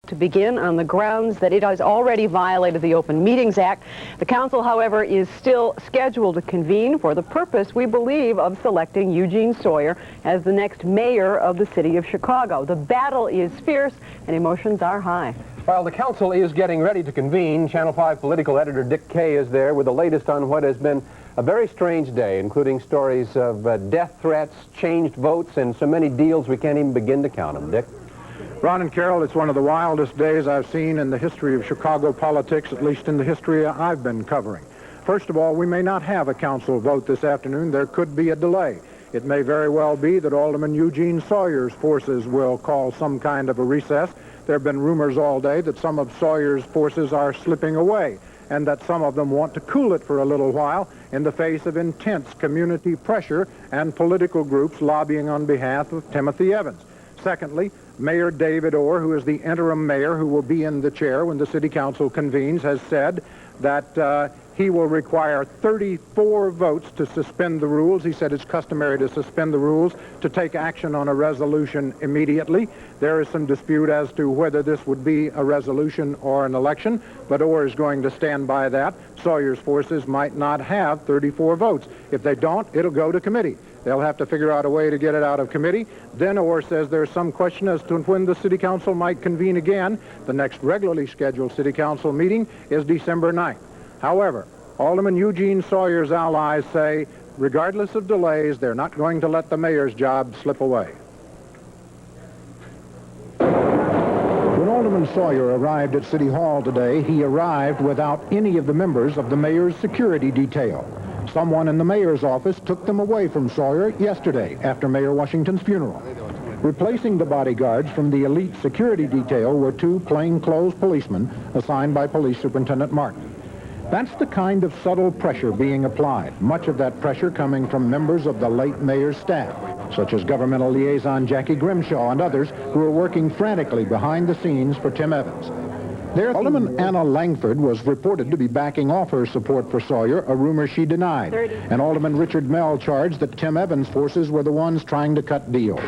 to begin on the grounds that it has already violated the Open Meetings Act. The council, however, is still scheduled to convene for the purpose, we believe, of selecting Eugene Sawyer as the next mayor of the city of Chicago. The battle is fierce and emotions are high. While the council is getting ready to convene, Channel 5 political editor Dick Kay is there with the latest on what has been a very strange day, including stories of death threats, changed votes, and so many deals we can't even begin to count them. Dick? Ron and Carol, it's one of the wildest days I've seen in the history of Chicago politics, at least in the history I've been covering. First of all, we may not have a council vote this afternoon. There could be a delay. It may very well be that Alderman Eugene Sawyer's forces will call some kind of a recess. There have been rumors all day that some of Sawyer's forces are slipping away and that some of them want to cool it for a little while in the face of intense community pressure and political groups lobbying on behalf of Timothy Evans. Secondly, Mayor David Orr, who is the interim mayor who will be in the chair when the city council convenes, has said that he will require 34 votes to suspend the rules. He said it's customary to suspend the rules to take action on a resolution immediately. There is some dispute as to whether this would be a resolution or an election, but Orr is going to stand by that. Sawyer's forces might not have 34 votes. If they don't, it'll go to committee. They'll have to figure out a way to get it out of committee. Then Orr says there's some question as to when the city council might convene again. The next regularly scheduled city council meeting is December 9th. However, Alderman Eugene Sawyer's allies say, regardless of delays, they're not going to let the mayor's job slip away. When Alderman Sawyer arrived at City Hall today, he arrived without any of the members of the mayor's security detail. Someone in the mayor's office took them away from Sawyer yesterday after Mayor Washington's funeral. Replacing the bodyguards from the elite security detail were two plainclothes policemen assigned by Police Superintendent Martin. That's the kind of subtle pressure being applied, much of that pressure coming from members of the late mayor's staff, such as governmental liaison Jackie Grimshaw and others who are working frantically behind the scenes for Tim Evans. Alderman Anna Langford was reported to be backing off her support for Sawyer, a rumor she denied. And Alderman Richard Mell charged that Tim Evans' forces were the ones trying to cut deals.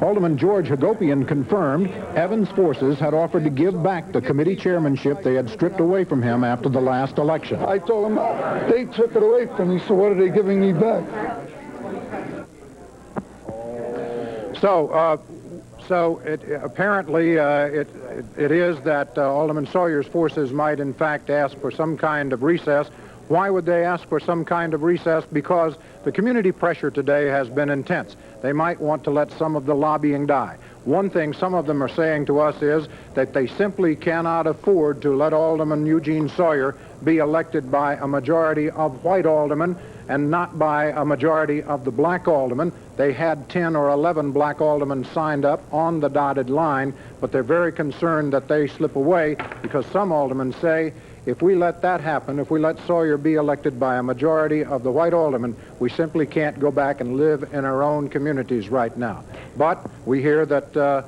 Alderman George Hagopian confirmed Evans' forces had offered to give back the committee chairmanship they had stripped away from him after the last election. I told him they took it away from me, so what are they giving me back? So apparently it is that Alderman Sawyer's forces might in fact ask for some kind of recess. Why would they ask for some kind of recess? Because the community pressure today has been intense. They might want to let some of the lobbying die. One thing some of them are saying to us is that they simply cannot afford to let Alderman Eugene Sawyer be elected by a majority of white aldermen and not by a majority of the black aldermen. They had 10 or 11 black aldermen signed up on the dotted line, but they're very concerned that they slip away because some aldermen say, if we let that happen, if we let Sawyer be elected by a majority of the white aldermen, we simply can't go back and live in our own communities right now. But we hear that,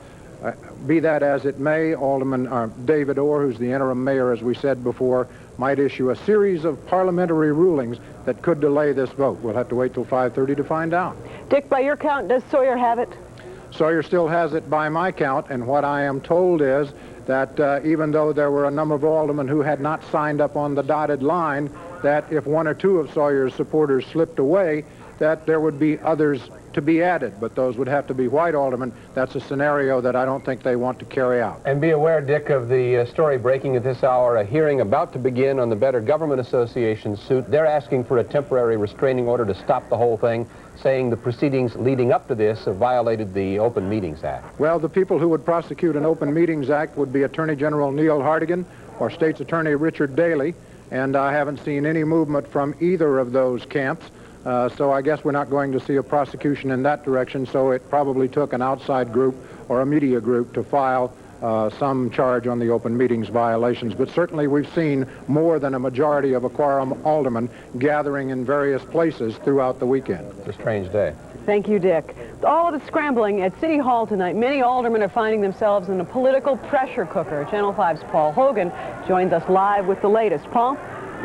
be that as it may, Alderman David Orr, who's the interim mayor, as we said before, might issue a series of parliamentary rulings that could delay this vote. We'll have to wait till 5:30 to find out. Dick, by your count, does Sawyer have it? Sawyer still has it by my count, and what I am told is that even though there were a number of aldermen who had not signed up on the dotted line, that if one or two of Sawyer's supporters slipped away, that there would be others to be added, but those would have to be white aldermen. That's a scenario that I don't think they want to carry out. And be aware, Dick, of the story breaking at this hour, a hearing about to begin on the Better Government Association suit. They're asking for a temporary restraining order to stop the whole thing, saying the proceedings leading up to this have violated the Open Meetings Act. Well, the people who would prosecute an Open Meetings Act would be Attorney General Neil Hartigan or State's Attorney Richard Daley, and I haven't seen any movement from either of those camps. So I guess we're not going to see a prosecution in that direction, so it probably took an outside group or a media group to file some charge on the open meetings violations. But certainly we've seen more than a majority of a quorum aldermen gathering in various places throughout the weekend. It's a strange day. Thank you, Dick. All of the scrambling at City Hall tonight, many aldermen are finding themselves in a political pressure cooker. Channel 5's Paul Hogan joins us live with the latest. Paul?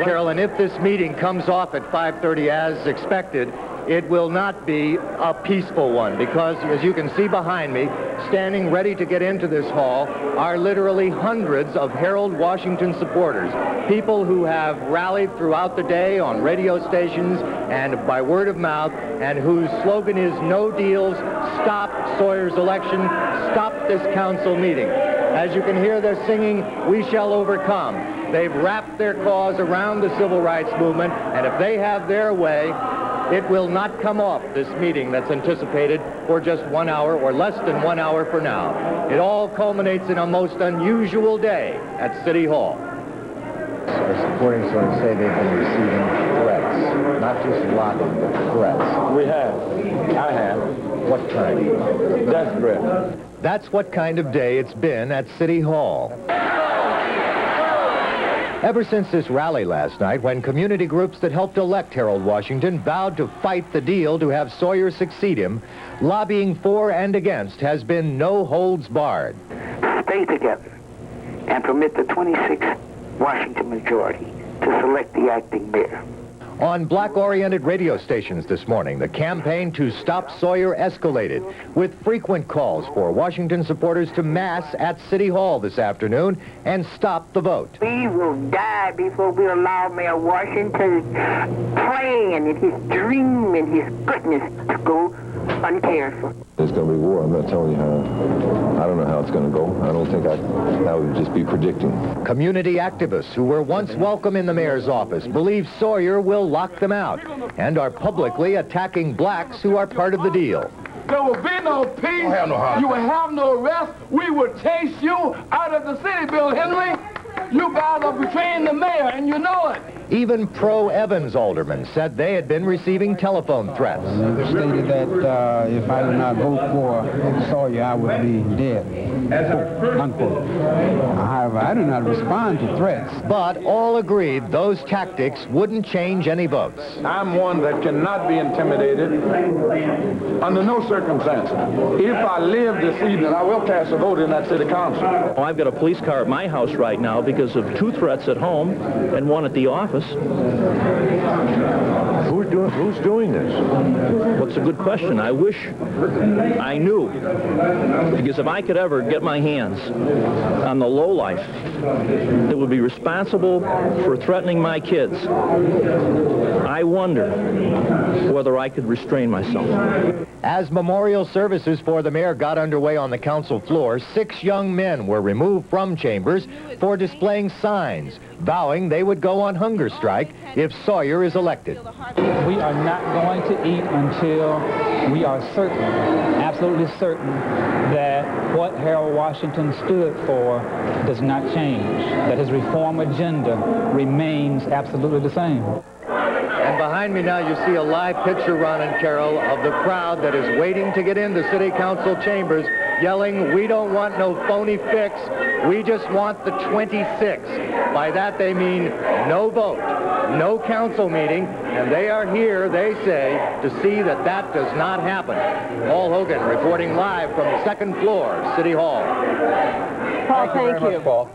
Carolyn, if this meeting comes off at 5:30 as expected, it will not be a peaceful one, because as you can see behind me, standing ready to get into this hall are literally hundreds of Harold Washington supporters, people who have rallied throughout the day on radio stations and by word of mouth, and whose slogan is "No deals, stop Sawyer's election, stop this council meeting." As you can hear, they're singing, "We shall overcome." They've wrapped their cause around the civil rights movement, and if they have their way, it will not come off, this meeting that's anticipated for just 1 hour or less than 1 hour for now. It all culminates in a most unusual day at City Hall. Our supporting sources say they've been receiving threats, not just lobbying, but threats. We have. I have. What kind? Death threat. That's what kind of day it's been at City Hall. Ever since this rally last night, when community groups that helped elect Harold Washington vowed to fight the deal to have Sawyer succeed him, lobbying for and against has been no holds barred. Stay together and permit the 26th Washington majority to select the acting mayor. On black-oriented radio stations this morning, the campaign to stop Sawyer escalated, with frequent calls for Washington supporters to mass at City Hall this afternoon and stop the vote. We will die before we allow Mayor Washington's plan and his dream and his goodness to go uncared for. There's going to be war. I'm not telling you how. I don't know how it's going to go. I don't think I would just be predicting. Community activists who were once welcome in the mayor's office believe Sawyer will lock them out and are publicly attacking blacks who are part of the deal. There will be no peace. You will have no rest. We will chase you out of the city, Bill Henry. You guys are betraying the mayor, and you know it. Even pro-Evans aldermen said they had been receiving telephone threats. They stated that if I did not vote for Sawyer, I would be dead. Unquote. However, I do not respond to threats. But all agreed those tactics wouldn't change any votes. I'm one that cannot be intimidated under no circumstances. If I live this evening, I will cast a vote in that city council. Oh, I've got a police car at my house right now because of 2 threats at home and 1 at the office. Who's doing this? Well, it's a good question. I wish I knew. Because if I could ever get my hands on the lowlife that would be responsible for threatening my kids, I wonder whether I could restrain myself. As memorial services for the mayor got underway on the council floor, 6 young men were removed from chambers for displaying signs, vowing they would go on hunger strike if Sawyer is elected. We are not going to eat until we are certain, absolutely certain, that what Harold Washington stood for does not change, that his reform agenda remains absolutely the same. And behind me now you see a live picture, Ron and Carol, of the crowd that is waiting to get into city council chambers, yelling, "We don't want no phony fix, we just want the 26." By that they mean no vote, no council meeting, and they are here, they say, to see that that does not happen. Paul Hogan reporting live from the 2nd floor, City Hall. Paul, thank you. Very much, Paul.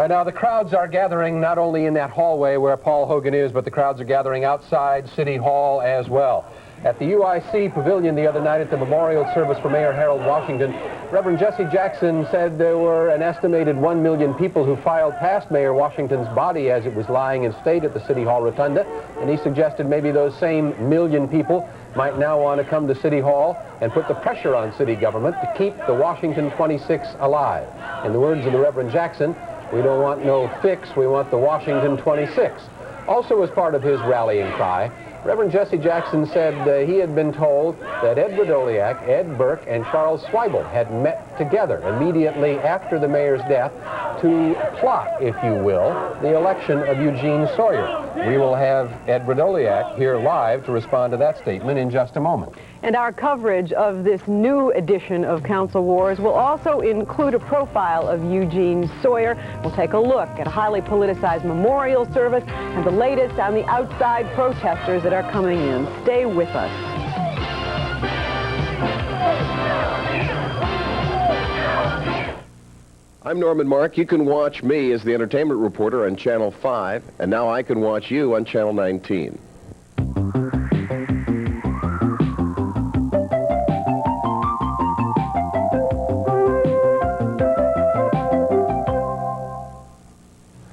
Now, the crowds are gathering not only in that hallway where Paul Hogan is, but the crowds are gathering outside City Hall as well. At the UIC Pavilion the other night at the memorial service for Mayor Harold Washington, Reverend Jesse Jackson said there were an estimated 1 million people who filed past Mayor Washington's body as it was lying in state at the City Hall rotunda, and he suggested maybe those same million people might now want to come to City Hall and put the pressure on city government to keep the Washington 26 alive. In the words of the Reverend Jackson, we don't want no fix, we want the Washington 26. Also as part of his rallying cry, Reverend Jesse Jackson said he had been told that Ed Vrdolyak, Ed Burke, and Charles Schweibel had met together immediately after the mayor's death to plot, if you will, the election of Eugene Sawyer. We will have Ed Vrdolyak here live to respond to that statement in just a moment. And our coverage of this new edition of Council Wars will also include a profile of Eugene Sawyer. We'll take a look at a highly politicized memorial service and the latest on the outside protesters that are coming in. Stay with us. I'm Norman Mark. You can watch me as the entertainment reporter on Channel 5, and now I can watch you on Channel 19.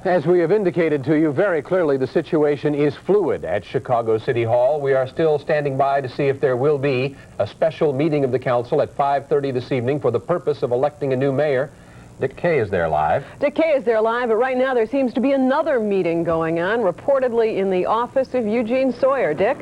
As we have indicated to you very clearly, the situation is fluid at Chicago City Hall. We are still standing by to see if there will be a special meeting of the council at 5:30 this evening for the purpose of electing a new mayor. Dick Kay is there live. Dick Kay is there live, but right now there seems to be another meeting going on, reportedly in the office of Eugene Sawyer. Dick?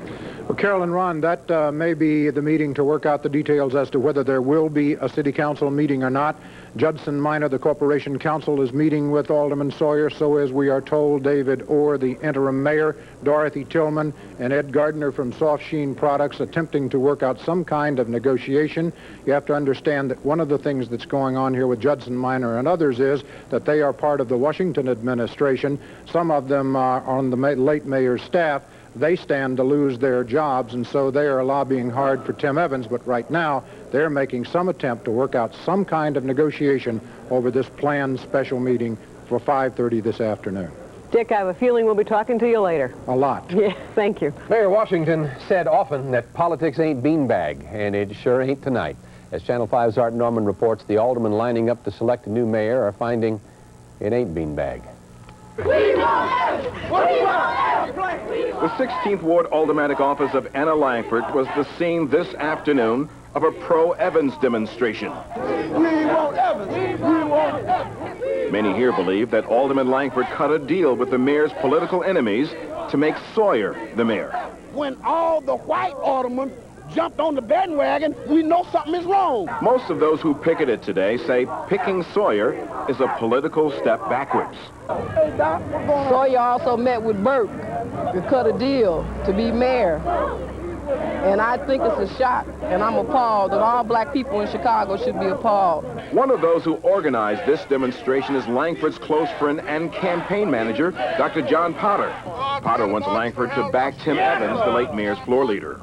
Well, Carol and Ron, that may be the meeting to work out the details as to whether there will be a city council meeting or not. Judson Minor, the corporation council, is meeting with Alderman Sawyer, so as we are told, David Orr, the interim mayor, Dorothy Tillman, and Ed Gardner from Soft Sheen Products, attempting to work out some kind of negotiation. You have to understand that one of the things that's going on here with Judson Minor and others is that they are part of the Washington administration. Some of them are on the late mayor's staff. They stand to lose their jobs, and so they are lobbying hard for Tim Evans, but right now they're making some attempt to work out some kind of negotiation over this planned special meeting for 5:30 this afternoon. Dick, I have a feeling we'll be talking to you later. A lot. Yeah, thank you. Mayor Washington said often that politics ain't beanbag, and it sure ain't tonight. As Channel 5's Art Norman reports, the aldermen lining up to select a new mayor are finding it ain't beanbag. The 16th Ward Aldermanic office of Anna Langford was the scene this afternoon of a pro-Evans demonstration. We want Evans. We want Evans. Many here believe that Alderman Langford cut a deal with the mayor's political enemies to make Sawyer the mayor. When all the white aldermen jumped on the bandwagon, we know something is wrong. Most of those who picketed today say picking Sawyer is a political step backwards. Hey, Doc, what's going on? Sawyer also met with Burke to cut a deal to be mayor. And I think it's a shock, and I'm appalled, and all black people in Chicago should be appalled. One of those who organized this demonstration is Langford's close friend and campaign manager, Dr. John Potter. Potter wants Langford to back Tim Evans, the late mayor's floor leader.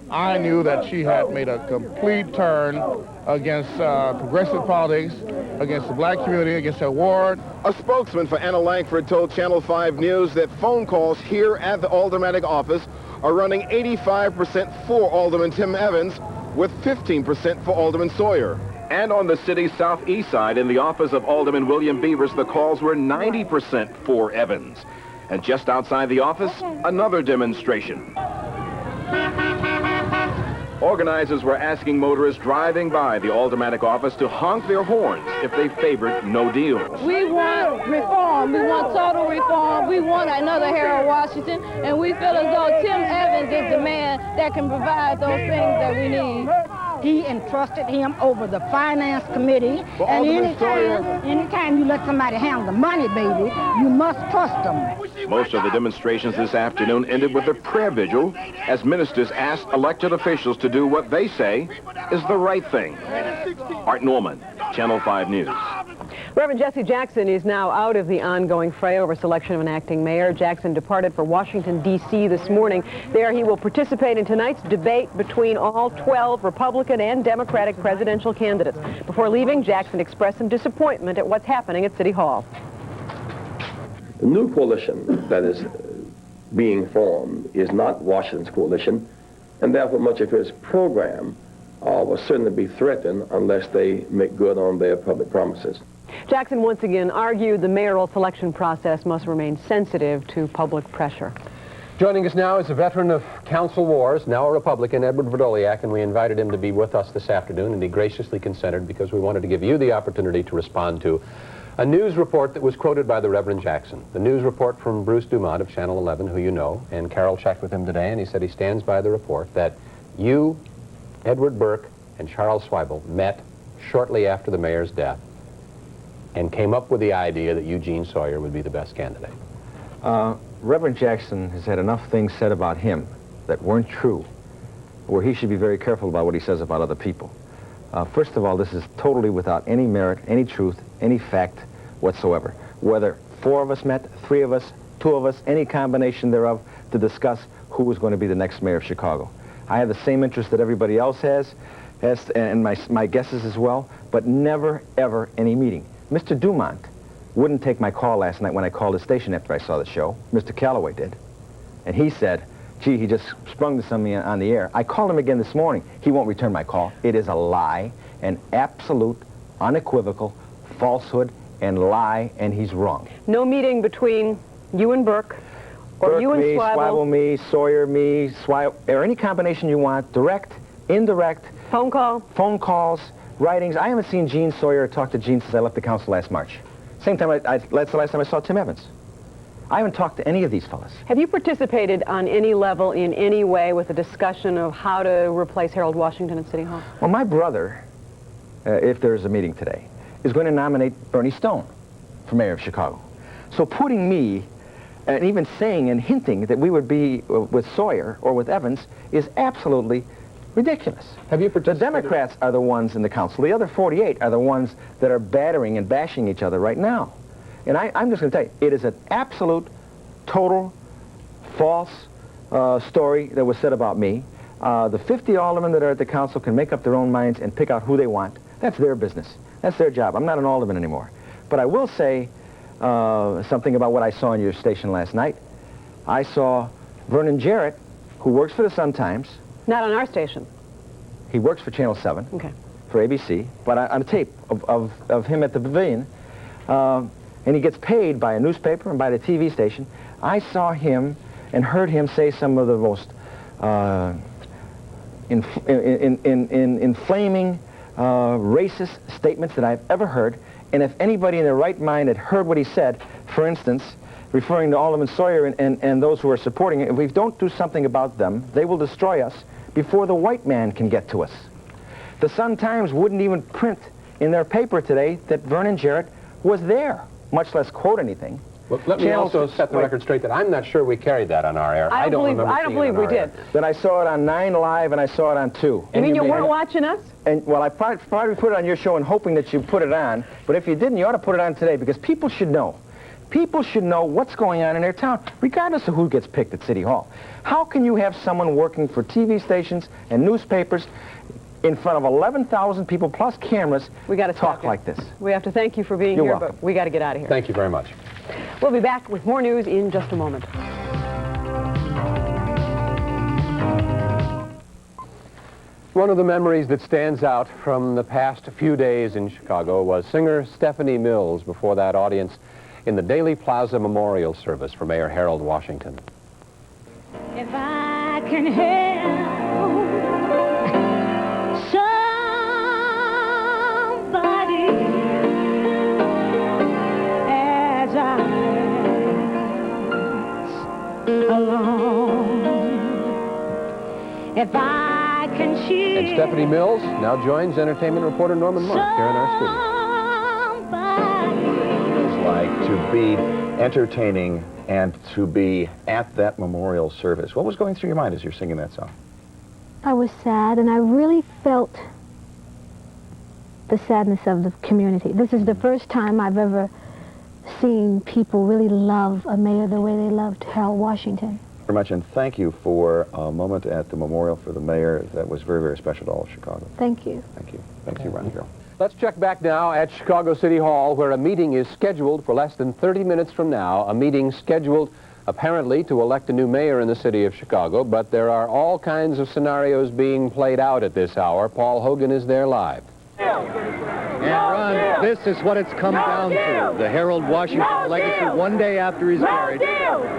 I knew that she had made a complete turn against progressive politics, against the black community, against her ward. A spokesman for Anna Langford told Channel 5 News that phone calls here at the Aldermanic office are running 85% for Alderman Tim Evans, with 15% for Alderman Sawyer. And on the city's southeast side, in the office of Alderman William Beavers, the calls were 90% for Evans. And just outside the office, another demonstration. Organizers were asking motorists driving by the Aldermanic office to honk their horns if they favored no deals. We want reform. We want total reform. We want another Harold Washington, and we feel as though Tim Evans is the man that can provide those things that we need. He entrusted him over the finance committee, and anytime you let somebody handle the money, baby, you must trust them. Most of the demonstrations this afternoon ended with a prayer vigil as ministers asked elected officials to do what they say is the right thing. Art Norman, Channel 5 News. Reverend Jesse Jackson is now out of the ongoing fray over selection of an acting mayor. Jackson departed for Washington, D.C. this morning. There he will participate in tonight's debate between all 12 Republican and Democratic presidential candidates. Before leaving, Jackson expressed some disappointment at what's happening at City Hall. The new coalition that is being formed is not Washington's coalition, and therefore much of his program will certainly be threatened unless they make good on their public promises. Jackson once again argued the mayoral selection process must remain sensitive to public pressure. Joining us now is a veteran of council wars, now a Republican, Edward Vrdolyak, and we invited him to be with us this afternoon, and he graciously consented because we wanted to give you the opportunity to respond to a news report that was quoted by the Reverend Jackson. The news report from Bruce Dumont of Channel 11, who you know, and Carol checked with him today, and he said he stands by the report that you, Edward Burke, and Charles Schweibel met shortly after the mayor's death and came up with the idea that Eugene Sawyer would be the best candidate. Reverend Jackson has had enough things said about him that weren't true, where he should be very careful about what he says about other people. First of all, this is totally without any merit, any truth, any fact whatsoever. Whether 4 of us met, 3 of us, 2 of us, any combination thereof, to discuss who was going to be the next mayor of Chicago. I have the same interest that everybody else has and my guesses as well, but never, ever any meeting. Mr. Dumont wouldn't take my call last night when I called the station after I saw the show. Mr. Calloway did. And he said, gee, he just sprung this on me on the air. I called him again this morning. He won't return my call. It is a lie, an absolute, unequivocal falsehood, and lie, and he's wrong. No meeting between you and Burke, or Burke, you and me, Swivel, me, Sawyer, me, or any combination you want, direct, indirect. Phone calls, writings. I haven't seen Gene Sawyer or talked to Gene since I left the council last March. Same time, that's the last time I saw Tim Evans. I haven't talked to any of these fellas. Have you participated on any level in any way with a discussion of how to replace Harold Washington at City Hall? Well, my brother, if there's a meeting today, is going to nominate Bernie Stone for mayor of Chicago. So putting me, and even saying and hinting that we would be with Sawyer or with Evans is absolutely ridiculous. Have you The Democrats are the ones in the council. The other 48 are the ones that are battering and bashing each other right now. And I'm just going to tell you, it is an absolute, total, false story that was said about me. The 50 aldermen that are at the council can make up their own minds and pick out who they want. That's their business. That's their job. I'm not an alderman anymore. But I will say something about what I saw on your station last night. I saw Vernon Jarrett, who works for the Sun-Times. Not on our station. He works for Channel 7, okay, for ABC, but on a tape of him at the Pavilion. And he gets paid by a newspaper and by the TV station. I saw him and heard him say some of the most inflaming, racist statements that I've ever heard. And if anybody in their right mind had heard what he said, for instance, referring to Alderman Sawyer and those who are supporting it, if we don't do something about them, they will destroy us before the white man can get to us. The Sun-Times wouldn't even print in their paper today that Vernon Jarrett was there, much less quote anything. Well, let me also set the record straight that I'm not sure we carried that on our air. I don't believe we did. Then I saw it on 9 Live and I saw it on 2. You mean you weren't watching us? And well, I probably put it on your show and hoping that you put it on. But if you didn't, you ought to put it on today because people should know. People should know what's going on in their town, regardless of who gets picked at City Hall. How can you have someone working for TV stations and newspapers in front of 11,000 people plus cameras talk like this? We have to thank you for being You're here, welcome. but we got to get out of here. Thank you very much. We'll be back with more news in just a moment. One of the memories that stands out from the past few days in Chicago was singer Stephanie Mills before that audience in the Daley Plaza Memorial Service for Mayor Harold Washington. If I can help somebody as I alone, if I can cheer. And Stephanie Mills now joins entertainment reporter Norman Mark here in our studio. Like to be entertaining and to be at that memorial service. What was going through your mind as you're singing that song? I was sad, and I really felt the sadness of the community. This is the first time I've ever seen people really love a mayor the way they loved Harold Washington. Very much, and thank you for a moment at the memorial for the mayor that was very, very special to all of Chicago. Thank you. Thank you. Thank you, Ron Girl. Let's check back now at Chicago City Hall, where a meeting is scheduled for less than 30 minutes from now. A meeting scheduled, apparently, to elect a new mayor in the city of Chicago, but there are all kinds of scenarios being played out at this hour. Paul Hogan is there live. And Ron, this is what it's come down to. The Harold Washington legacy one day after his marriage.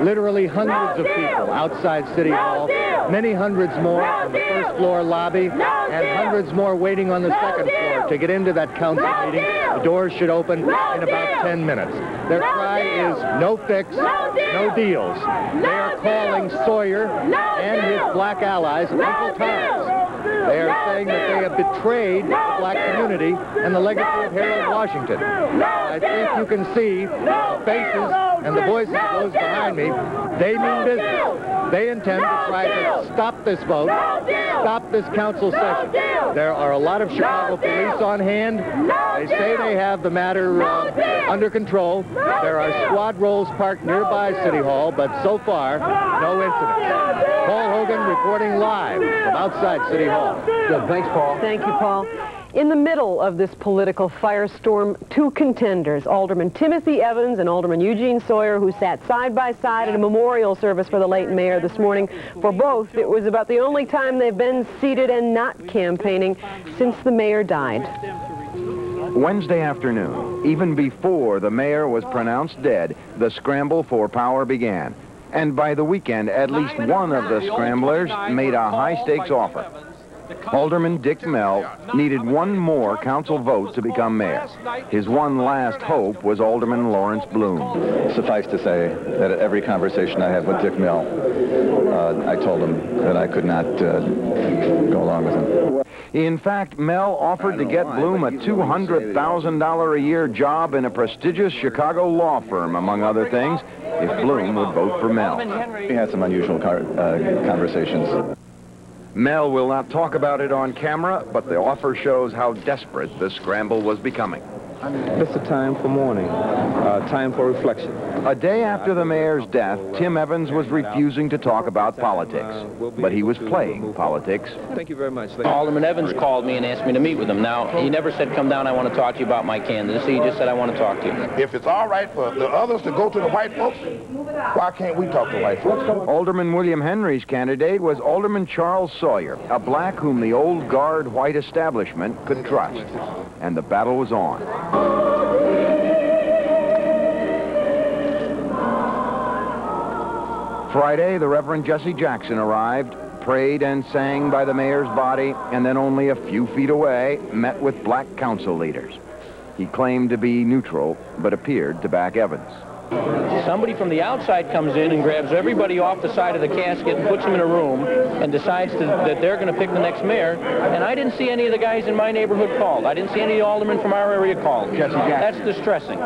Literally hundreds of people outside City Hall. Many hundreds more on the first floor lobby. And hundreds more waiting on the second floor to get into that council meeting. The doors should open in about 10 minutes. Their cry is no fix, no deals. They are calling Sawyer and his black allies Uncle Toms. They are saying that they have betrayed the black community and the legacy of Harold Washington. I think you can see the faces and the voices of those behind me. They mean business. They intend to try to stop this vote, stop this council session. There are a lot of Chicago police on hand. They say they have the matter under control. There are squad rolls parked nearby City Hall, but so far, no incidents. Paul Hogan reporting live from outside City Hall. Good. Thanks, Paul. Thank you, Paul. In the middle of this political firestorm, two contenders, Alderman Timothy Evans and Alderman Eugene Sawyer, who sat side by side at a memorial service for the late mayor this morning. For both, it was about the only time they've been seated and not campaigning since the mayor died. Wednesday afternoon, even before the mayor was pronounced dead, the scramble for power began. And by the weekend, at least one of the scramblers made a high-stakes offer. Alderman Dick Mell needed one more council vote to become mayor. His one last hope was Alderman Lawrence Bloom. Suffice to say that at every conversation I had with Dick Mell, I told him that I could not go along with him. In fact, Mell offered to get Bloom a $200,000 a year job in a prestigious Chicago law firm, among other things, if Bloom would vote for Mell. We had some unusual conversations. Mell will not talk about it on camera, but the offer shows how desperate the scramble was becoming. It's a time for mourning, time for reflection. A day after the mayor's death, Tim Evans was refusing to talk about politics, but he was playing politics. Thank you very much. Alderman Evans called me and asked me to meet with him. Now, he never said, come down, I want to talk to you about my candidacy. He just said, I want to talk to you. If it's all right for the others to go to the white folks, why can't we talk to white folks? Alderman William Henry's candidate was Alderman Charles Sawyer, a black whom the old guard white establishment could trust. And the battle was on. Friday, the Reverend Jesse Jackson arrived, prayed and sang by the mayor's body, and then only a few feet away, met with black council leaders. He claimed to be neutral, but appeared to back Evans. Somebody from the outside comes in and grabs everybody off the side of the casket and puts them in a room and decides that they're going to pick the next mayor. And I didn't see any of the guys in my neighborhood called. I didn't see any of the aldermen from our area called. That's distressing.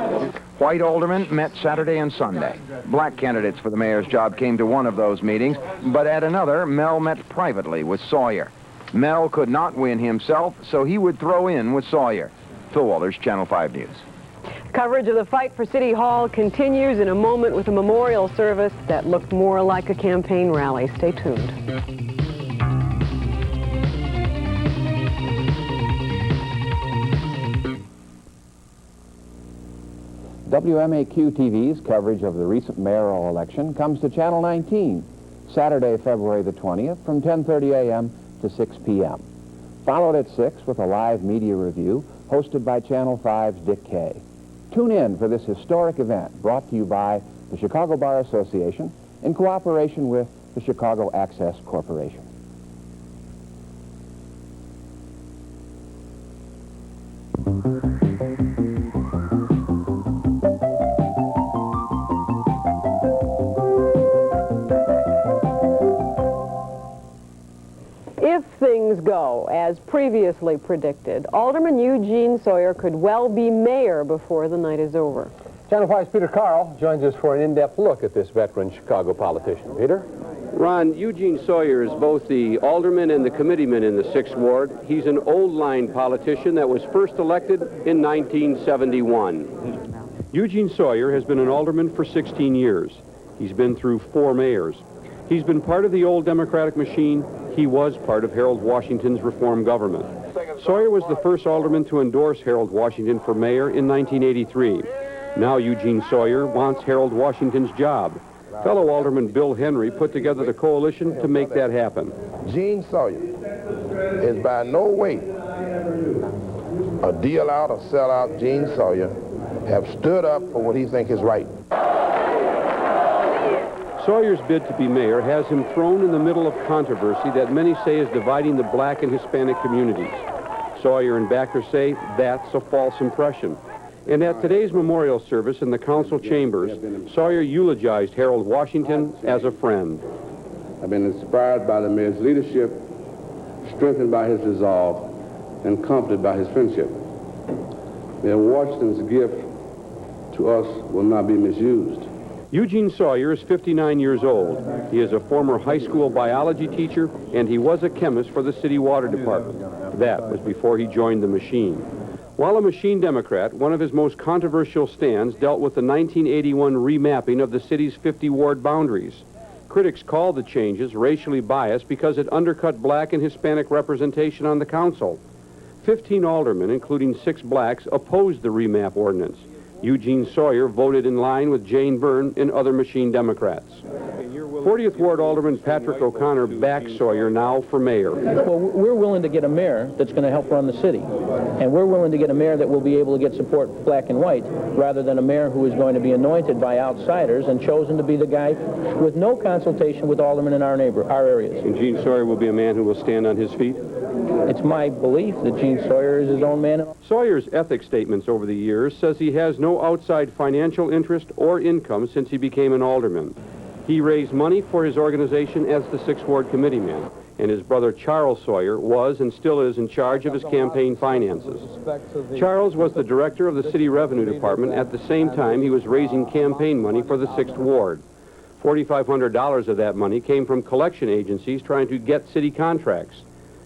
White aldermen met Saturday and Sunday. Black candidates for the mayor's job came to one of those meetings, but at another, Mell met privately with Sawyer. Mell could not win himself, so he would throw in with Sawyer. Phil Walters, Channel 5 News. Coverage of the fight for City Hall continues in a moment with a memorial service that looked more like a campaign rally. Stay tuned. WMAQ-TV's coverage of the recent mayoral election comes to Channel 19, Saturday, February the 20th, from 10:30 a.m. to 6 p.m. Followed at 6 with a live media review hosted by Channel 5's Dick Kay. Tune in for this historic event brought to you by the Chicago Bar Association in cooperation with the Chicago Access Corporation. If things go as previously predicted, Alderman Eugene Sawyer could well be mayor before the night is over. Channel 5's Peter Carl joins us for an in-depth look at this veteran Chicago politician. Peter? Ron, Eugene Sawyer is both the alderman and the committeeman in the 6th Ward. He's an old-line politician that was first elected in 1971. Eugene Sawyer has been an alderman for 16 years. He's been through 4 mayors. He's been part of the old Democratic machine. He was part of Harold Washington's reform government. Sawyer was the first alderman to endorse Harold Washington for mayor in 1983. Now Eugene Sawyer wants Harold Washington's job. Fellow Alderman Bill Henry put together the coalition to make that happen. Gene Sawyer is by no way a deal out or sell out. Gene Sawyer have stood up for what he thinks is right. Sawyer's bid to be mayor has him thrown in the middle of controversy that many say is dividing the black and Hispanic communities. Sawyer and backers say that's a false impression. And at today's memorial service in the council chambers, Sawyer eulogized Harold Washington as a friend. I've been inspired by the mayor's leadership, strengthened by his resolve, and comforted by his friendship. Mayor Washington's gift to us will not be misused. Eugene Sawyer is 59 years old. He is a former high school biology teacher, and he was a chemist for the city water department. That was before he joined the machine. While a machine Democrat, one of his most controversial stands dealt with the 1981 remapping of the city's 50-ward boundaries. Critics called the changes racially biased because it undercut black and Hispanic representation on the council. 15 aldermen, including 6 blacks, opposed the remap ordinance. Eugene Sawyer voted in line with Jane Byrne and other machine Democrats. 40th Ward Alderman Patrick O'Connor backs Sawyer now for mayor. Well, we're willing to get a mayor that's going to help run the city. And we're willing to get a mayor that will be able to get support black and white, rather than a mayor who is going to be anointed by outsiders and chosen to be the guy with no consultation with aldermen in our areas. And Gene Sawyer will be a man who will stand on his feet? It's my belief that Gene Sawyer is his own man. Sawyer's ethics statements over the years says he has no outside financial interest or income since he became an alderman. He raised money for his organization as the 6th Ward committeeman, and his brother Charles Sawyer was and still is in charge of his campaign finances. Charles was the director of the City Revenue Department at the same time he was raising campaign money for the 6th Ward. $4,500 of that money came from collection agencies trying to get city contracts.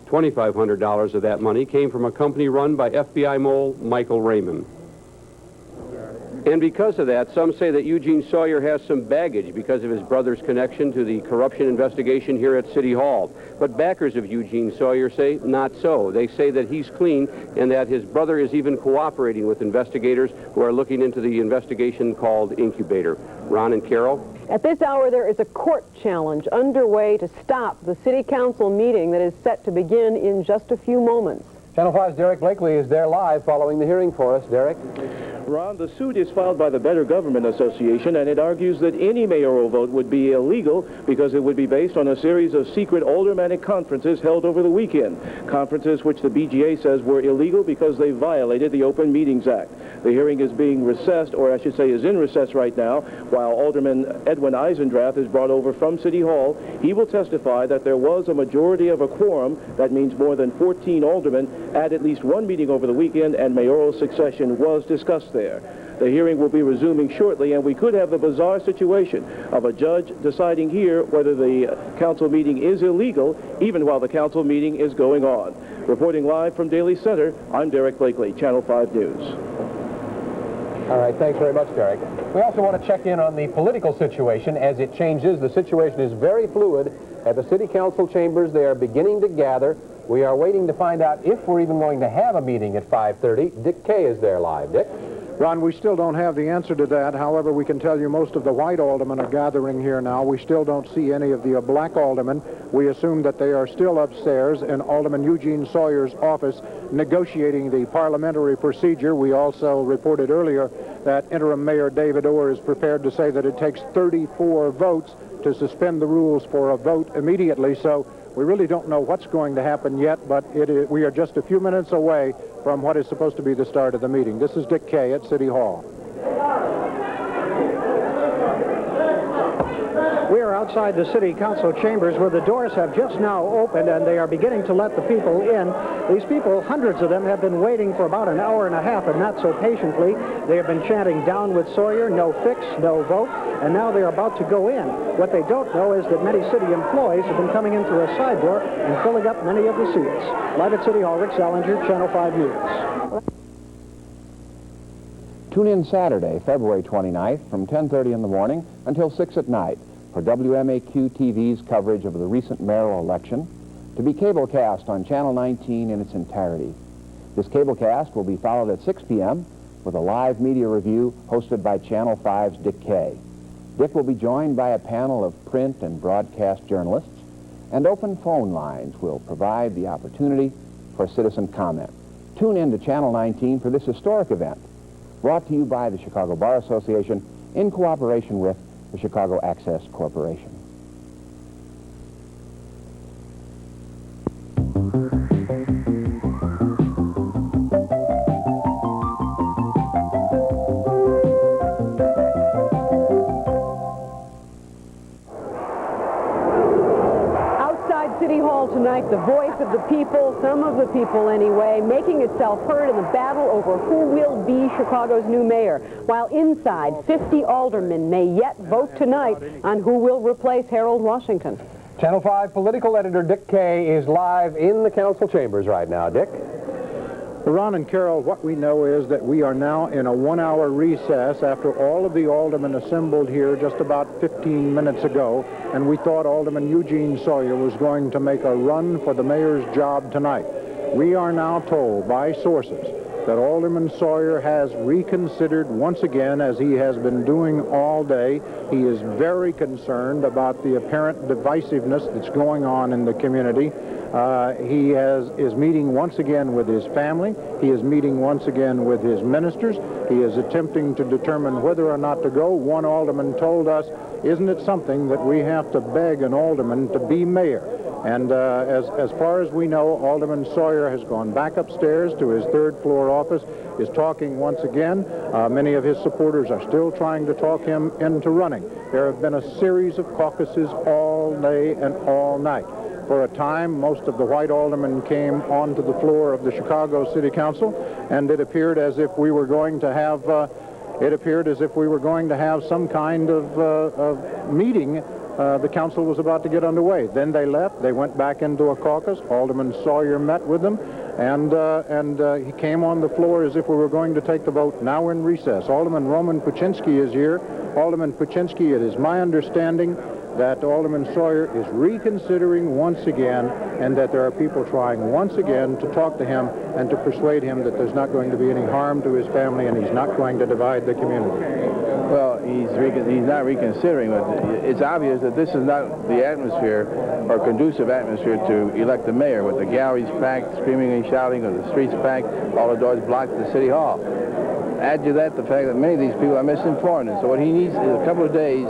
$2,500 of that money came from a company run by FBI mole Michael Raymond. And because of that, some say that Eugene Sawyer has some baggage because of his brother's connection to the corruption investigation here at City Hall. But backers of Eugene Sawyer say not so. They say that he's clean and that his brother is even cooperating with investigators who are looking into the investigation called Incubator. Ron and Carol? At this hour, there is a court challenge underway to stop the City Council meeting that is set to begin in just a few moments. Channel 5's Derek Blakely is there live following the hearing for us. Derek? Ron, the suit is filed by the Better Government Association, and it argues that any mayoral vote would be illegal because it would be based on a series of secret aldermanic conferences held over the weekend. Conferences which the BGA says were illegal because they violated the Open Meetings Act. The hearing is being recessed, or I should say is in recess right now, while Alderman Edwin Eisendrath is brought over from City Hall. He will testify that there was a majority of a quorum, that means more than 14 aldermen, at least one meeting over the weekend, and mayoral succession was discussed there. The hearing will be resuming shortly, and we could have the bizarre situation of a judge deciding here whether the council meeting is illegal, even while the council meeting is going on. Reporting live from Daley Center, I'm Derek Blakely, Channel 5 News. All right, thanks very much, Derek. We also want to check in on the political situation as it changes. The situation is very fluid at the City Council chambers. They are beginning to gather. We are waiting to find out if we're even going to have a meeting at 5:30. Dick Kay is there live. Dick? Ron, we still don't have the answer to that. However, we can tell you most of the white aldermen are gathering here now. We still don't see any of the black aldermen. We assume that they are still upstairs in Alderman Eugene Sawyer's office negotiating the parliamentary procedure. We also reported earlier that interim Mayor David Orr is prepared to say that it takes 34 votes to suspend the rules for a vote immediately. So we really don't know what's going to happen yet, but we are just a few minutes away from what is supposed to be the start of the meeting. This is Dick Kay at City Hall. We are outside the City Council chambers where the doors have just now opened and they are beginning to let the people in. These people, hundreds of them, have been waiting for about an hour and a half, and not so patiently. They have been chanting, "Down with Sawyer, no fix, no vote," and now they're about to go in. What they don't know is that many city employees have been coming in through a side door and filling up many of the seats. Live at City Hall, Rick Salinger, Channel 5 News. Tune in Saturday, February 29th from 10:30 in the morning until 6 at night for WMAQ-TV's coverage of the recent mayoral election, to be cablecast on Channel 19 in its entirety. This cablecast will be followed at 6 p.m. with a live media review hosted by Channel 5's Dick Kay. Dick will be joined by a panel of print and broadcast journalists, and open phone lines will provide the opportunity for citizen comment. Tune in to Channel 19 for this historic event, brought to you by the Chicago Bar Association in cooperation with the Chicago Access Corporation. City Hall tonight, the voice of the people, some of the people anyway, making itself heard in the battle over who will be Chicago's new mayor. While inside, 50 aldermen may yet vote tonight on who will replace Harold Washington. Channel 5 political editor Dick Kay is live in the council chambers right now. Dick? Ron and Carol, what we know is that we are now in a one-hour recess after all of the aldermen assembled here just about 15 minutes ago, and we thought Alderman Eugene Sawyer was going to make a run for the mayor's job tonight. We are now told by sources that Alderman Sawyer has reconsidered once again, as he has been doing all day. He is very concerned about the apparent divisiveness that's going on in the community. He is meeting once again with his family. He is meeting once again with his ministers. He is attempting to determine whether or not to go. One alderman told us, isn't it something that we have to beg an alderman to be mayor? And as far as we know, Alderman Sawyer has gone back upstairs to his third-floor office, is talking once again. Many of his supporters are still trying to talk him into running. There have been a series of caucuses all day and all night. For a time, most of the white aldermen came onto the floor of the Chicago City Council, and it appeared as if we were going to have some kind of meeting. The council was about to get underway. Then they left. They went back into a caucus. Alderman Sawyer met with them, and he came on the floor as if we were going to take the vote. Now we're in recess. Alderman Roman Pucinski is here. Alderman Pucinski, it is my understanding that Alderman Sawyer is reconsidering once again, and that there are people trying once again to talk to him and to persuade him that there's not going to be any harm to his family and he's not going to divide the community. Well, he's not reconsidering, but it's obvious that this is not the atmosphere or conducive atmosphere to elect the mayor, with the galleries packed, screaming and shouting, or the streets packed, all the doors blocked at City Hall. Add to that the fact that many of these people are misinformed, and so what he needs is a couple of days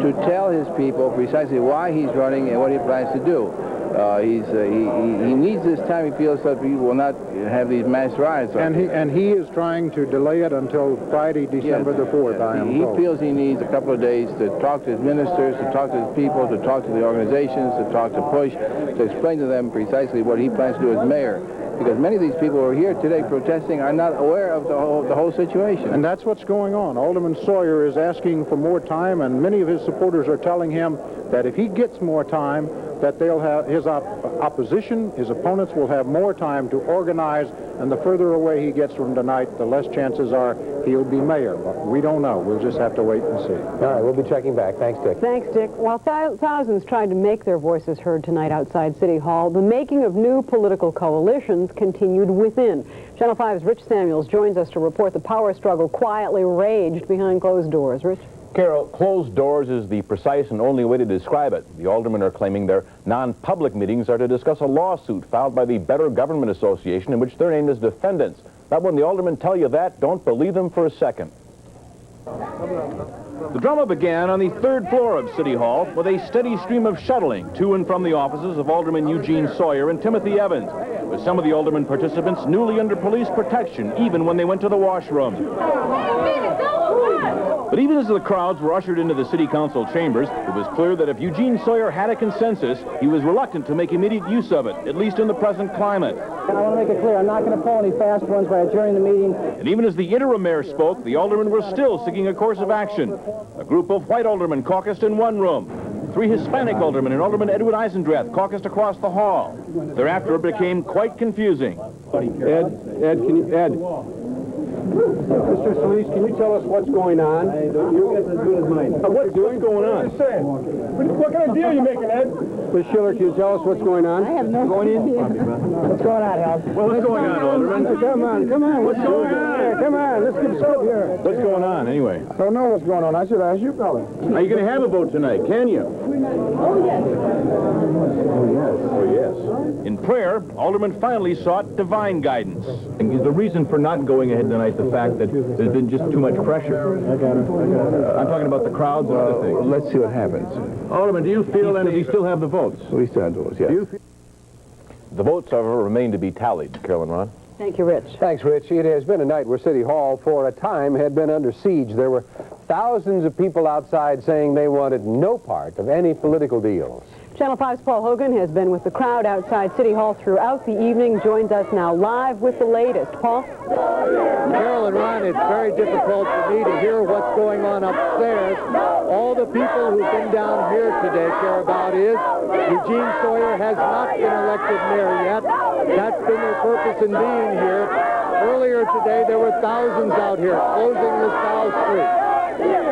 to tell his people precisely why he's running and what he plans to do. He needs this time, he feels, so that we will not have these mass riots. And he is trying to delay it until Friday, December the 4th, I am told. He feels he needs a couple of days to talk to his ministers, to talk to his people, to talk to the organizations, to talk to Push, to explain to them precisely what he plans to do as mayor. Because many of these people who are here today protesting are not aware of the whole situation. And that's what's going on. Alderman Sawyer is asking for more time, and many of his supporters are telling him that if he gets more time, that they'll have his opposition, his opponents will have more time to organize, and the further away he gets from tonight, the less chances are he'll be mayor. But we don't know. We'll just have to wait and see. All right, we'll be checking back. Thanks, Dick. Thanks, Dick. While thousands tried to make their voices heard tonight outside City Hall, the making of new political coalitions continued within. Channel 5's Rich Samuels joins us to report the power struggle quietly raged behind closed doors. Rich? Carol, closed doors is the precise and only way to describe it. The aldermen are claiming their non-public meetings are to discuss a lawsuit filed by the Better Government Association in which they're named as defendants. But when the aldermen tell you that, don't believe them for a second. The drama began on the third floor of City Hall with a steady stream of shuttling to and from the offices of Alderman Eugene Sawyer and Timothy Evans, with some of the alderman participants newly under police protection, even when they went to the washroom. But even as the crowds were ushered into the city council chambers, it was clear that if Eugene Sawyer had a consensus, he was reluctant to make immediate use of it, at least in the present climate. I want to make it clear, I'm not going to pull any fast ones by adjourning the meeting. And even as the interim mayor spoke, the aldermen were still seeking a course of action. A group of white aldermen caucused in one room. 3 Hispanic aldermen and Alderman Edward Eisendrath caucused across the hall. Thereafter, it became quite confusing. Ed, Mr. Solis, can you tell us what's going on? You guys as good as mine. What's going on? Just saying. What kind of deal are you making, Ed? Ms. Schiller, can you tell us what's going on? I have no idea. What's going on, Hal? Well, what's going on, Alderman? Come on. What's going on? Come on, let's get started here. What's going on, anyway? I don't know what's going on. I should ask you, fella. Are you going to have a vote tonight, can you? Oh, yes. Oh, yes. In prayer, aldermen finally sought divine guidance. And the reason for not going ahead tonight, the fact that there's been just too much pressure. I got it. I'm talking about the crowds and other things. Let's see what happens. Alderman, do you feel that we still have the votes? We still have the votes, yes. The votes, however, remain to be tallied, Carol and Ron. Thank you, Rich. Thanks, Rich. It has been a night where City Hall, for a time, had been under siege. There were thousands of people outside saying they wanted no part of any political deals. Channel 5's Paul Hogan has been with the crowd outside City Hall throughout the evening, joins us now live with the latest. Paul? Carol and Ron, it's very difficult for me to hear what's going on upstairs. All the people who've been down here today care about is Eugene Sawyer has not been elected mayor yet. That's been their purpose in being here. Earlier today, there were thousands out here closing this foul street.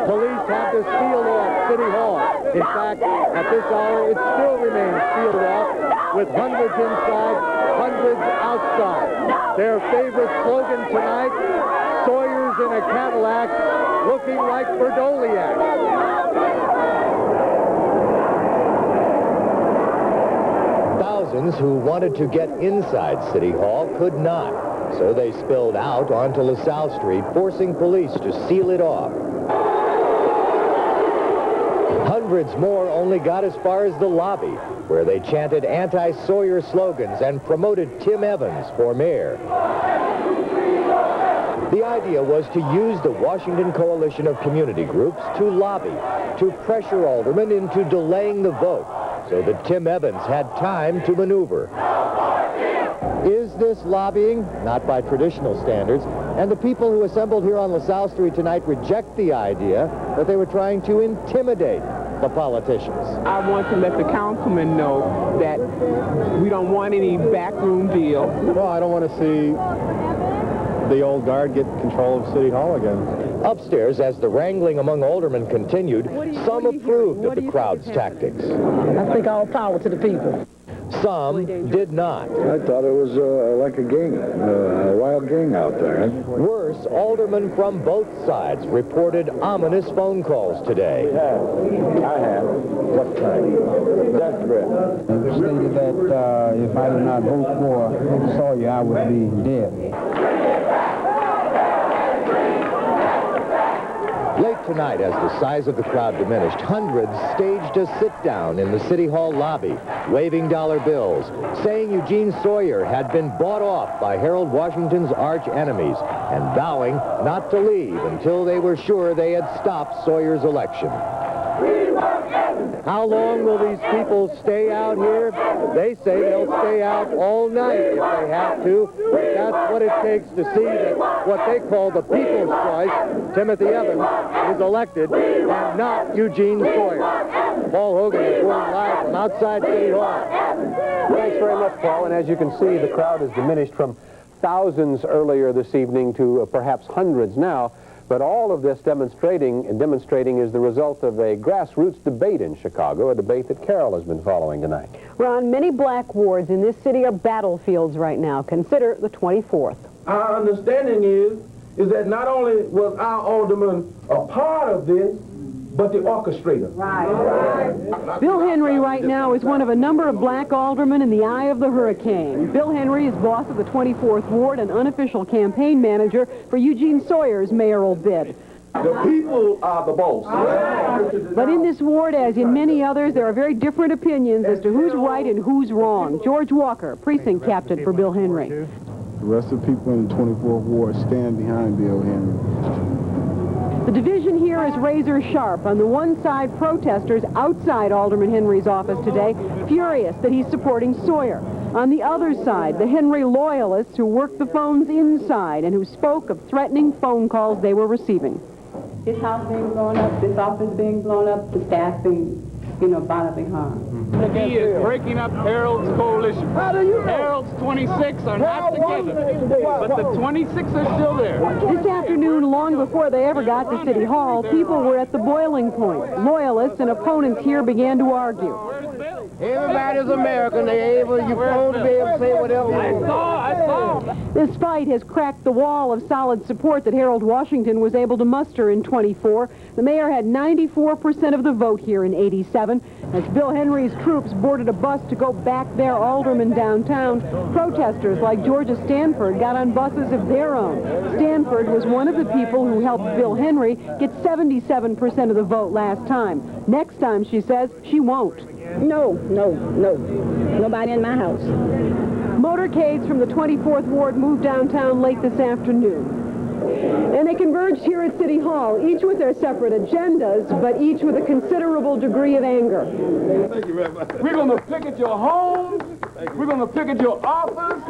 Police have to seal off City Hall. In fact, at this hour, it still remains sealed off. with hundreds inside, hundreds outside. Their favorite slogan tonight, Sawyer's in a Cadillac, looking like Vrdolyak. Thousands who wanted to get inside City Hall could not, so they spilled out onto LaSalle Street, forcing police to seal it off. Hundreds more only got as far as the lobby, where they chanted anti-Sawyer slogans and promoted Tim Evans for mayor. The idea was to use the Washington Coalition of Community Groups to lobby, to pressure aldermen into delaying the vote, so that Tim Evans had time to maneuver. Is this lobbying? Not by traditional standards. And the people who assembled here on LaSalle Street tonight reject the idea that they were trying to intimidate the politicians. I want to let the councilmen know that we don't want any backroom deal. Well, I don't want to see the old guard get control of City Hall again. Upstairs, as the wrangling among aldermen continued, some approved of the crowd's tactics. I think all power to the people. Some did not. I thought it was like a gang, a wild gang out there. Worse, aldermen from both sides reported ominous phone calls today. I have. What kind? Death threat. Stated that if I did not vote for Sawyer, I would be dead. Late tonight, as the size of the crowd diminished, hundreds staged a sit-down in the City Hall lobby, waving dollar bills, saying Eugene Sawyer had been bought off by Harold Washington's arch enemies, and vowing not to leave until they were sure they had stopped Sawyer's election. How long will these people stay out here? They say they'll stay out all night if they have to. That's what it takes to see that what they call the people's choice, Timothy Evans, is elected and not Eugene Sawyer. Paul Hogan reporting live from outside City Hall. Thanks very much, Paul. And as you can see, the crowd has diminished from thousands earlier this evening to perhaps hundreds now. But all of this demonstrating is the result of a grassroots debate in Chicago, a debate that Carol has been following tonight. Ron, many black wards in this city are battlefields right now. Consider the 24th. Our understanding is that not only was our alderman a part of this, but the orchestrator. Right. Bill Henry right now is one of a number of black aldermen in the eye of the hurricane. Bill Henry is boss of the 24th Ward and unofficial campaign manager for Eugene Sawyer's mayoral bid. The people are the boss. But in this ward, as in many others, there are very different opinions as to who's right and who's wrong. George Walker, precinct captain for Bill Henry. The rest of the people in the 24th Ward stand behind Bill Henry. The division here is razor sharp. On the one side, protesters outside Alderman Henry's office today, furious that he's supporting Sawyer. On the other side, the Henry loyalists who worked the phones inside and who spoke of threatening phone calls they were receiving. This house being blown up, this office being blown up, the staff being, bodily harm. He is breaking up Harold's coalition. How do you know? Harold's 26 are not together, but the 26 are still there. This afternoon, long before they ever got to City Hall, people were at the boiling point. Loyalists and opponents here began to argue. Everybody's American. They're able, you're supposed to be able to say whatever. I saw. This fight has cracked the wall of solid support that Harold Washington was able to muster in 24. The mayor had 94% of the vote here in 87. As Bill Henry's troops boarded a bus to go back their alderman downtown, protesters like Georgia Stanford got on buses of their own. Stanford was one of the people who helped Bill Henry get 77% of the vote last time. Next time, she says, she won't. No. Nobody in my house. Motorcades from the 24th Ward moved downtown late this afternoon. And they converged here at City Hall, each with their separate agendas, but each with a considerable degree of anger. Thank you very much. We're going to picket your homes. We're going to picket your office.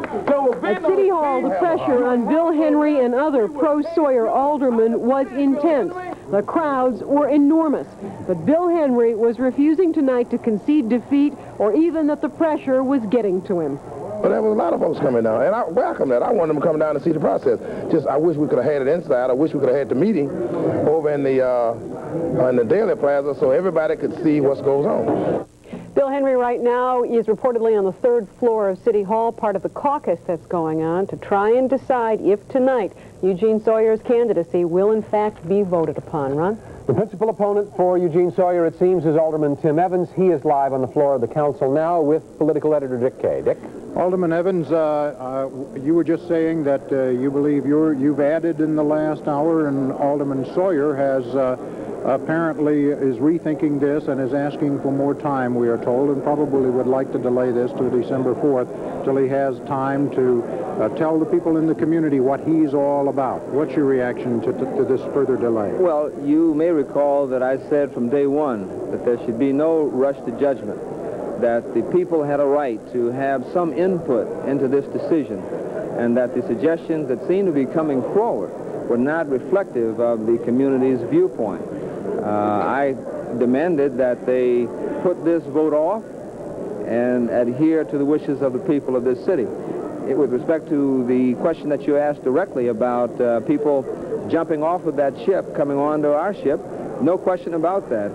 At City Hall, the pressure on Bill Henry and other pro-Sawyer aldermen was intense. The crowds were enormous. But Bill Henry was refusing tonight to concede defeat or even that the pressure was getting to him. But there was a lot of folks coming down, and I welcome that. I wanted them to come down and see the process. Just, I wish we could have had it inside. I wish we could have had the meeting over in the Daley Plaza so everybody could see what goes on. Bill Henry right now is reportedly on the 3rd floor of City Hall, part of the caucus that's going on to try and decide if tonight Eugene Sawyer's candidacy will in fact be voted upon. Ron? The principal opponent for Eugene Sawyer, it seems, is Alderman Tim Evans. He is live on the floor of the council now with political editor Dick Kay. Dick? Alderman Evans, you were just saying that you believe you've added in the last hour, and Alderman Sawyer has apparently is rethinking this and is asking for more time, we are told, and probably would like to delay this to December 4th till he has time to tell the people in the community what he's all about. What's your reaction to this further delay? Well, you may recall that I said from day one that there should be no rush to judgment, that the people had a right to have some input into this decision, and that the suggestions that seem to be coming forward were not reflective of the community's viewpoint. I demanded that they put this vote off and adhere to the wishes of the people of this city. With respect to the question that you asked directly about people jumping off of that ship, coming onto our ship, no question about that.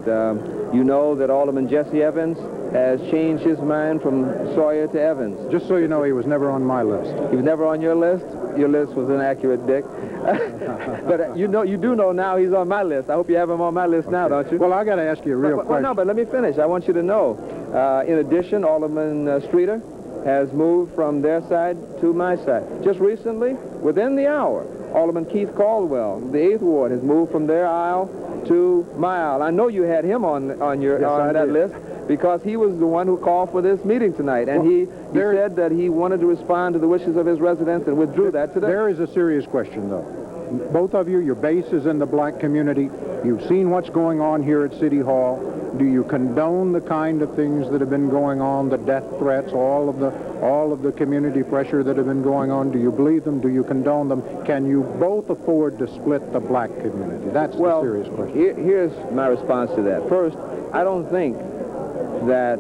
You know that Alderman Jesse Evans has changed his mind from Sawyer to Evans. Just so you know, he was never on my list. He was never on your list? Your list was inaccurate, Dick. But you do know now he's on my list. I hope you have him on my list now, don't you? Well, I got to ask you a real question. Well, no, but let me finish. I want you to know. In addition, Alderman Streeter has moved from their side to my side. Just recently, within the hour, Alderman Keith Caldwell, the 8th Ward, has moved from their aisle to my aisle. I know you had him on that list because he was the one who called for this meeting tonight, and he said that he wanted to respond to the wishes of his residents and withdrew that today. There is a serious question, though. Both of you, your base is in the black community. You've seen what's going on here at City Hall. Do you condone the kind of things that have been going on, the death threats, all of the community pressure that have been going on? Do you believe them? Do you condone them? Can you both afford to split the black community? That's the serious question. Here's my response to that. First, I don't think that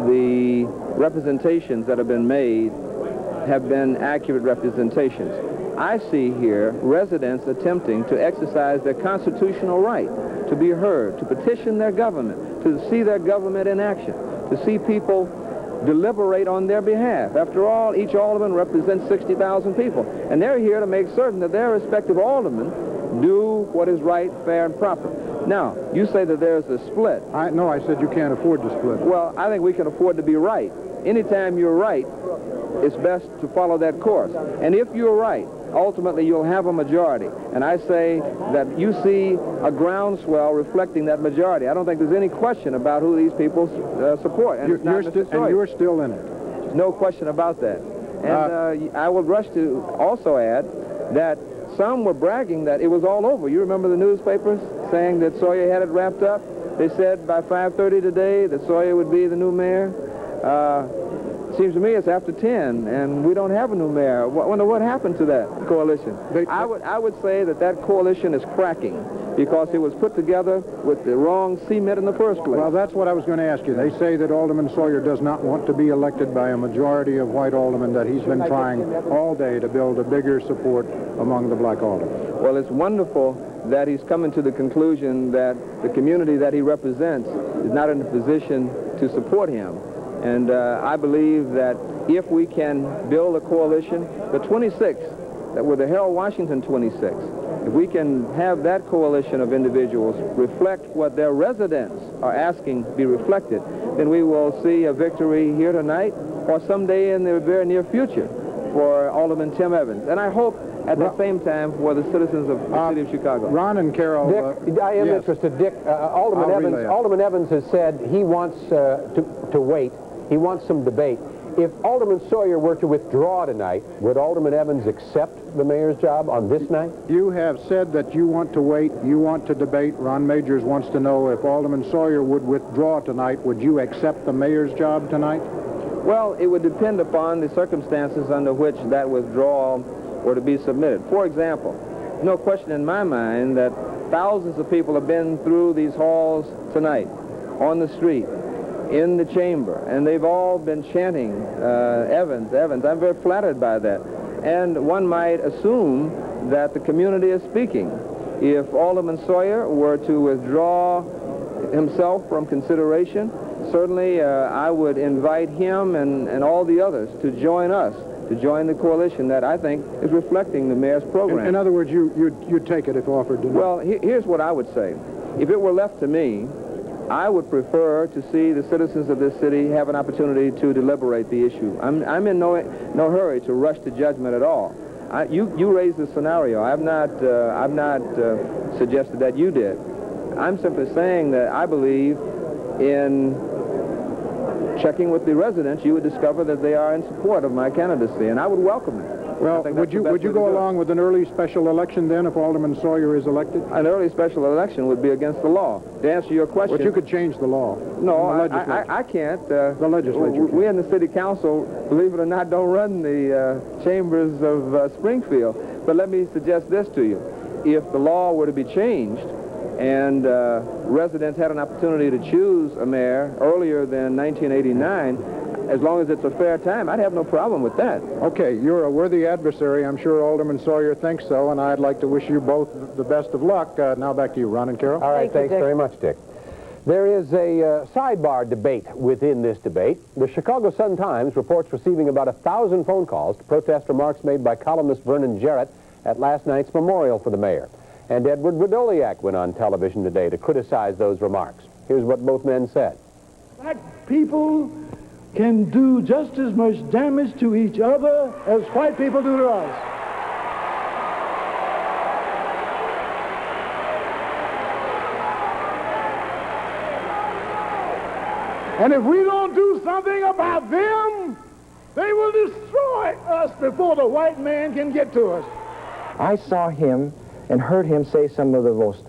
the representations that have been made have been accurate representations. I see here residents attempting to exercise their constitutional right to be heard, to petition their government, to see their government in action, to see people deliberate on their behalf. After all, each alderman represents 60,000 people, and they're here to make certain that their respective aldermen do what is right, fair, and proper. Now, you say that there's a split. No, I said you can't afford to split. Well, I think we can afford to be right. Anytime you're right, it's best to follow that course. And if you're right, ultimately you'll have a majority. And I say that you see a groundswell reflecting that majority. I don't think there's any question about who these people support. And you're still in it. No question about that. And I would rush to also add that some were bragging that it was all over. You remember the newspapers saying that Sawyer had it wrapped up? They said by 5:30 today that Sawyer would be the new mayor. Seems to me it's after 10, and we don't have a new mayor. Wonder what happened to that coalition. I would say that coalition is cracking because it was put together with the wrong cement in the first place. Well, that's what I was going to ask you. They say that Alderman Sawyer does not want to be elected by a majority of white aldermen, that he's been trying all day to build a bigger support among the black aldermen. Well, it's wonderful that he's coming to the conclusion that the community that he represents is not in a position to support him. And I believe that if we can build a coalition, the 26, that were the Harold Washington 26, if we can have that coalition of individuals reflect what their residents are asking be reflected, then we will see a victory here tonight or someday in the very near future for Alderman Tim Evans. And I hope at the same time for the citizens of the city of Chicago. Ron and Carol. Dick, I am interested. Dick, Alderman Evans has said he wants to wait. He wants some debate. If Alderman Sawyer were to withdraw tonight, would Alderman Evans accept the mayor's job on this night? You have said that you want to wait, you want to debate. Ron Majors wants to know if Alderman Sawyer would withdraw tonight, would you accept the mayor's job tonight? Well, it would depend upon the circumstances under which that withdrawal were to be submitted. For example, no question in my mind that thousands of people have been through these halls tonight, on the street, in the chamber, and they've all been chanting, Evans, Evans. I'm very flattered by that. And one might assume that the community is speaking. If Alderman Sawyer were to withdraw himself from consideration, certainly I would invite him and all the others to join us, to join the coalition that I think is reflecting the mayor's program. In other words, you'd take it if offered tonight? Well, here's what I would say. If it were left to me, I would prefer to see the citizens of this city have an opportunity to deliberate the issue. I'm in no hurry to rush to judgment at all. You raised the scenario. I've not suggested that you did. I'm simply saying that I believe in checking with the residents, you would discover that they are in support of my candidacy, and I would welcome it. Well, would you go along with an early special election then if Alderman Sawyer is elected? An early special election would be against the law. To answer your question... But you could change the law. No, I can't. The legislature We in the city council, believe it or not, don't run the chambers of Springfield. But let me suggest this to you. If the law were to be changed and residents had an opportunity to choose a mayor earlier than 1989, as long as it's a fair time, I'd have no problem with that. Okay, you're a worthy adversary. I'm sure Alderman Sawyer thinks so, and I'd like to wish you both the best of luck. Now back to you, Ron and Carol. All right, thanks very much, Dick. There is a sidebar debate within this debate. The Chicago Sun-Times reports receiving about 1,000 phone calls to protest remarks made by columnist Vernon Jarrett at last night's memorial for the mayor. And Edward Vrdolyak went on television today to criticize those remarks. Here's what both men said. Black people can do just as much damage to each other as white people do to us. And if we don't do something about them, they will destroy us before the white man can get to us. I saw him and heard him say some of the most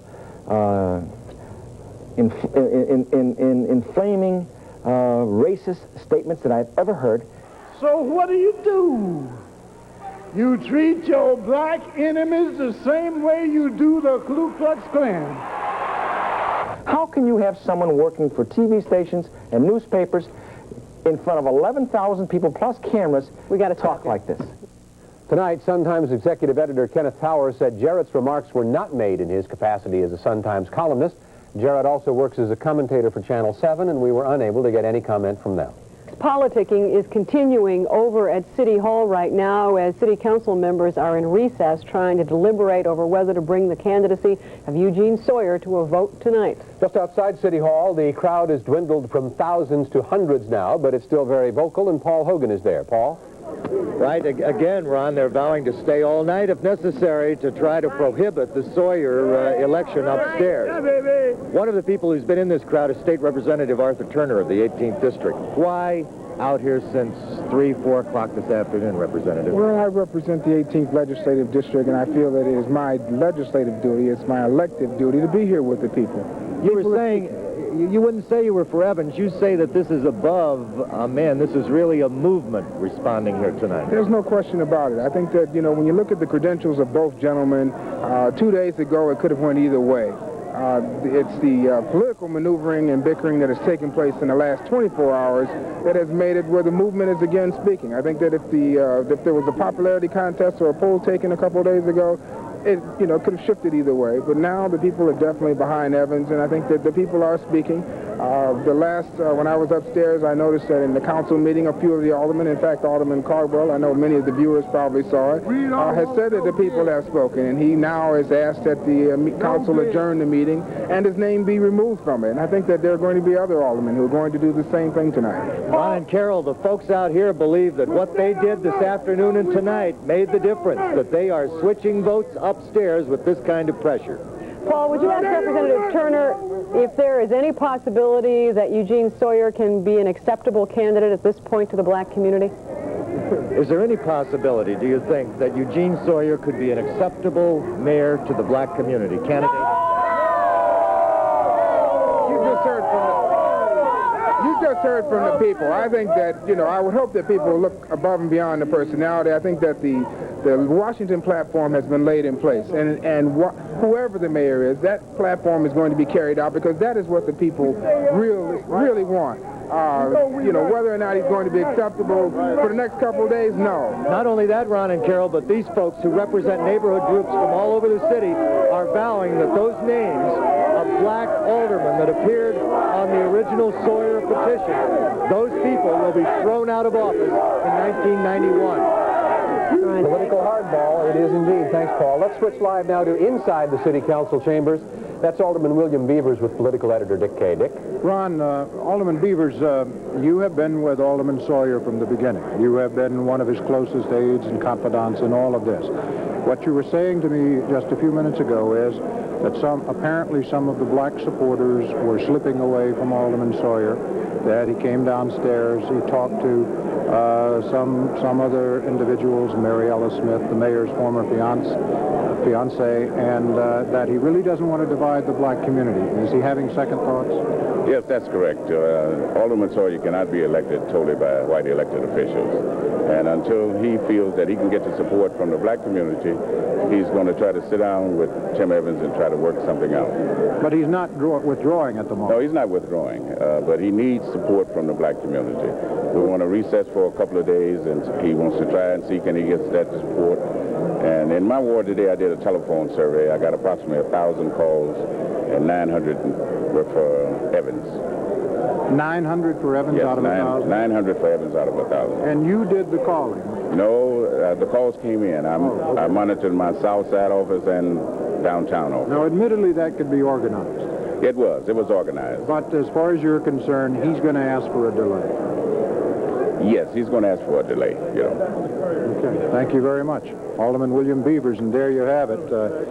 inflaming racist statements that I've ever heard. So what do? You treat your black enemies the same way you do the Ku Klux Klan. How can you have someone working for TV stations and newspapers in front of 11,000 people plus cameras talk like this? Tonight, Sun-Times executive editor Kenneth Towers said Jarrett's remarks were not made in his capacity as a Sun-Times columnist. Jarrett also works as a commentator for Channel 7, and we were unable to get any comment from them. Politicking is continuing over at City Hall right now as City Council members are in recess trying to deliberate over whether to bring the candidacy of Eugene Sawyer to a vote tonight. Just outside City Hall, the crowd has dwindled from thousands to hundreds now, but it's still very vocal, and Paul Hogan is there. Paul? Right, again, Ron, they're vowing to stay all night if necessary to try to prohibit the Sawyer election upstairs. One of the people who's been in this crowd is State Representative Arthur Turner of the 18th District. Why out here since 3, 4 o'clock this afternoon, Representative? Well, I represent the 18th Legislative District, and I feel that it is my legislative duty, it's my elective duty to be here with the people. You were saying... You wouldn't say you were for Evans. You say that this is above a man. This is really a movement responding here tonight. There's no question about it. I think that, you know, when you look at the credentials of both gentlemen, 2 days ago it could have went either way. It's the political maneuvering and bickering that has taken place in the last 24 hours that has made it where the movement is again speaking. I think that if there was a popularity contest or a poll taken a couple of days ago, it could have shifted either way. But now the people are definitely behind Evans, and I think that the people are speaking. When I was upstairs, I noticed that in the council meeting, a few of the aldermen, in fact, Alderman Cardwell, I know many of the viewers probably saw it, has said that the people have spoken, and he now has asked that the council adjourn the meeting and his name be removed from it. And I think that there are going to be other aldermen who are going to do the same thing tonight. Ron and Carol, the folks out here believe that what they did this afternoon and tonight made the difference, that they are switching votes upstairs with this kind of pressure. Paul, would you ask Representative Turner if there is any possibility that Eugene Sawyer can be an acceptable candidate at this point to the black community? Is there any possibility, do you think, that Eugene Sawyer could be an acceptable mayor to the black community? Candidate? You just heard from the people. I think that, I would hope that people look above and beyond the personality. I think that the Washington platform has been laid in place, and whoever the mayor is, that platform is going to be carried out because that is what the people really want. Whether or not he's going to be acceptable for the next couple of days, no. Not only that, Ron and Carol, but these folks who represent neighborhood groups from all over the city are vowing that those names of black aldermen that appeared on the original Sawyer petition, those people will be thrown out of office in 1991. Political hardball, it is indeed. Thanks, Paul. Let's switch live now to inside the City Council chambers. That's Alderman William Beavers with political editor Dick Kay. Dick? Ron, Alderman Beavers, you have been with Alderman Sawyer from the beginning. You have been one of his closest aides and confidants in all of this. What you were saying to me just a few minutes ago is that apparently some of the black supporters were slipping away from Alderman Sawyer, that he came downstairs, he talked to some other individuals, Mary Ella Smith, the mayor's former fiance, and that he really doesn't want to divide the black community. Is he having second thoughts? Yes, that's correct. Alderman Sawyer cannot be elected totally by white elected officials. And until he feels that he can get the support from the black community, he's going to try to sit down with Tim Evans and try to work something out. But he's not withdrawing at the moment. No, he's not withdrawing, but he needs support from the black community. We want to recess for a couple of days, and he wants to try and see can he get that support. And in my ward today, I did a telephone survey. I got approximately 1,000 calls, and 900 were for Evans. 900 for Evans out of 1,000? 900 for Evans out of 1,000. And you did the calling? No, the calls came in. I monitored my South Side office and downtown office. Now, admittedly, that could be organized. It was organized. But as far as you're concerned, he's going to ask for a delay. Yes, he's going to ask for a delay, you know. Okay, thank you very much. Alderman William Beavers, and there you have it.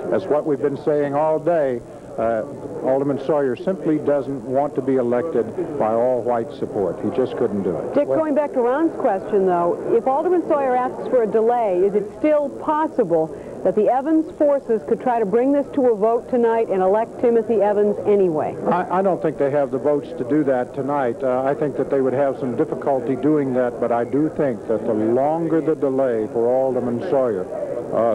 That's what we've been saying all day. Alderman Sawyer simply doesn't want to be elected by all white support. He just couldn't do it. Dick, going back to Ron's question, though, if Alderman Sawyer asks for a delay, is it still possible that the Evans forces could try to bring this to a vote tonight and elect Timothy Evans anyway? I don't think they have the votes to do that tonight. I think that they would have some difficulty doing that, but I do think that the longer the delay for Alderman Sawyer,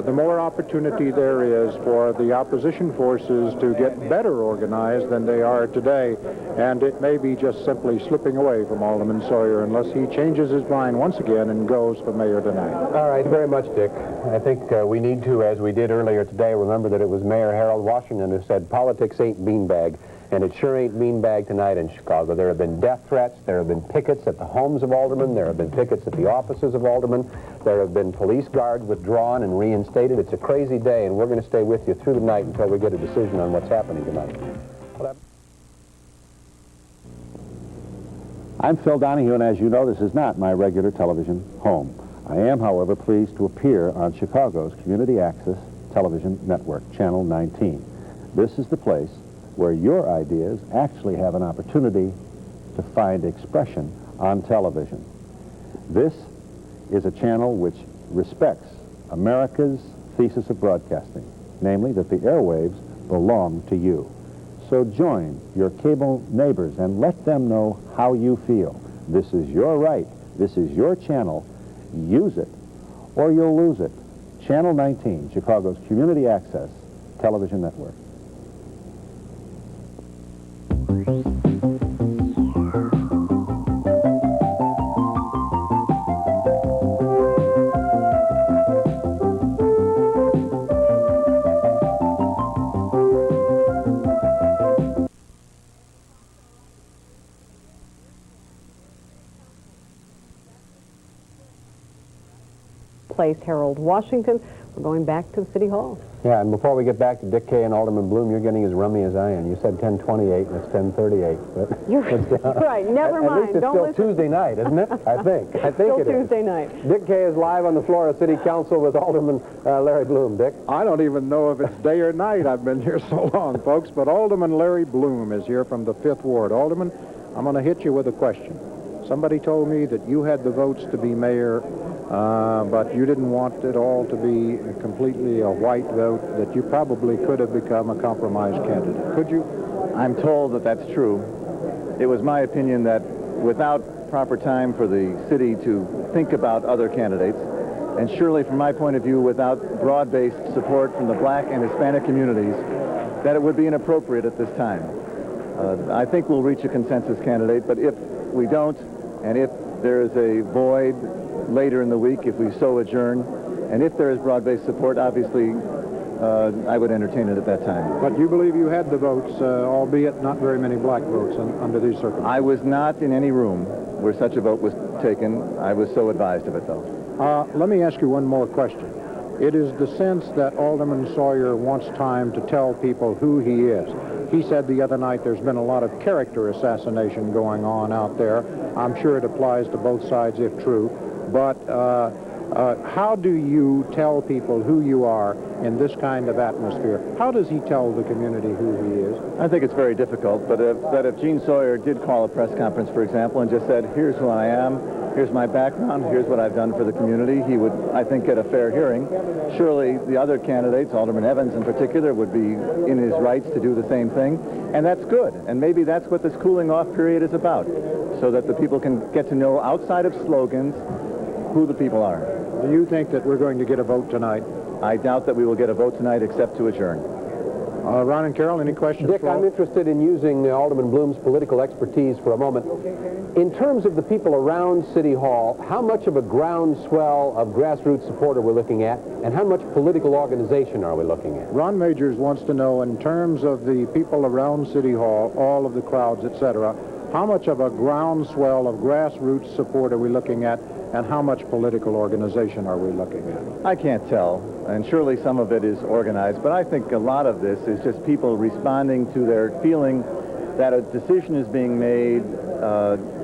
the more opportunity there is for the opposition forces to get better organized than they are today, and it may be just simply slipping away from Alderman Sawyer unless he changes his mind once again and goes for mayor tonight. All right, very much, Dick. I think we need to, as we did earlier today, remember that it was Mayor Harold Washington who said politics ain't beanbag. And it sure ain't beanbag tonight in Chicago. There have been death threats. There have been pickets at the homes of aldermen. There have been pickets at the offices of aldermen. There have been police guards withdrawn and reinstated. It's a crazy day, and we're going to stay with you through the night until we get a decision on what's happening tonight. I'm Phil Donahue, and as you know, this is not my regular television home. I am, however, pleased to appear on Chicago's Community Access Television Network, Channel 19. This is the place where your ideas actually have an opportunity to find expression on television. This is a channel which respects America's thesis of broadcasting, namely that the airwaves belong to you. So join your cable neighbors and let them know how you feel. This is your right. This is your channel. Use it, or you'll lose it. Channel 19, Chicago's Community Access Television Network. Place Harold Washington. We're going back to the City Hall. Yeah, and before we get back to Dick Kay and Alderman Bloom, you're getting as rummy as I am. You said 10:28, and it's 10:38. You're right. Never mind. At least it's Don't still listen. Tuesday night, isn't it? I think Still it is. Tuesday night. Dick Kay is live on the floor of City Council with Alderman Larry Bloom. Dick? I don't even know if it's day or night. I've been here so long, folks. But Alderman Larry Bloom is here from the 5th Ward. Alderman, I'm going to hit you with a question. Somebody told me that you had the votes to be mayor, but you didn't want it all to be completely a white vote, that you probably could have become a compromise candidate. Could you? I'm told that that's true. It was my opinion that without proper time for the city to think about other candidates, and surely from my point of view, without broad-based support from the black and Hispanic communities, that it would be inappropriate at this time. I think we'll reach a consensus candidate, but if we don't, and if there is a void later in the week, if we so adjourn, and if there is broad-based support, obviously I would entertain it at that time. But you believe you had the votes, albeit not very many black votes under these circumstances? I was not in any room where such a vote was taken. I was so advised of it, though. Let me ask you one more question. It is the sense that Alderman Sawyer wants time to tell people who he is. He said the other night there's been a lot of character assassination going on out there. I'm sure it applies to both sides if true. But how do you tell people who you are in this kind of atmosphere? How does he tell the community who he is? I think it's very difficult, but if Gene Sawyer did call a press conference, for example, and just said, here's who I am, here's my background, here's what I've done for the community, he would, I think, get a fair hearing. Surely the other candidates, Alderman Evans in particular, would be in his rights to do the same thing, and that's good. And maybe that's what this cooling off period is about, so that the people can get to know, outside of slogans, who the people are. Do you think that we're going to get a vote tonight? I doubt that we will get a vote tonight except to adjourn. Ron and Carol, any questions? Dick, I'm interested in using Alderman Bloom's political expertise for a moment. In terms of the people around City Hall, how much of a groundswell of grassroots support are we looking at, and how much political organization are we looking at? Ron Majors wants to know, in terms of the people around City Hall, all of the crowds, etc., how much of a groundswell of grassroots support are we looking at, and how much political organization are we looking at? I can't tell, and surely some of it is organized, but I think a lot of this is just people responding to their feeling that a decision is being made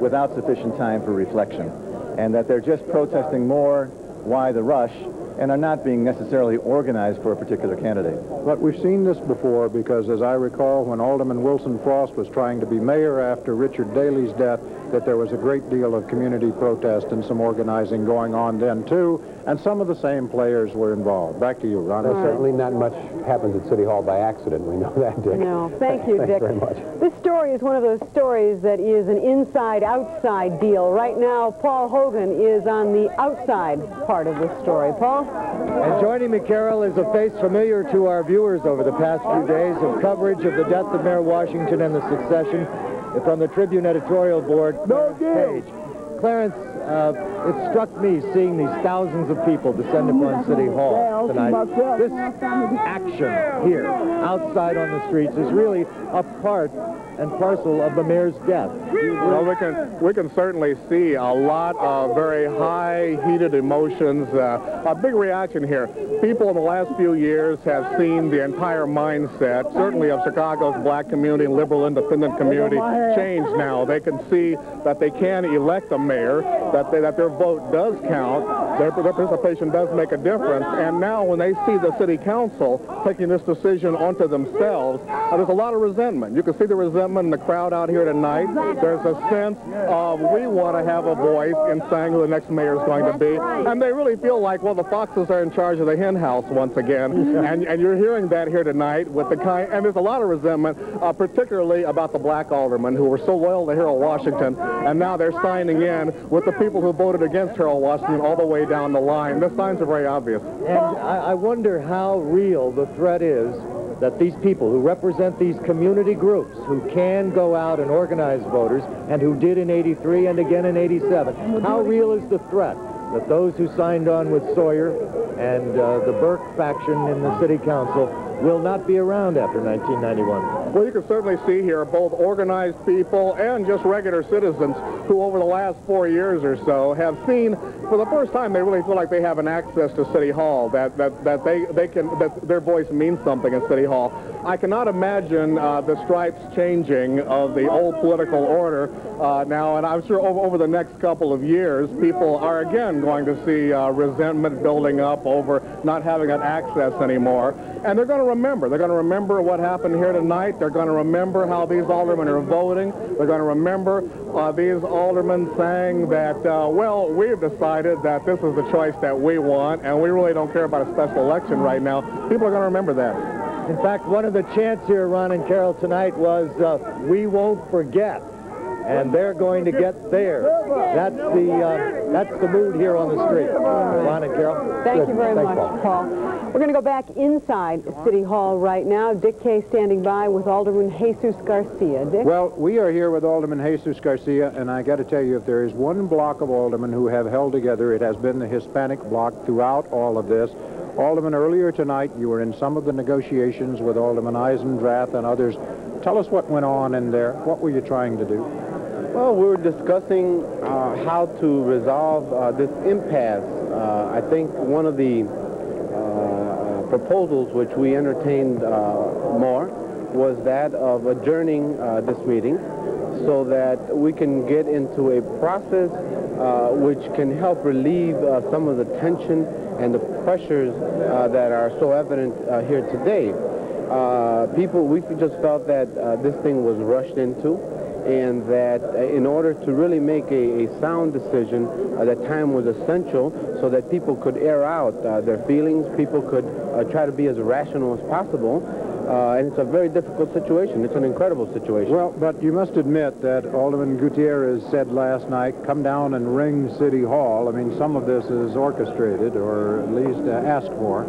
without sufficient time for reflection, and that they're just protesting more, why the rush, and are not being necessarily organized for a particular candidate. But we've seen this before, because as I recall, when Alderman Wilson Frost was trying to be mayor after Richard Daley's death, that there was a great deal of community protest and some organizing going on then too, and some of the same players were involved. Back to you, Ron. Well, certainly not much happens at City Hall by accident. We know that, Dick. No, thank you, Dick. Thanks very much. This story is one of those stories that is an inside-outside deal. Right now, Paul Hogan is on the outside part of the story. Paul? And joining me, Carol, is a face familiar to our viewers over the past few days of coverage of the death of Mayor Washington and the succession from the Tribune editorial board, Clarence Page. Clarence, it struck me seeing these thousands of people descend upon City Hall tonight. This action here, outside on the streets, is really a part and parcel of the mayor's death. Well, we can certainly see a lot of very high, heated emotions. A big reaction here. People in the last few years have seen the entire mindset, certainly of Chicago's black community and liberal independent community, change now. They can see that they can elect a mayor, that their vote does count, their participation does make a difference, and now when they see the city council taking this decision onto themselves, there's a lot of resentment. You can see the resentment in the crowd out here tonight. There's a sense of we want to have a voice in saying who the next mayor is going to be, and they really feel like, well, the foxes are in charge of the hen house once again, and you're hearing that here tonight with the kind, and there's a lot of resentment, particularly about the black aldermen who were so loyal to Harold Washington, and now they're signing in with the people who voted against Harold Washington all the way down the line. The signs are very obvious. And I wonder how real the threat is that these people who represent these community groups who can go out and organize voters, and who did in '83 and again in '87, how real is the threat that those who signed on with Sawyer and the Burke faction in the city council will not be around after 1991? Well, you can certainly see here both organized people and just regular citizens who over the last 4 years or so have seen, for the first time, they really feel like they have an access to City Hall, that their voice means something in City Hall. I cannot imagine the stripes changing of the old political order now, and I'm sure over the next couple of years, people are again going to see resentment building up over not having that access anymore. And they're going to remember. They're going to remember what happened here tonight. They're going to remember how these aldermen are voting. They're going to remember these aldermen saying that, well, we've decided that this is the choice that we want, and we really don't care about a special election right now. People are going to remember that. In fact, one of the chants here, Ron and Carol, tonight was, we won't forget. And they're going to get theirs. That's the mood here on the street. Ron and Carol. Thank you very much, Paul. We're going to go back inside City Hall right now. Dick Kay standing by with Alderman Jesus Garcia. Dick? Well, we are here with Alderman Jesus Garcia, and I got to tell you, if there is one block of aldermen who have held together, it has been the Hispanic bloc throughout all of this. Alderman, earlier tonight you were in some of the negotiations with Alderman Eisendrath and others. Tell us what went on in there. What were you trying to do? Well, we were discussing how to resolve this impasse. I think one of the proposals which we entertained more was that of adjourning this meeting so that we can get into a process which can help relieve some of the tension and the pressures that are so evident here today. We just felt that this thing was rushed into, and that in order to really make a sound decision, that time was essential so that people could air out their feelings, people could try to be as rational as possible. And it's a very difficult situation. It's an incredible situation. Well, but you must admit that Alderman Gutierrez said last night, come down and ring City Hall. I mean, some of this is orchestrated, or at least asked for.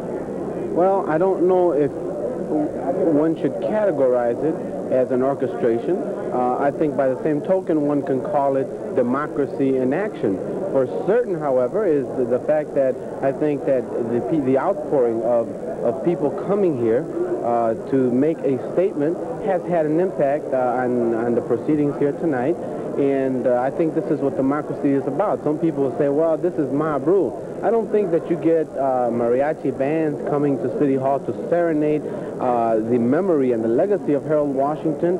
Well, I don't know if one should categorize it as an orchestration. I think by the same token, one can call it democracy in action. For certain, however, is the fact that I think that the outpouring of people coming here to make a statement has had an impact on the proceedings here tonight. And I think this is what democracy is about. Some people will say, well, this is mob rule. I don't think that you get mariachi bands coming to City Hall to serenade the memory and the legacy of Harold Washington.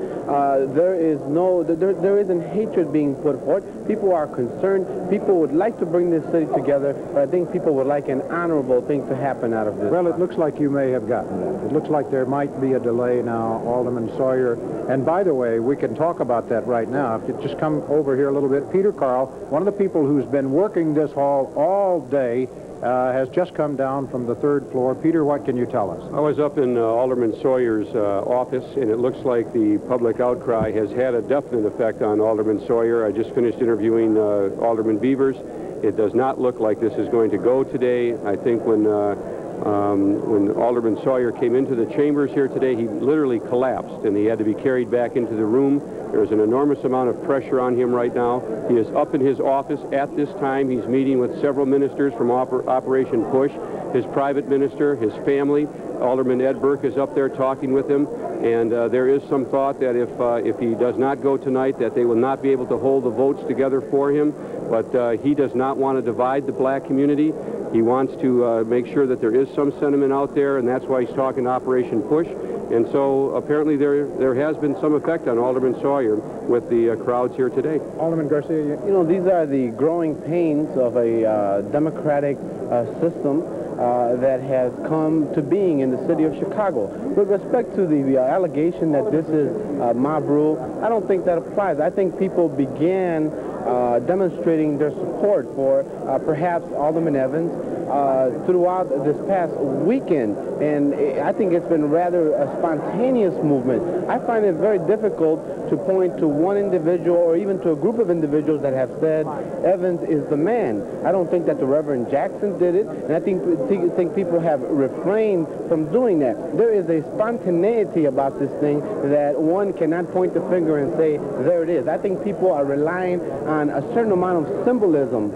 There isn't hatred being put forth. People are concerned. People would like to bring this city together, but I think people would like an honorable thing to happen out of this. Well, it looks like you may have gotten that. It looks like there might be a delay now, Alderman Sawyer. And by the way, we can talk about that right now. If you just come over here a little bit. Peter Carl, one of the people who's been working this hall all day, has just come down from the third floor. Peter, what can you tell us? I was up in Alderman Sawyer's office, and it looks like the public outcry has had a definite effect on Alderman Sawyer. I just finished interviewing Alderman Beavers. It does not look like this is going to go today. I think when Alderman Sawyer came into the chambers here today, he literally collapsed, and he had to be carried back into the room. There's an enormous amount of pressure on him right now. He is up in his office at this time. He's meeting with several ministers from Operation Push, his private minister, his family. Alderman Ed Burke is up there talking with him, and there is some thought that if he does not go tonight, that they will not be able to hold the votes together for him. But he does not want to divide the black community. He wants to make sure that there is some sentiment out there, and that's why he's talking Operation Push. And so apparently there has been some effect on Alderman Sawyer with the crowds here today. Alderman Garcia, you know, these are the growing pains of a democratic system that has come to being in the city of Chicago. With respect to the allegation that this is mob rule, I don't think that applies. I think people began demonstrating their support for perhaps Alderman Evans throughout this past weekend, and I think it's been rather a spontaneous movement. I find it very difficult to point to one individual or even to a group of individuals that have said Evans is the man. I don't think that the Reverend Jackson did it, and I think people have refrained from doing that. There is a spontaneity about this thing that one cannot point the finger and say, there it is. I think people are relying on a certain amount of symbolism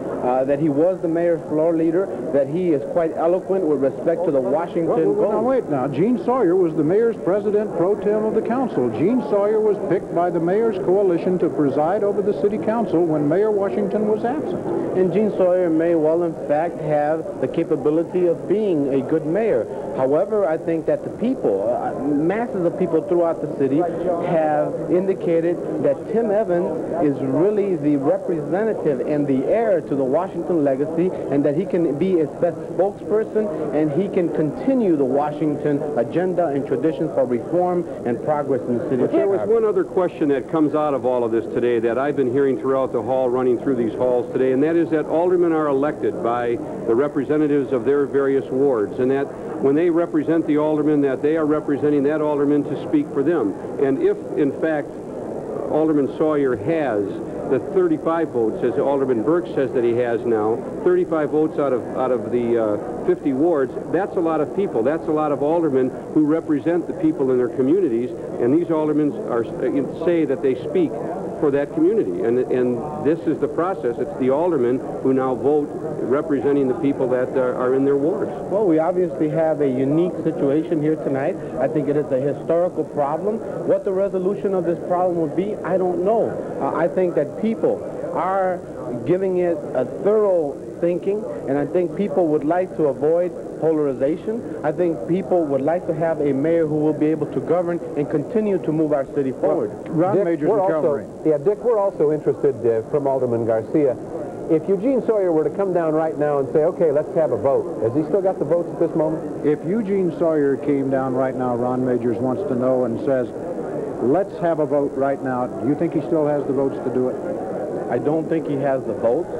that he was the mayor's floor leader, that he is quite eloquent with respect to the Washington goal. Now, wait now. Gene Sawyer was the mayor's president pro tem of the council. Gene Sawyer was picked by the mayor's coalition to preside over the city council when Mayor Washington was absent. And Gene Sawyer may well, in fact, have the capability of being a good mayor. However, I think that the people, masses of people throughout the city, have indicated that Tim Evans is really the representative and the heir to the Washington legacy, and that he can be its best spokesperson, and he can continue the Washington agenda and tradition for reform and progress in the city of Chicago. There was one other question that comes out of all of this today that I've been hearing throughout the hall, running through these halls today, and that is that aldermen are elected by the representatives of their various wards, and that when they represent the alderman, that they are representing that alderman to speak for them. And if, in fact, Alderman Sawyer has the 35 votes, as Alderman Burke says that he has now, 35 votes out of the 50 wards, that's a lot of people. That's a lot of aldermen who represent the people in their communities, and these aldermen say that they speak for that community. And this is the process. It's the aldermen who now vote representing the people that are in their wards. Well, we obviously have a unique situation here tonight. I think it is a historical problem. What the resolution of this problem will be, I don't know. I think that people are giving it a thorough thinking, and I think people would like to avoid polarization. I think people would like to have a mayor who will be able to govern and continue to move our city forward. Ron Majors and Carol Marin. Yeah, Dick, we're also interested from Alderman Garcia. If Eugene Sawyer were to come down right now and say, okay, let's have a vote, has he still got the votes at this moment? If Eugene Sawyer came down right now, Ron Majors wants to know and says, let's have a vote right now, do you think he still has the votes to do it? I don't think he has the votes.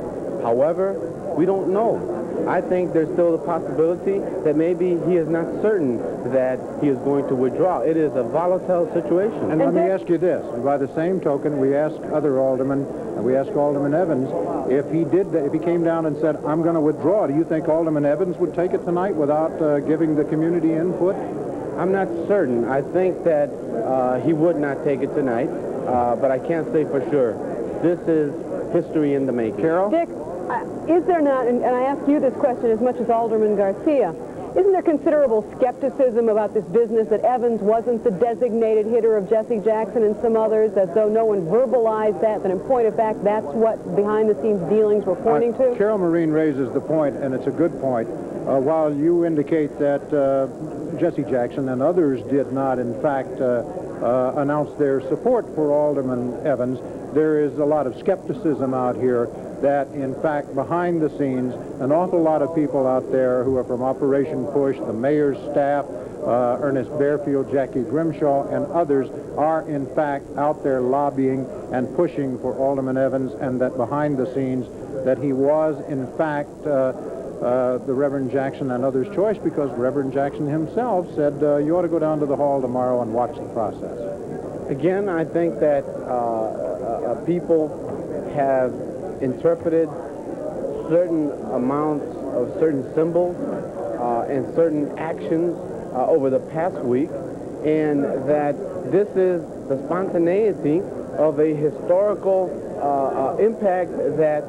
However, we don't know. I think there's still a possibility that maybe he is not certain that he is going to withdraw. It is a volatile situation. And let me ask you this. By the same token, we asked other aldermen, and we asked Alderman Evans, if he came down and said, I'm going to withdraw, do you think Alderman Evans would take it tonight without giving the community input? I'm not certain. I think that he would not take it tonight, but I can't say for sure. This is history in the making. Carol? Dick, is there not, and I ask you this question as much as Alderman Garcia, isn't there considerable skepticism about this business that Evans wasn't the designated hitter of Jesse Jackson and some others, as though no one verbalized that in point of fact, that's what behind-the-scenes dealings were pointing to? Carol Marin raises the point, and it's a good point. While you indicate that Jesse Jackson and others did not, in fact, announce their support for Alderman Evans, there is a lot of skepticism out here that, in fact, behind the scenes, an awful lot of people out there who are from Operation Push, the mayor's staff, Ernest Bearfield, Jackie Grimshaw, and others are, in fact, out there lobbying and pushing for Alderman Evans, and that behind the scenes that he was, in fact, the Reverend Jackson and others' choice, because Reverend Jackson himself said you ought to go down to the hall tomorrow and watch the process. Again, I think that people have interpreted certain amounts of certain symbols and certain actions over the past week, and that this is the spontaneity of a historical impact that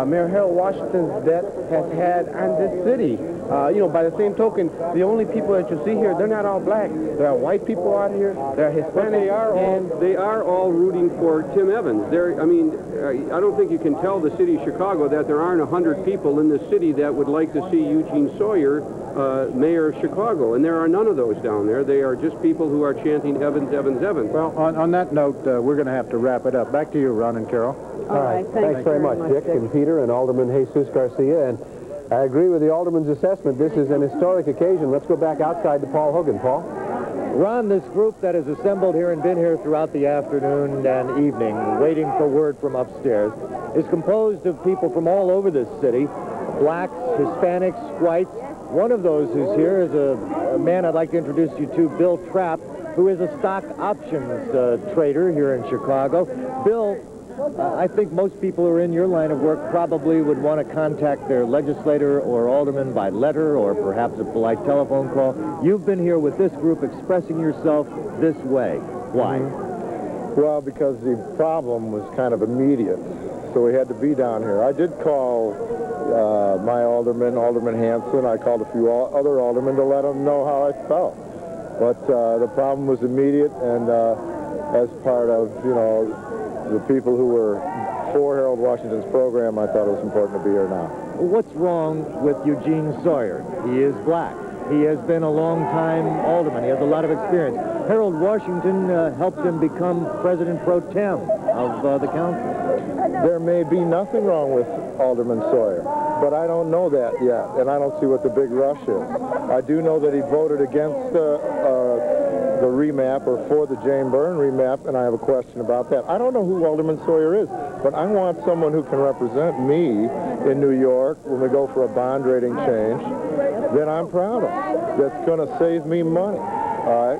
Mayor Harold Washington's death has had on this city. By the same token, the only people that you see here, they're not all black. There are white people out here. There are Hispanic. They are all rooting for Tim Evans. I don't think you can tell the city of Chicago that there aren't 100 people in the city that would like to see Eugene Sawyer mayor of Chicago, and there are none of those down there. They are just people who are chanting Evans, Evans, Evans. Well, on that note, we're going to have to wrap it up. Back to you, Ron and Carol. All right, thanks very much, Dick and Peter and Alderman Jesus Garcia. And I agree with the alderman's assessment. This is an historic occasion. Let's go back outside to Paul Hogan. Paul? Ron, this group that has assembled here and been here throughout the afternoon and evening, waiting for word from upstairs, is composed of people from all over this city, blacks, Hispanics, whites. One of those who's here is a man I'd like to introduce you to, Bill Trapp, who is a stock options trader here in Chicago. Bill, I think most people who are in your line of work probably would want to contact their legislator or alderman by letter or perhaps a polite telephone call. You've been here with this group expressing yourself this way. Why? Well, because the problem was kind of immediate, so we had to be down here. I did call my alderman, Alderman Hanson. I called a few other aldermen to let them know how I felt. But the problem was immediate, and as part of, the people who were for Harold Washington's program, I thought it was important to be here now. What's wrong with Eugene Sawyer? He is black. He has been a long-time alderman. He has a lot of experience. Harold Washington helped him become president pro tem of the council. There may be nothing wrong with Alderman Sawyer, but I don't know that yet, and I don't see what the big rush is. I do know that he voted against the remap or for the Jane Byrne remap, and I have a question about that. I don't know who Alderman Sawyer is, but I want someone who can represent me in New York when we go for a bond rating change that I'm proud of, that's going to save me money, all right?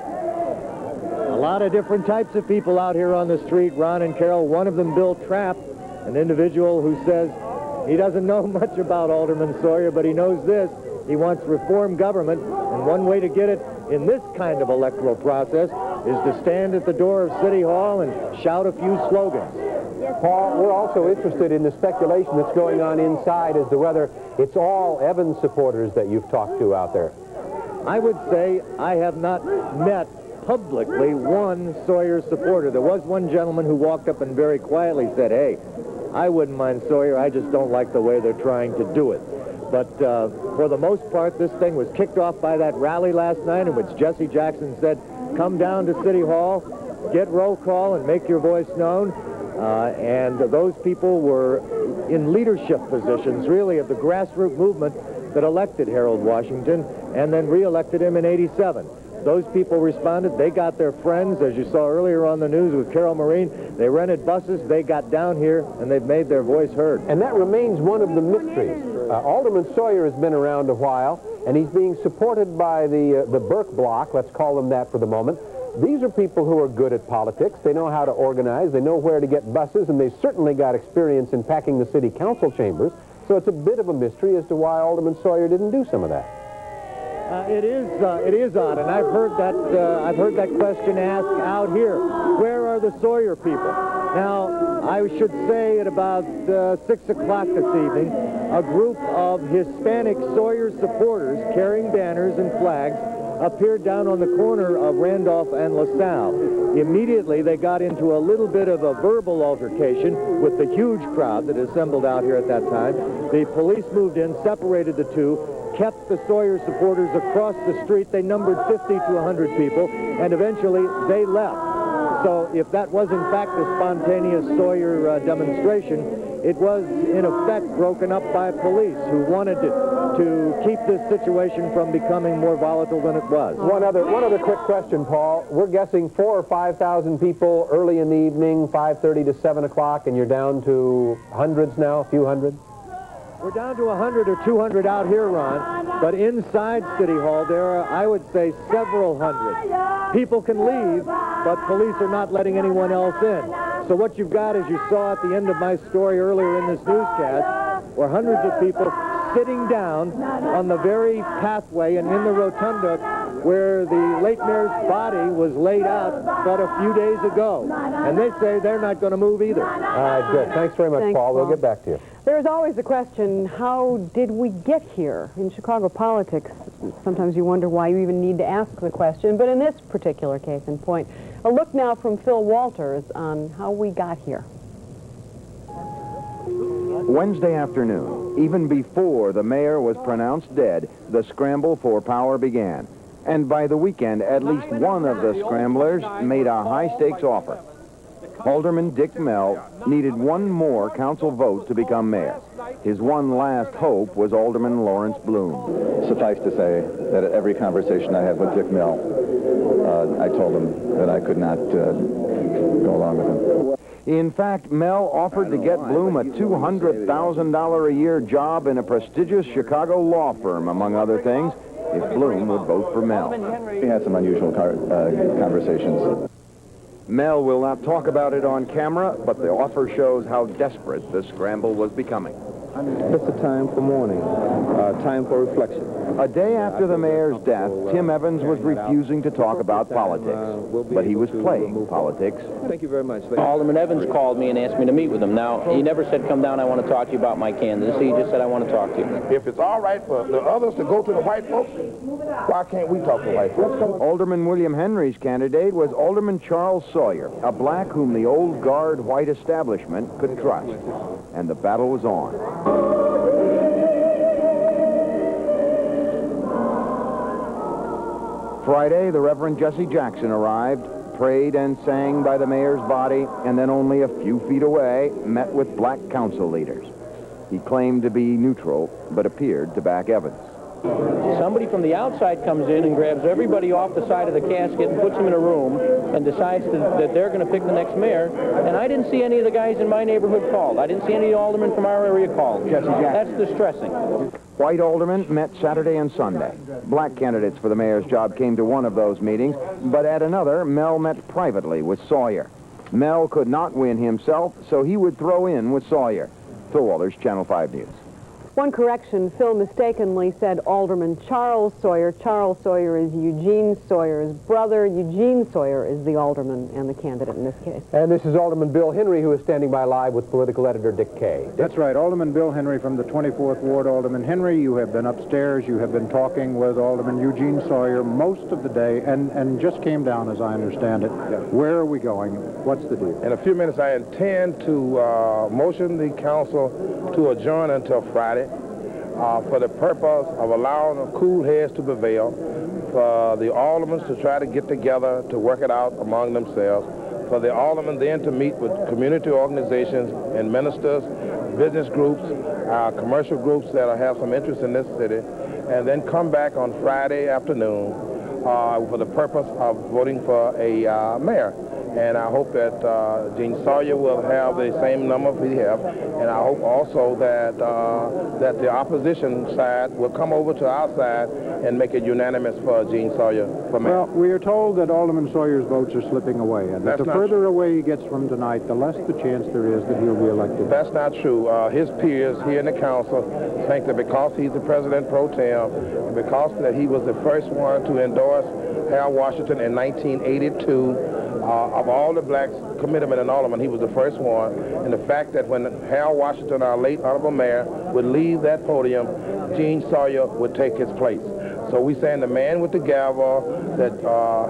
A lot of different types of people out here on the street, Ron and Carol. One of them, Bill Trapp, an individual who says he doesn't know much about Alderman Sawyer, but he knows this. He wants reform government, and one way to get it in this kind of electoral process is to stand at the door of City Hall and shout a few slogans. Paul, we're also interested in the speculation that's going on inside as to whether it's all Evans supporters that you've talked to out there. I would say I have not met publicly one Sawyer supporter. There was one gentleman who walked up and very quietly said, hey, I wouldn't mind Sawyer, I just don't like the way they're trying to do it. But for the most part, this thing was kicked off by that rally last night in which Jesse Jackson said, come down to City Hall, get roll call, and make your voice known. And those people were in leadership positions, really, of the grassroots movement that elected Harold Washington and then re-elected him in '87. Those people responded. They got their friends, as you saw earlier on the news with Carol Marin. They rented buses. They got down here, and they've made their voice heard. And that remains one of the mysteries. Alderman Sawyer has been around a while, and he's being supported by the Burke bloc. Let's call them that for the moment. These are people who are good at politics. They know how to organize. They know where to get buses, and they've certainly got experience in packing the city council chambers. So it's a bit of a mystery as to why Alderman Sawyer didn't do some of that. It is odd, and I've heard that question asked out here. Where are the Sawyer people? Now, I should say at about 6 o'clock this evening, a group of Hispanic Sawyer supporters carrying banners and flags appeared down on the corner of Randolph and LaSalle. Immediately, they got into a little bit of a verbal altercation with the huge crowd that assembled out here at that time. The police moved in, separated the two, kept the Sawyer supporters across the street. They numbered 50 to 100 people, and eventually they left. So if that was in fact a spontaneous Sawyer demonstration, it was in effect broken up by police who wanted to keep this situation from becoming more volatile than it was. One other quick question, Paul. We're guessing 4,000 or 5,000 people early in the evening, 5:30 to 7 o'clock, and you're down to hundreds now, a few hundred? We're down to 100 or 200 out here, Ron, but inside City Hall there are, I would say, several hundred. People can leave, but police are not letting anyone else in. So what you've got, as you saw at the end of my story earlier in this newscast, were hundreds of people sitting down on the very pathway and in the rotunda where the late mayor's body was laid out but a few days ago. And they say they're not going to move either. All right, good. Thanks very much, Thanks, Paul. We'll Paul. get back to you. There's always the question, how did we get here? In Chicago politics, sometimes you wonder why you even need to ask the question, but in this particular case in point, a look now from Phil Walters on how we got here. Wednesday afternoon, even before the mayor was pronounced dead, the scramble for power began. And by the weekend, at least one of the scramblers made a high-stakes offer. Alderman Dick Mell needed one more council vote to become mayor. His one last hope was Alderman Lawrence Bloom. Suffice to say that at every conversation I had with Dick Mell, I told him that I could not go along with him. In fact, Mell offered to get Bloom a $200,000 a year job in a prestigious Chicago law firm, among other things, if Bloom would vote for Mell. We had some unusual conversations. Mell will not talk about it on camera, but the offer shows how desperate the scramble was becoming. It's a time for mourning, time for reflection. A day after the mayor's death, Tim Evans was refusing to talk about politics, but he was playing politics. Thank you very much. Alderman Evans called me and asked me to meet with him. Now, he never said, come down, I want to talk to you about my candidacy. He just said, I want to talk to you. If it's all right for the others to go to the white folks, why can't we talk to white folks? Alderman William Henry's candidate was Alderman Charles Sawyer, a black whom the old guard white establishment could trust. And the battle was on. Friday, the Reverend Jesse Jackson arrived, prayed and sang by the mayor's body, and then only a few feet away, met with black council leaders. He claimed to be neutral, but appeared to back Evans. Somebody from the outside comes in and grabs everybody off the side of the casket and puts them in a room and decides that they're going to pick the next mayor. And I didn't see any of the guys in my neighborhood called. I didn't see any aldermen from our area called. That's distressing. White aldermen met Saturday and Sunday. Black candidates for the mayor's job came to one of those meetings, but at another, Mell met privately with Sawyer. Mell could not win himself, so he would throw in with Sawyer. Phil Walters, Channel 5 News. One correction, Phil mistakenly said Alderman Charles Sawyer. Charles Sawyer is Eugene Sawyer's brother. Eugene Sawyer is the alderman and the candidate in this case. And this is Alderman Bill Henry, who is standing by live with political editor Dick Kay. That's right, Alderman Bill Henry from the 24th Ward. Alderman Henry, you have been upstairs. You have been talking with Alderman Eugene Sawyer most of the day and just came down, as I understand it. Yeah. Where are we going? What's the deal? In a few minutes, I intend to motion the council to adjourn until Friday for the purpose of allowing cool heads to prevail, for the aldermen to try to get together to work it out among themselves, for the aldermen then to meet with community organizations and ministers, business groups, commercial groups that have some interest in this city, and then come back on Friday afternoon for the purpose of voting for a mayor. And I hope that Gene Sawyer will have the same number we have, and I hope also that that the opposition side will come over to our side and make it unanimous for Gene Sawyer for mayor. Well, we are told that Alderman Sawyer's votes are slipping away, and that the further away he gets from tonight, the less the chance there is that he'll be elected. That's not true. His peers here in the council think that because he's the president pro tem, and because that he was the first one to endorse Harold Washington in 1982, of all the blacks commitment in Alderman, he was the first one. And the fact that when Harold Washington, our late honorable mayor, would leave that podium, Gene Sawyer would take his place. So we saying the man with the gavel that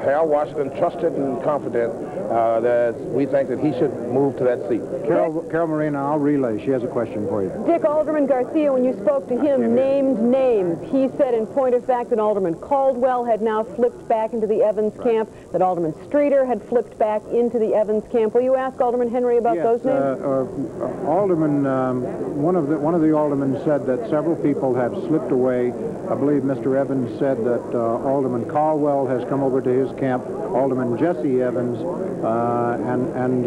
Harold Washington trusted and confident, that we think that he should move to that seat. Carol Marin, I'll relay. She has a question for you. Dick, Alderman Garcia, when you spoke to him, named names. He said, in point of fact, that Alderman Caldwell had now flipped back into the Evans camp, that Alderman Streeter had flipped back into the Evans camp. Will you ask Alderman Henry about those names? Alderman, one of the aldermen said that several people have slipped away. I believe Mr. Evans said that Alderman Caldwell has come over to his camp, Alderman Jesse Evans and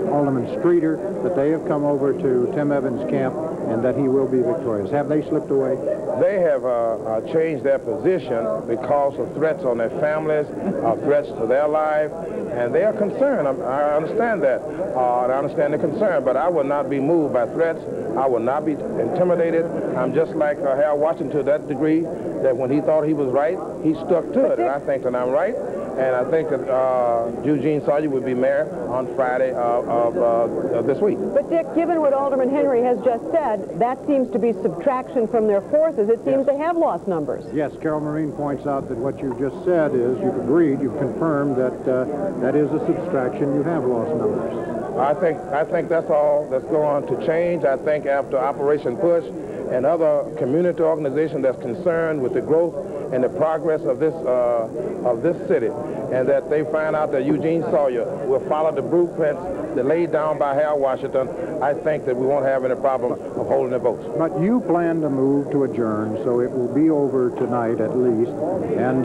Alderman Streeter, that they have come over to Tim Evans' camp and that he will be victorious. Have they slipped away? They have changed their position because of threats on their families, threats to their life, and they are concerned. I understand that, and I understand the concern, but I will not be moved by threats. I will not be intimidated. I'm just like Harold Washington to that degree, that when he thought he was right, he stuck to it, and I think that I'm right. And I think that Eugene Sawyer would be mayor on Friday of this week. But, Dick, given what Alderman Henry has just said, that seems to be subtraction from their forces. It seems they have lost numbers. Yes, Carol Marin points out that what you've just said is, you've agreed, you've confirmed that that is a subtraction. You have lost numbers. I think that's all that's going to change. I think after Operation Push and other community organizations that's concerned with the growth and the progress of this city, and that they find out that Eugene Sawyer will follow the blueprints that laid down by Harold Washington, I think that we won't have any problem of holding the votes. But you plan to move to adjourn, so it will be over tonight at least. And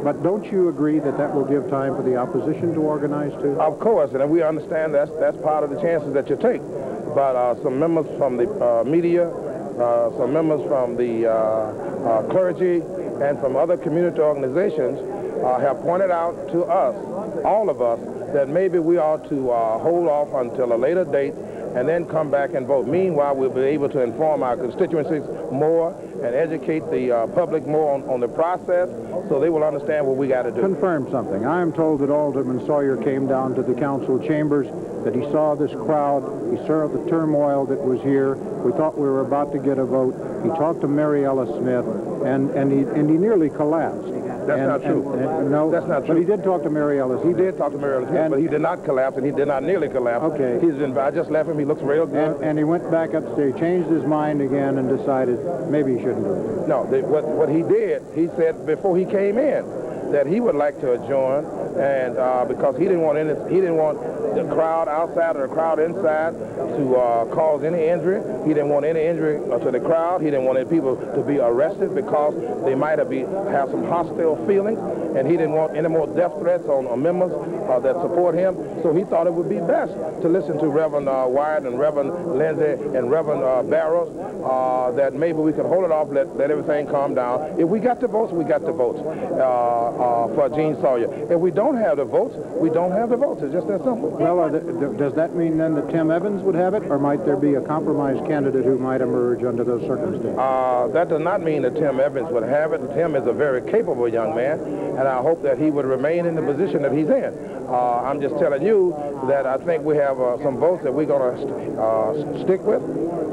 but don't you agree that that will give time for the opposition to organize too? Of course, and we understand that's part of the chances that you take. But some members from the media, some members from the clergy, and from other community organizations have pointed out to us, all of us, that maybe we ought to hold off until a later date and then come back and vote. Meanwhile, we'll be able to inform our constituencies more and educate the public more on the process, so they will understand what we got to do. Confirm something. I am told that Alderman Sawyer came down to the council chambers, that he saw this crowd, he saw the turmoil that was here. We thought we were about to get a vote. He talked to Mary Ellis Smith, and he nearly collapsed. That's not true. No, that's not true. But he did talk to Mary Ellis. He did talk to Mary Ellis Smith, but he did not collapse, and he did not nearly collapse. Okay. I just left him. He looks real good. And he went back upstairs, changed his mind again, and decided maybe he shouldn't do it. No, what he did, he said before he came in that he would like to adjourn, and because he didn't want the crowd outside or the crowd inside to cause any injury. He didn't want any injury to the crowd. He didn't want any people to be arrested because they might have some hostile feelings, and he didn't want any more death threats on members that support him. So he thought it would be best to listen to Reverend Wyatt and Reverend Lindsay and Reverend Barrows, that maybe we could hold it off, let everything calm down. If we got the votes, we got the votes for Gene Sawyer. If we don't have the votes, we don't have the votes. It's just that simple. Well, does that mean then that Tim Evans would have it, or might there be a compromise candidate who might emerge under those circumstances? That does not mean that Tim Evans would have it. Tim is a very capable young man, and I hope that he would remain in the position that he's in. I'm just telling you that I think we have some votes that we're going to stick with.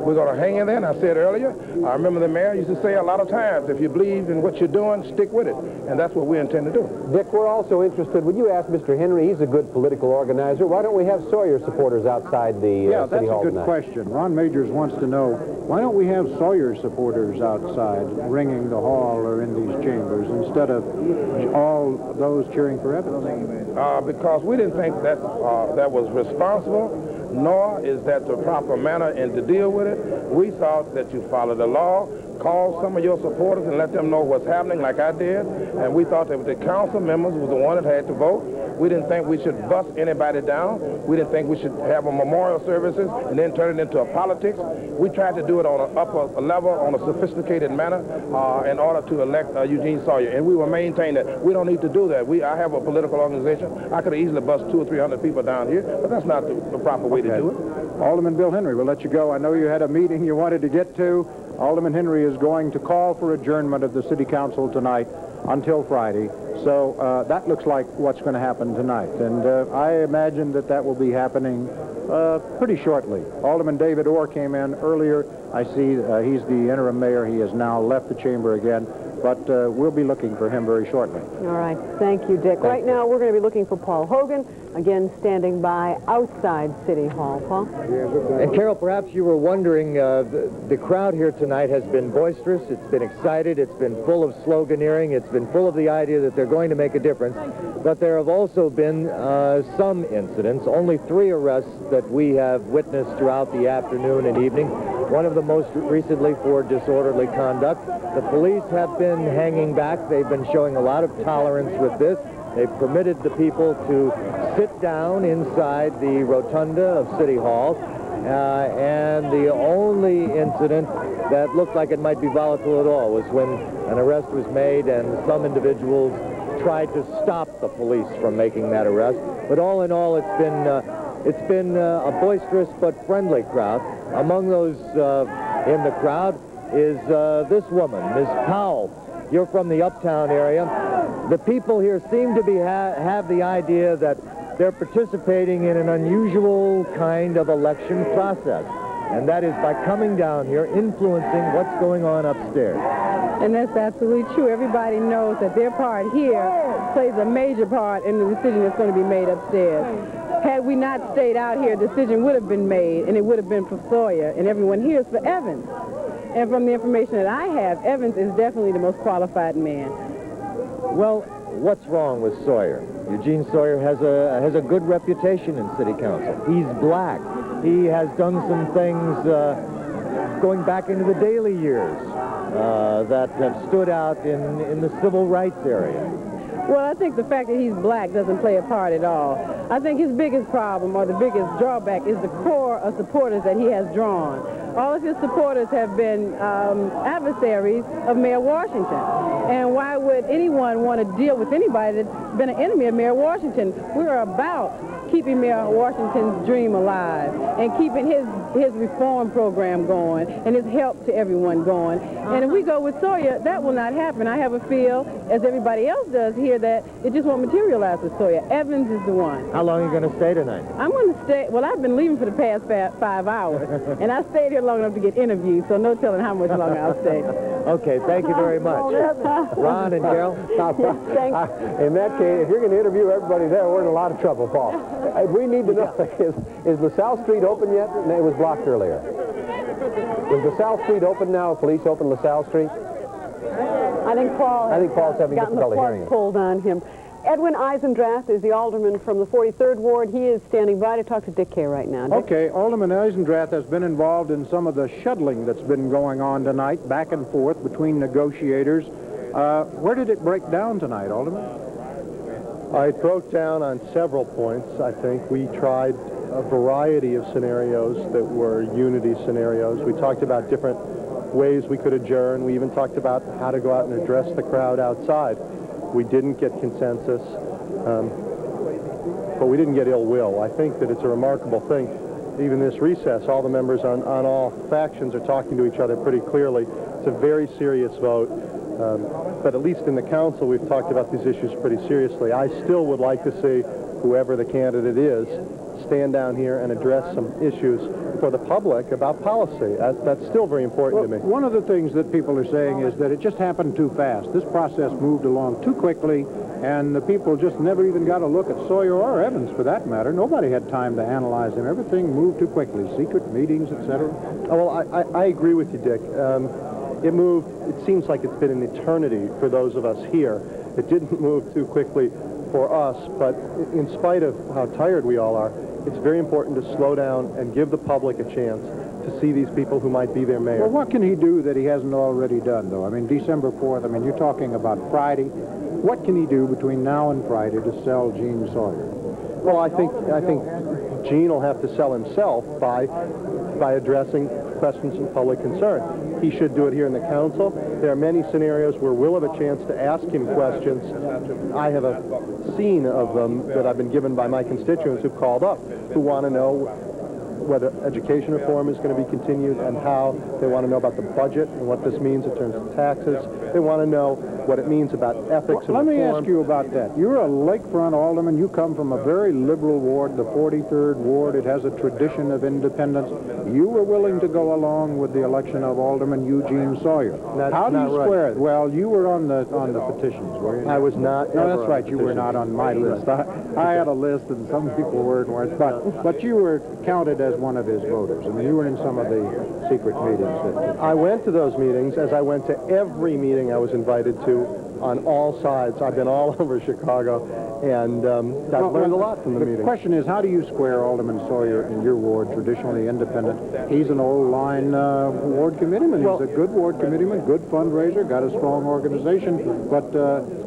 We're going to hang in there, and I said earlier, I remember the mayor used to say a lot of times, if you believe in what you're doing, stick with it, and that's what we intend to do. Dick, we're also interested, would you ask Mr. Henry, he's a good political organizer, why don't we have Sawyer supporters outside the City Hall that's a good question. Ron Majors wants to know, why don't we have Sawyer supporters outside ringing the hall or in these chambers instead of all those cheering for Evans? Because we didn't think that that was responsible, nor is that the proper manner and to deal with it. We thought that you follow the law, call some of your supporters and let them know what's happening like I did, and we thought that the council members was the one that had to vote. We didn't think we should bust anybody down. We didn't think we should have a memorial services and then turn it into a politics. We tried to do it on an upper level, on a sophisticated manner in order to elect Eugene Sawyer, and we will maintain that. We don't need to do that. I have a political organization. I could have easily bust 200 or 300 people down here, but that's not the proper way to do it. Alderman Bill Henry, we'll let you go. I know you had a meeting you wanted to get to. Alderman Henry is going to call for adjournment of the City Council tonight until Friday. So that looks like what's going to happen tonight. And I imagine that will be happening pretty shortly. Alderman David Orr came in earlier. I see he's the interim mayor. He has now left the chamber again. But we'll be looking for him very shortly. All right. Thank you, Dick. Right now, we're going to be looking for Paul Hogan, again standing by outside City Hall. Paul? And Carol, perhaps you were wondering, the crowd here tonight has been boisterous. It's been excited. It's been full of sloganeering. It's been full of the idea that they're going to make a difference. But there have also been some incidents, only 3 arrests that we have witnessed throughout the afternoon and evening. One of them most recently for disorderly conduct. The police have been hanging back. They've been showing a lot of tolerance with this. They've permitted the people to sit down inside the rotunda of City Hall. And the only incident that looked like it might be volatile at all was when an arrest was made and some individuals tried to stop the police from making that arrest. But all in all, it's been a boisterous but friendly crowd. Among those in the crowd is this woman, Ms. Powell. You're from the Uptown area. The people here seem to have the idea that they're participating in an unusual kind of election process, and that is by coming down here, influencing what's going on upstairs. And that's absolutely true. Everybody knows that their part here plays a major part in the decision that's going to be made upstairs. Had we not stayed out here, a decision would have been made, and it would have been for Sawyer, and everyone here is for Evans. And from the information that I have, Evans is definitely the most qualified man. Well, what's wrong with Sawyer? Eugene Sawyer has a good reputation in City Council. He's black. He has done some things going back into the Daley years that have stood out in the civil rights area. Well, I think the fact that he's black doesn't play a part at all. I think his biggest problem or the biggest drawback is the core of supporters that he has drawn. All of his supporters have been adversaries of Mayor Washington. And why would anyone want to deal with anybody that's been an enemy of Mayor Washington? We're about keeping Mayor Washington's dream alive and keeping his reform program going and his help to everyone going. And if we go with Sawyer, that will not happen. I have a feel, as everybody else does here, that it just won't materialize with Sawyer. Evans is the one. How long are you going to stay tonight? I'm going to stay. Well, I've been leaving for the past 5 hours, and I stayed here long enough to get interviewed, so no telling how much longer I'll stay. Okay, thank you very much. Ron and Carol? In that case, if you're going to interview everybody there, we're in a lot of trouble, Paul. We need to know, is LaSalle Street open yet? No, it was blocked earlier. Is LaSalle Street open now? Police open LaSalle Street? I think Paul's having difficulty hearing it. Pulled on him. Edwin Eisendrath is the alderman from the 43rd Ward. He is standing by to talk to Dick Kay right now. Dick? Okay, Alderman Eisendrath has been involved in some of the shuttling that's been going on tonight, back and forth between negotiators. Where did it break down tonight, Alderman? It broke down on several points, I think. We tried a variety of scenarios that were unity scenarios. We talked about different ways we could adjourn. We even talked about how to go out and address the crowd outside. We didn't get consensus. but we didn't get ill will. I think that it's a remarkable thing. Even this recess, all the members on all factions are talking to each other pretty clearly. It's a very serious vote. But at least in the council, we've talked about these issues pretty seriously. I still would like to see whoever the candidate is stand down here and address some issues for the public about policy. That's still very important to me. One of the things that people are saying is that it just happened too fast. This process moved along too quickly, and the people just never even got a look at Sawyer or Evans, for that matter. Nobody had time to analyze them. Everything moved too quickly, secret meetings, etc. Oh, well, I agree with you, Dick. It moved, it seems like it's been an eternity for those of us here. It didn't move too quickly for us, but in spite of how tired we all are, it's very important to slow down and give the public a chance to see these people who might be their mayor. Well, what can he do that he hasn't already done, though? I mean, December 4th, I mean, you're talking about Friday. What can he do between now and Friday to sell Gene Sawyer? Well, I think Gene will have to sell himself by addressing questions of public concern. He should do it here in the council. There are many scenarios where we'll have a chance to ask him questions. I have a scene of them that I've been given by my constituents who've called up, who want to know whether education reform is going to be continued and how. They want to know about the budget and what this means in terms of taxes. They want to know what it means about ethics and reform. Let me reform. ask you about that. You're a lakefront alderman. You come from a very liberal ward, the 43rd ward. It has a tradition of independence. You were willing to go along with the election of Alderman Eugene Sawyer. How do you square it? Well, you were on the petitions, were you? I was not. No, that's right. You were not on my list. I had a list, and some people weren't. But you were counted as one of his voters. I mean, you were in some of the secret meetings. I went to those meetings, as I went to every meeting I was invited to on all sides. I've been all over Chicago, and I've learned a lot from the meetings. The question is, how do you square Alderman Sawyer in your ward, traditionally independent? He's an old line ward committeeman. He's a good ward committeeman, good fundraiser, got a strong organization, but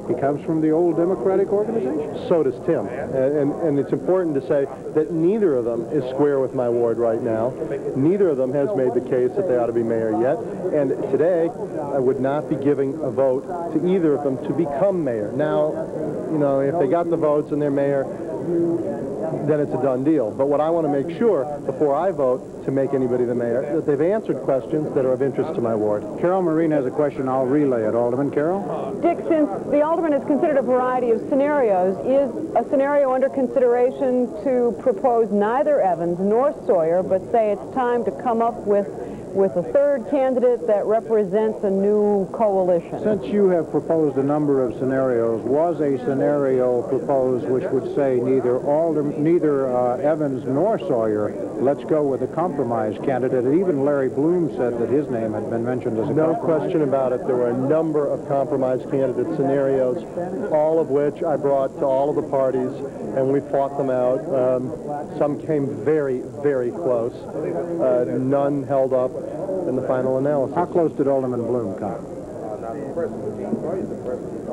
he comes from the old Democratic organization. So does Tim. And it's important to say that neither of them is square with my ward right now. Neither of them has made the case that they ought to be mayor yet. And today, I would not be giving a vote to either of them to become mayor. Now, you know, if they got the votes and they're mayor, then it's a done deal. But what I want to make sure, before I vote to make anybody the mayor, that they've answered questions that are of interest to my ward. Carol Marin has a question. I'll relay it. Alderman Carol? Dick, since the alderman has considered a variety of scenarios, is a scenario under consideration to propose neither Evans nor Sawyer, but say it's time to come up with a third candidate that represents a new coalition? Since you have proposed a number of scenarios, was a scenario proposed which would say neither Evans nor Sawyer, let's go with a compromise candidate? And even Larry Bloom said that his name had been mentioned as a No compromise. question about it. There were a number of compromise candidate scenarios, all of which I brought to all of the parties, and we fought them out. Some came very, very close. None held up in the final analysis. How close did Alderman Bloom come?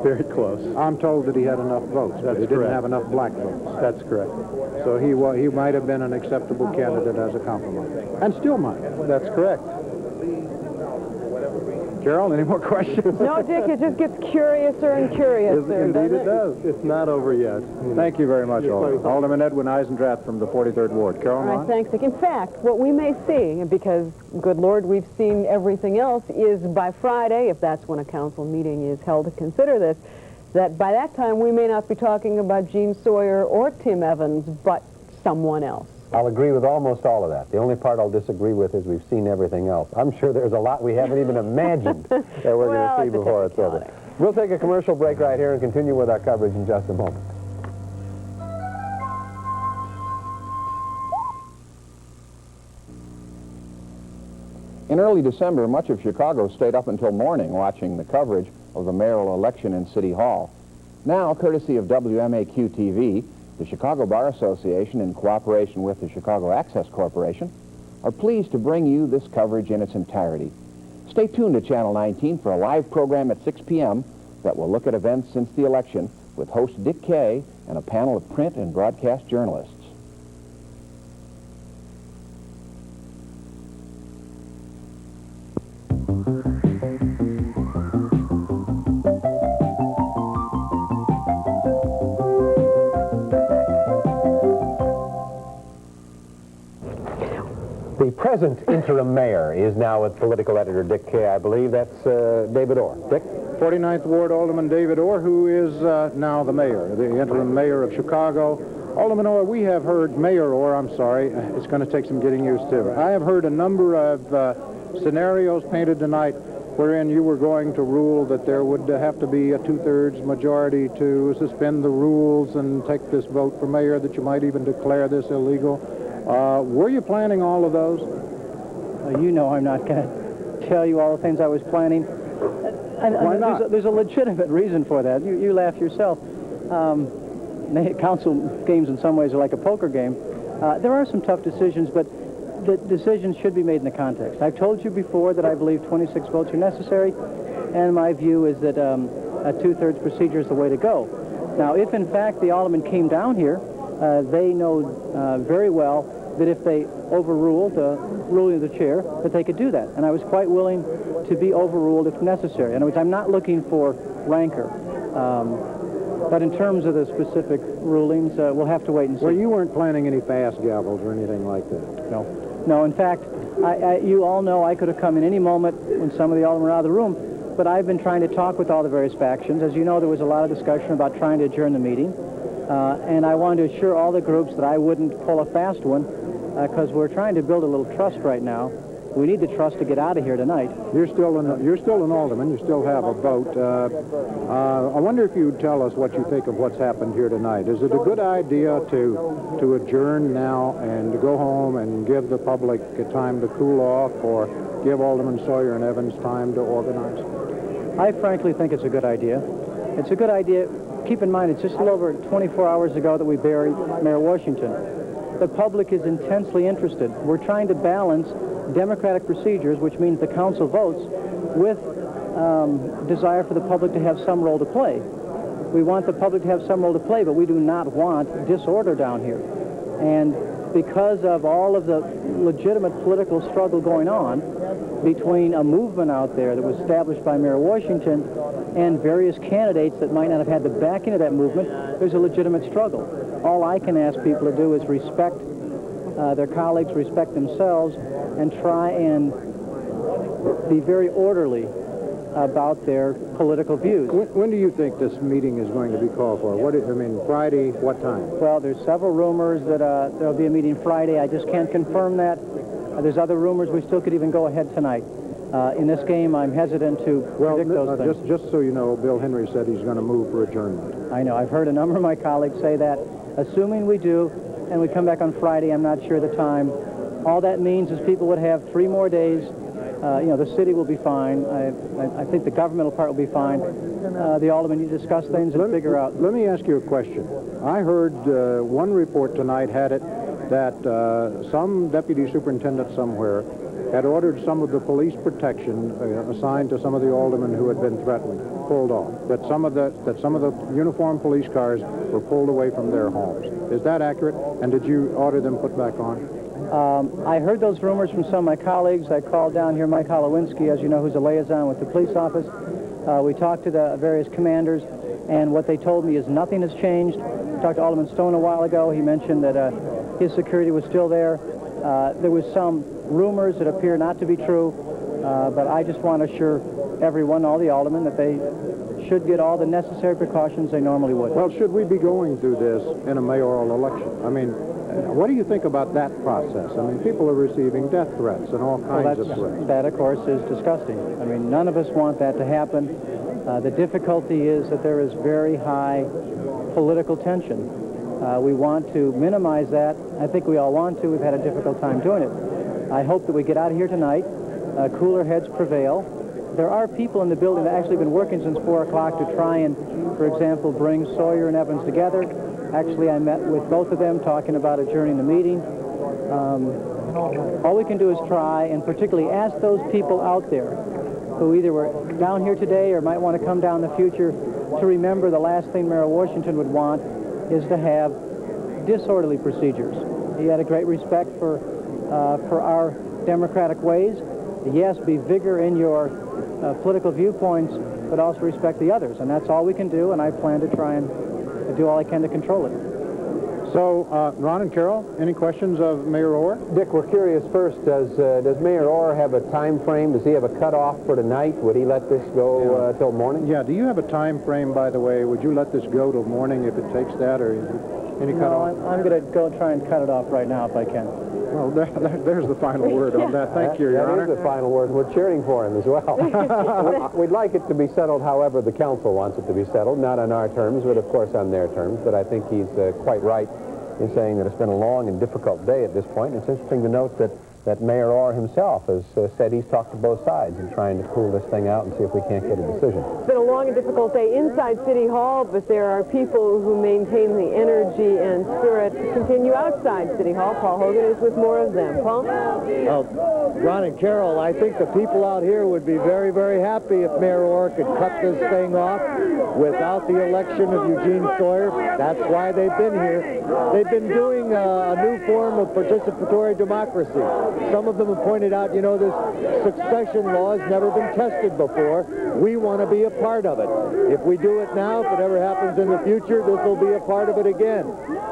Very close. I'm told that he had enough votes, but he didn't correct. have enough black votes. That's correct. So he might have been an acceptable candidate as a compromise. And still might. That's correct. Carol, any more questions? No, Dick, it just gets curiouser and curiouser. Indeed it does. It's not over yet. Thank you very much, Alderman. Alderman Edwin Eisendrath from the 43rd Ward. Carol All Marin? right, thanks, Dick. In fact, what we may see, because, good Lord, we've seen everything else, is by Friday, if that's when a council meeting is held to consider this, that by that time we may not be talking about Gene Sawyer or Tim Evans, but someone else. I'll agree with almost all of that. The only part I'll disagree with is we've seen everything else. I'm sure there's a lot we haven't even imagined that we're going to see before it's over. We'll take a commercial break right here and continue with our coverage in just a moment. In early December, much of Chicago stayed up until morning watching the coverage of the mayoral election in City Hall. Now, courtesy of WMAQ-TV, the Chicago Bar Association, in cooperation with the Chicago Access Corporation, are pleased to bring you this coverage in its entirety. Stay tuned to Channel 19 for a live program at 6 p.m. that will look at events since the election with host Dick Kay and a panel of print and broadcast journalists. The present interim mayor is now with political editor Dick Kay. I believe that's David Orr. Dick? 49th Ward Alderman David Orr, who is now the mayor, the interim mayor of Chicago. Alderman Orr, we have heard, Mayor Orr, I'm sorry, it's going to take some getting used to. I have heard a number of scenarios painted tonight wherein you were going to rule that there would have to be a two-thirds majority to suspend the rules and take this vote for mayor, that you might even declare this illegal. Were you planning all of those? You know I'm not going to tell you all the things I was planning. Why not? There's a legitimate reason for that. You laugh yourself. Council games in some ways are like a poker game. There are some tough decisions, but the decisions should be made in the context. I've told you before that I believe 26 votes are necessary, and my view is that a two-thirds procedure is the way to go. Now, if in fact the aldermen came down here, they know very well that if they overruled the ruling of the chair, that they could do that. And I was quite willing to be overruled if necessary. In other words, I'm not looking for rancor. But in terms of the specific rulings, we'll have to wait and see. Well, you weren't planning any fast gavels or anything like that? No. No, in fact, you all know I could have come in any moment when some of the aldermen were out of the room, but I've been trying to talk with all the various factions. As you know, there was a lot of discussion about trying to adjourn the meeting, and I wanted to assure all the groups that I wouldn't pull a fast one, because we're trying to build a little trust right now. We need the trust to get out of here tonight. You're still an alderman. You still have a vote. I wonder if you'd tell us what you think of what's happened here tonight. Is it a good idea to adjourn now and to go home and give the public time to cool off, or give Alderman Sawyer and Evans time to organize? I frankly think it's a good idea. It's a good idea. Keep in mind, it's just a little over 24 hours ago that we buried Mayor Washington. The public is intensely interested. We're trying to balance democratic procedures, which means the council votes, with desire for the public to have some role to play. We want the public to have some role to play, but we do not want disorder down here. And because of all of the legitimate political struggle going on between a movement out there that was established by Mayor Washington and various candidates that might not have had the backing of that movement, there's a legitimate struggle. All I can ask people to do is respect their colleagues, respect themselves, and try and be very orderly about their political views. When do you think this meeting is going to be called for? Friday, what time? Well, there's several rumors that there'll be a meeting Friday. I just can't confirm that. There's other rumors we still could even go ahead tonight. In this game, I'm hesitant to predict those things. Just so you know, Bill Henry said he's going to move for adjournment. I know. I've heard a number of my colleagues say that. Assuming we do, and we come back on Friday, I'm not sure the time. All that means is people would have 3 more days. The city will be fine. I think the governmental part will be fine. The aldermen need to discuss things and figure out. Let me ask you a question. I heard one report tonight had it that some deputy superintendent somewhere had ordered some of the police protection assigned to some of the aldermen who had been threatened pulled off. That some of the uniformed police cars were pulled away from their homes. Is that accurate? And did you order them put back on? I heard those rumors from some of my colleagues. I called down here Mike Holowinski, as you know, who's a liaison with the police office. We talked to the various commanders, and what they told me is nothing has changed. I talked to Alderman Stone a while ago. He mentioned that his security was still there. There was some rumors that appear not to be true, but I just want to assure everyone, all the aldermen, that they should get all the necessary precautions they normally would. Well, should we be going through this in a mayoral election? I mean, what do you think about that process? I mean, people are receiving death threats and all kinds of threats. That, of course, is disgusting. I mean, none of us want that to happen. The difficulty is that there is very high political tension. We want to minimize that. I think we all want to. We've had a difficult time doing it. I hope that we get out of here tonight. Cooler heads prevail. There are people in the building that have actually been working since 4 o'clock to try and, for example, bring Sawyer and Evans together. Actually, I met with both of them talking about adjourning the meeting. All we can do is try and particularly ask those people out there who either were down here today or might want to come down in the future to remember the last thing Mayor Washington would want is to have disorderly procedures. He had a great respect for our democratic ways. Yes, be vigor in your political viewpoints, but also respect the others. And that's all we can do, and I plan to try and do all I can to control it. So, Ron and Carol, any questions of Mayor Orr? Dick, we're curious first, does Mayor Orr have a time frame? Does he have a cutoff for tonight? Would he let this go till morning? Yeah, do you have a time frame, by the way? Would you let this go till morning if it takes that, or any cutoff? No, I'm going to go try and cut it off right now if I can. Well, there's the final word on that. Thank you, Your Honor. That is the final word. We're cheering for him as well. We'd like it to be settled however the council wants it to be settled, not on our terms, but of course on their terms. But I think he's quite right in saying that it's been a long and difficult day at this point. It's interesting to note that Mayor Orr himself has said he's talked to both sides in trying to cool this thing out and see if we can't get a decision. It's been a long and difficult day inside City Hall, but there are people who maintain the energy and spirit to continue outside City Hall. Paul Hogan is with more of them. Paul? Ron and Carol, I think the people out here would be very, very happy if Mayor Orr could cut this thing off without the election of Eugene Sawyer. That's why they've been here. They've been doing a new form of participatory democracy. Some of them have pointed out, you know, this succession law has never been tested before. We want to be a part of it. If we do it now, if it ever happens in the future, this will be a part of it again.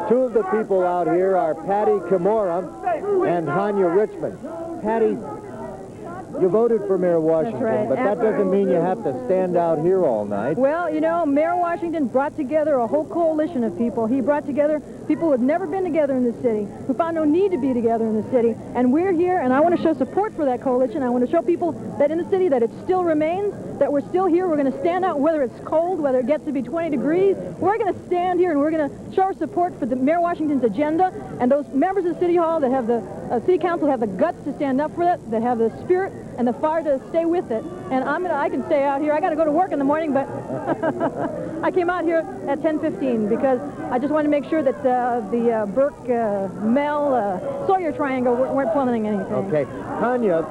Two of the people out here are Patty Kimura and Hanya Richmond. Patty, you voted for Mayor Washington, right. but that doesn't mean you have to stand out here all night. Well, you know, Mayor Washington brought together a whole coalition of people. He brought together people who had never been together in the city, who found no need to be together in the city. And we're here, and I want to show support for that coalition. I want to show people that in the city that it still remains, that we're still here. We're going to stand out, whether it's cold, whether it gets to be 20 degrees. We're going to stand here, and we're going to show our support for the Mayor Washington's agenda. And those members of City Hall that have the City Council have the guts to stand up for it, that have the spirit and the fire to stay with it. And I can stay out here. I got to go to work in the morning, but I came out here at 10:15 because I just wanted to make sure that the Burke, Mel, Sawyer triangle weren't plummeting anything. Okay. Tanya,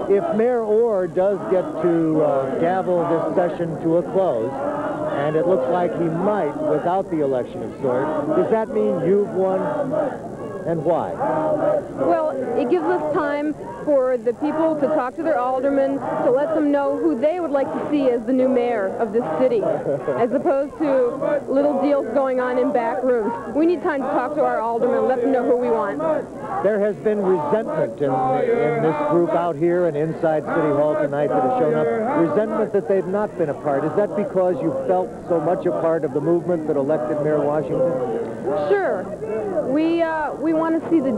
if Mayor Orr does get to gavel this session to a close, and it looks like he might without the election of Sawyer, does that mean you've won? And why? Well, it gives us time for the people to talk to their aldermen, to let them know who they would like to see as the new mayor of this city, as opposed to little deals going on in back rooms. We need time to talk to our aldermen, let them know who we want. There has been resentment in this group out here and inside City Hall tonight that has shown up. Resentment that they've not been a part. Is that because you felt so much a part of the movement that elected Mayor Washington? Sure. We want to see the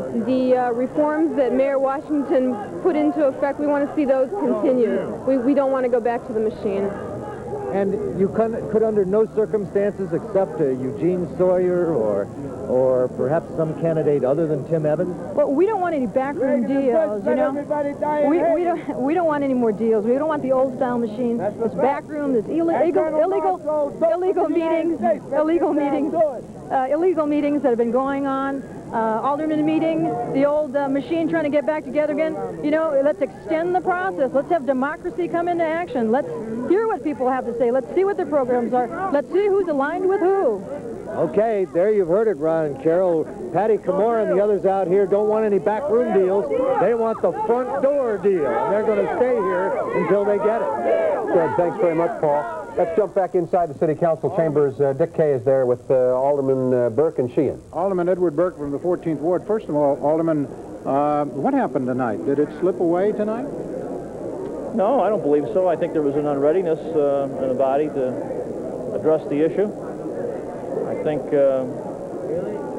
reforms that Mayor Washington put into effect. We want to see those continued. We don't want to go back to the machine. And you could under no circumstances accept a Eugene Sawyer or perhaps some candidate other than Tim Evans? Well, we don't want any backroom deals, you know. We don't want any more deals. We don't want the old-style machine. This backroom, this illegal meetings that have been going on. Alderman meeting, the old machine trying to get back together again. You know, let's extend the process. Let's have democracy come into action. Let's hear what people have to say. Let's see what their programs are. Let's see who's aligned with who. Okay, there you've heard it, Ron and Carol. Patty Kimura and the others out here don't want any backroom deals. They want the front door deal, and they're going to stay here until they get it. Good. Thanks very much, Paul. Let's jump back inside the City Council chambers. Dick Kay is there with Alderman Burke and Sheahan. Alderman Edward Burke from the 14th Ward. First of all, Alderman, what happened tonight? Did it slip away tonight? No, I don't believe so. I think there was an unreadiness in the body to address the issue. I think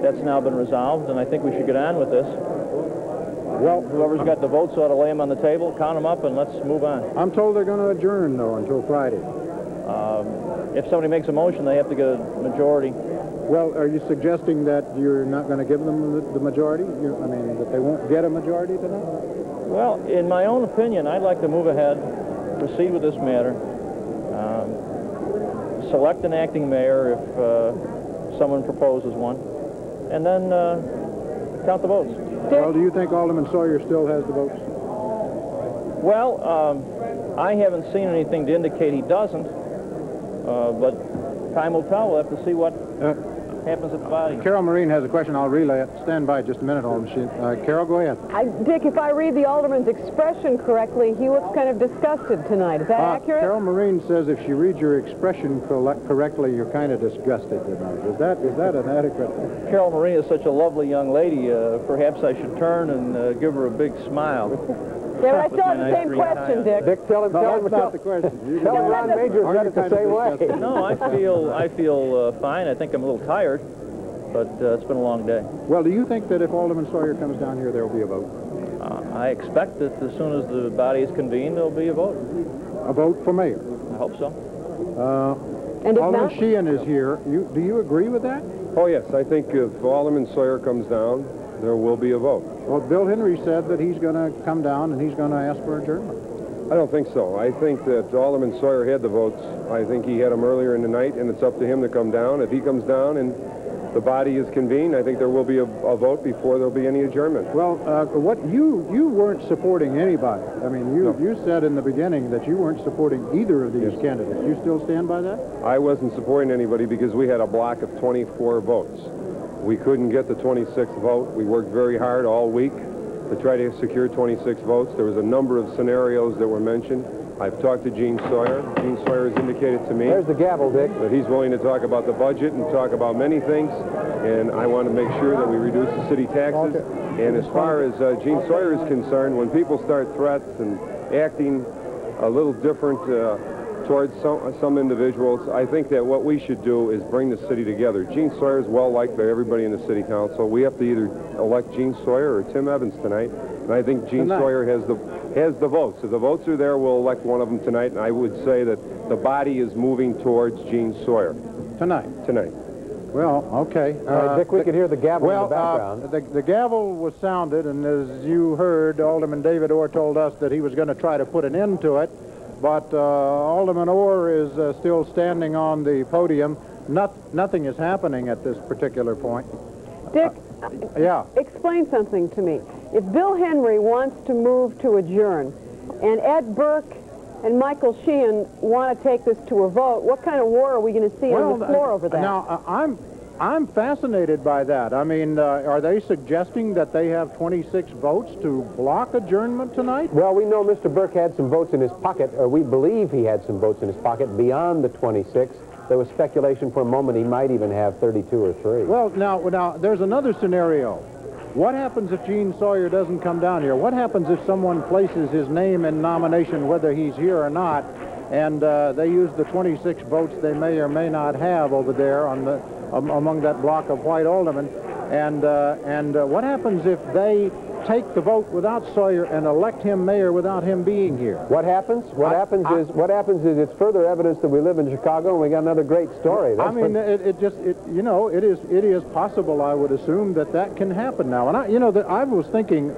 that's now been resolved, and I think we should get on with this. Well, whoever's got the votes ought to lay them on the table, count them up, and let's move on. I'm told they're going to adjourn, though, until Friday. If somebody makes a motion, they have to get a majority. Well, are you suggesting that you're not going to give them the majority? I mean, that they won't get a majority tonight? Well, in my own opinion, I'd like to move ahead, proceed with this matter, select an acting mayor if someone proposes one, and then count the votes. Well, do you think Alderman Sawyer still has the votes? Well, I haven't seen anything to indicate he doesn't, but time will tell. We'll have to see what happens at the body. Carol Marin has a question. I'll relay it. Stand by just a minute, Alderman Sheahan. Carol, go ahead. Dick, if I read the alderman's expression correctly, he looks kind of disgusted tonight. Is that accurate? Carol Marin says if she reads your expression correctly, you're kind of disgusted tonight. Is that an adequate? Carol Marin is such a lovely young lady. Perhaps I should turn and give her a big smile. Yeah, but I still have the same question, Dick. Dick, tell him that's not the question. Tell him Ron Major's got it the same way. No, I feel fine. I think I'm a little tired, but it's been a long day. Well, do you think that if Alderman Sawyer comes down here, there will be a vote? I expect that as soon as the body is convened, there'll be a vote. A vote for mayor? I hope so. And if Alderman not? Sheahan is here. Do you agree with that? Oh, yes. I think if Alderman Sawyer comes down, there will be a vote. Well, Bill Henry said that he's going to come down and he's going to ask for adjournment. I don't think so. I think that Alderman Sawyer had the votes. I think he had them earlier in the night, and it's up to him to come down. If he comes down and the body is convened, I think there will be a vote before there'll be any adjournment. Well, what you weren't supporting anybody. I mean, you said in the beginning that you weren't supporting either of these candidates. You still stand by that? I wasn't supporting anybody because we had a block of 24 votes. We couldn't get the 26th vote. We worked very hard all week to try to secure 26 votes. There was a number of scenarios that were mentioned. I've talked to Gene Sawyer. Gene Sawyer has indicated to me There's the gavel, Dick. that he's willing to talk about the budget and talk about many things, and I want to make sure that we reduce the city taxes. And as far as Gene Sawyer is concerned, when people start threats and acting a little different towards some individuals, I think that what we should do is bring the city together. Gene Sawyer is well liked by everybody in the city council. We have to either elect Gene Sawyer or Tim Evans tonight, and I think Gene Sawyer has the votes. If the votes are there, we'll elect one of them tonight, and I would say that the body is moving towards Gene Sawyer. Tonight? Tonight. Well, okay. Dick, we could hear the gavel in the background. The gavel was sounded, and as you heard, Alderman David Orr told us that he was going to try to put an end to it. But Alderman Orr is still standing on the podium. Nothing is happening at this particular point. Dick, yeah. Explain something to me. If Bill Henry wants to move to adjourn, and Ed Burke and Michael Sheahan want to take this to a vote, what kind of war are we going to see on the floor over that? Now, I'm fascinated by that. I mean, are they suggesting that they have 26 votes to block adjournment tonight? Well, we know Mr. Burke had some votes in his pocket, or we believe he had some votes in his pocket beyond the 26. There was speculation for a moment he might even have 32 or 3. Well, now there's another scenario. What happens if Gene Sawyer doesn't come down here? What happens if someone places his name in nomination, whether he's here or not, and they use the 26 votes they may or may not have over there on the among that block of white aldermen, and what happens if they take the vote without Sawyer and elect him mayor without him being here? What happens? What happens is it's further evidence that we live in Chicago, and we got another great story. I mean, it is possible. I would assume that can happen now. And I was thinking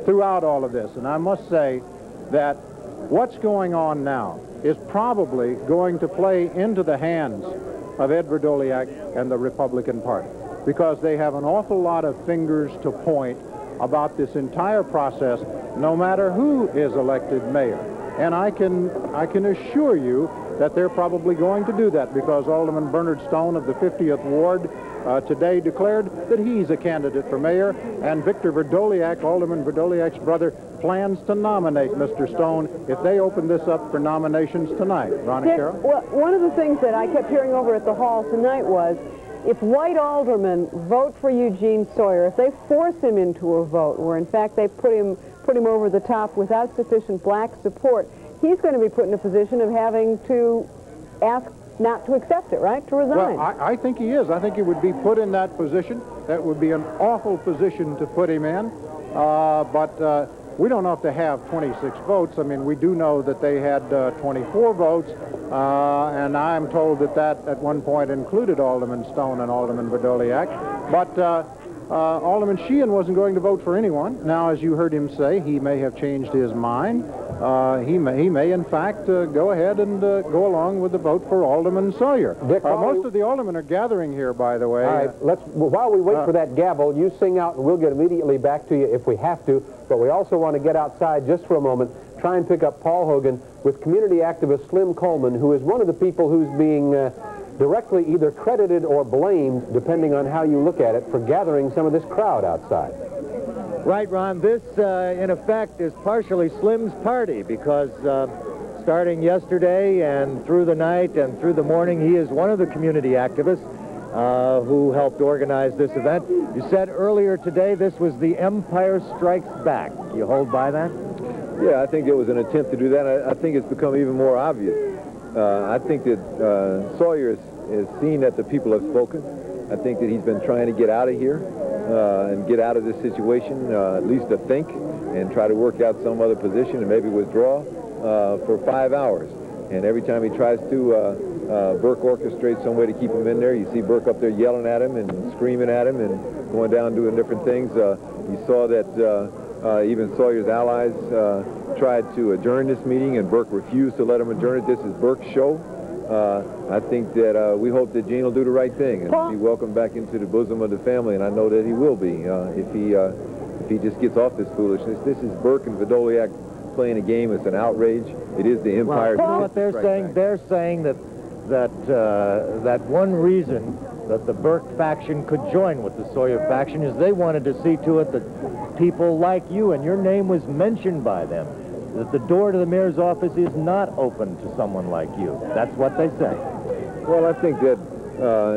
throughout all of this, and I must say that what's going on now is probably going to play into the hands of Edward Vrdolyak and the Republican Party, because they have an awful lot of fingers to point about this entire process, no matter who is elected mayor. And I can assure you that they're probably going to do that, because Alderman Bernard Stone of the 50th Ward today declared that he's a candidate for mayor, and Victor Vrdolyak, Alderman Vrdolyak's brother, plans to nominate Mr. Stone if they open this up for nominations tonight. Ron and Carol? Well, one of the things that I kept hearing over at the hall tonight was, if white aldermen vote for Eugene Sawyer, if they force him into a vote where in fact they put him over the top without sufficient black support, he's going to be put in a position of having to ask not to accept it, right? To resign. Well, I think he is. I think he would be put in that position. That would be an awful position to put him in. But we don't know if they have 26 votes. I mean, we do know that they had 24 votes, and I'm told that at one point included Alderman Stone and Alderman Vrdolyak. But Alderman Sheahan wasn't going to vote for anyone. Now, as you heard him say, he may have changed his mind. He may in fact go ahead and go along with the vote for Alderman Sawyer. Dick, most of the aldermen are gathering here, by the way. All right, while we wait for that gavel, you sing out and we'll get immediately back to you if we have to, but we also want to get outside just for a moment, try and pick up Paul Hogan with community activist Slim Coleman, who is one of the people who's being directly either credited or blamed, depending on how you look at it, for gathering some of this crowd outside. Right, Ron. This, in effect, is partially Slim's party because starting yesterday and through the night and through the morning, he is one of the community activists who helped organize this event. You said earlier today this was the Empire Strikes Back. You hold by that? Yeah, I think it was an attempt to do that. I think it's become even more obvious. I think that Sawyer has seen that the people have spoken. I think that he's been trying to get out of here and get out of this situation, at least to think and try to work out some other position and maybe withdraw for 5 hours. And every time he tries to, Burke orchestrates some way to keep him in there. You see Burke up there yelling at him and screaming at him and going down doing different things. You saw that even Sawyer's allies tried to adjourn this meeting, and Burke refused to let him adjourn it. This is Burke's show. I think that we hope that Gene will do the right thing and be welcomed back into the bosom of the family, and I know that he will be if he just gets off this foolishness. This is Burke and Vrdolyak playing a game. It's an outrage. It is the Empire. Well, what they're saying, that one reason that the Burke faction could join with the Sawyer faction is they wanted to see to it that people like you, and your name was mentioned by them, that the door to the mayor's office is not open to someone like you. That's what they say. Well, I think that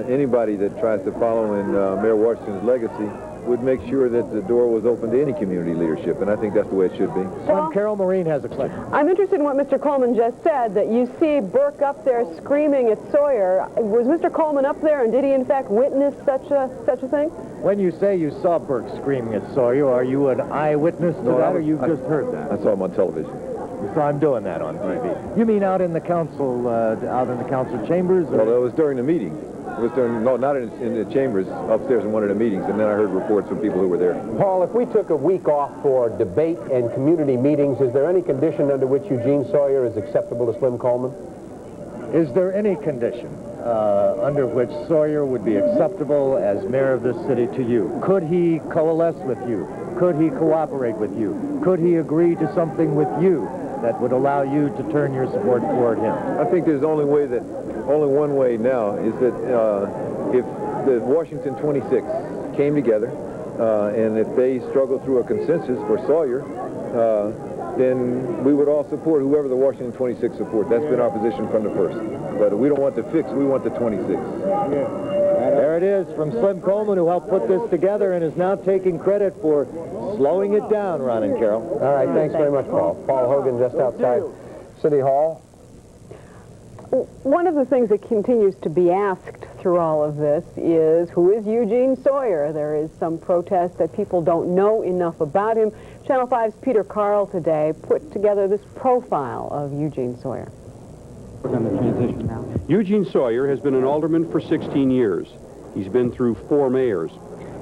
anybody that tries to follow in Mayor Washington's legacy would make sure that the door was open to any community leadership, and I think that's the way it should be. Well, Carol Marin has a question. I'm interested in what Mr. Coleman just said, that you see Burke up there screaming at Sawyer. Was Mr. Coleman up there, and did he in fact witness such a thing? When you say you saw Burke screaming at Sawyer, are you an eyewitness to that, or you just heard that? I saw him on television. You saw him doing that on TV. You mean out in the council chambers? Or? Well, it was during the meeting. It was during, no, not in the chambers, upstairs in one of the meetings, and then I heard reports from people who were there. Paul, if we took a week off for debate and community meetings, is there any condition under which Eugene Sawyer is acceptable to Slim Coleman? Is there any condition under which Sawyer would be acceptable as mayor of this city to you? Could he coalesce with you? Could he cooperate with you? Could he agree to something with you that would allow you to turn your support toward him? I think there's only one way now is that if the Washington 26 came together and if they struggle through a consensus for Sawyer, then we would all support whoever the Washington 26 support. That's been our position from the first. But we don't want the fix, we want the 26. There it is from Slim Coleman, who helped put this together and is now taking credit for slowing it down, Ron and Carol. All right, thanks very much, Paul. Paul Hogan just outside City Hall. One of the things that continues to be asked through all of this is, who is Eugene Sawyer? There is some protest that people don't know enough about him. Channel 5's Peter Carl today put together this profile of Eugene Sawyer. We're going to transition now. Eugene Sawyer has been an alderman for 16 years. He's been through 4 mayors.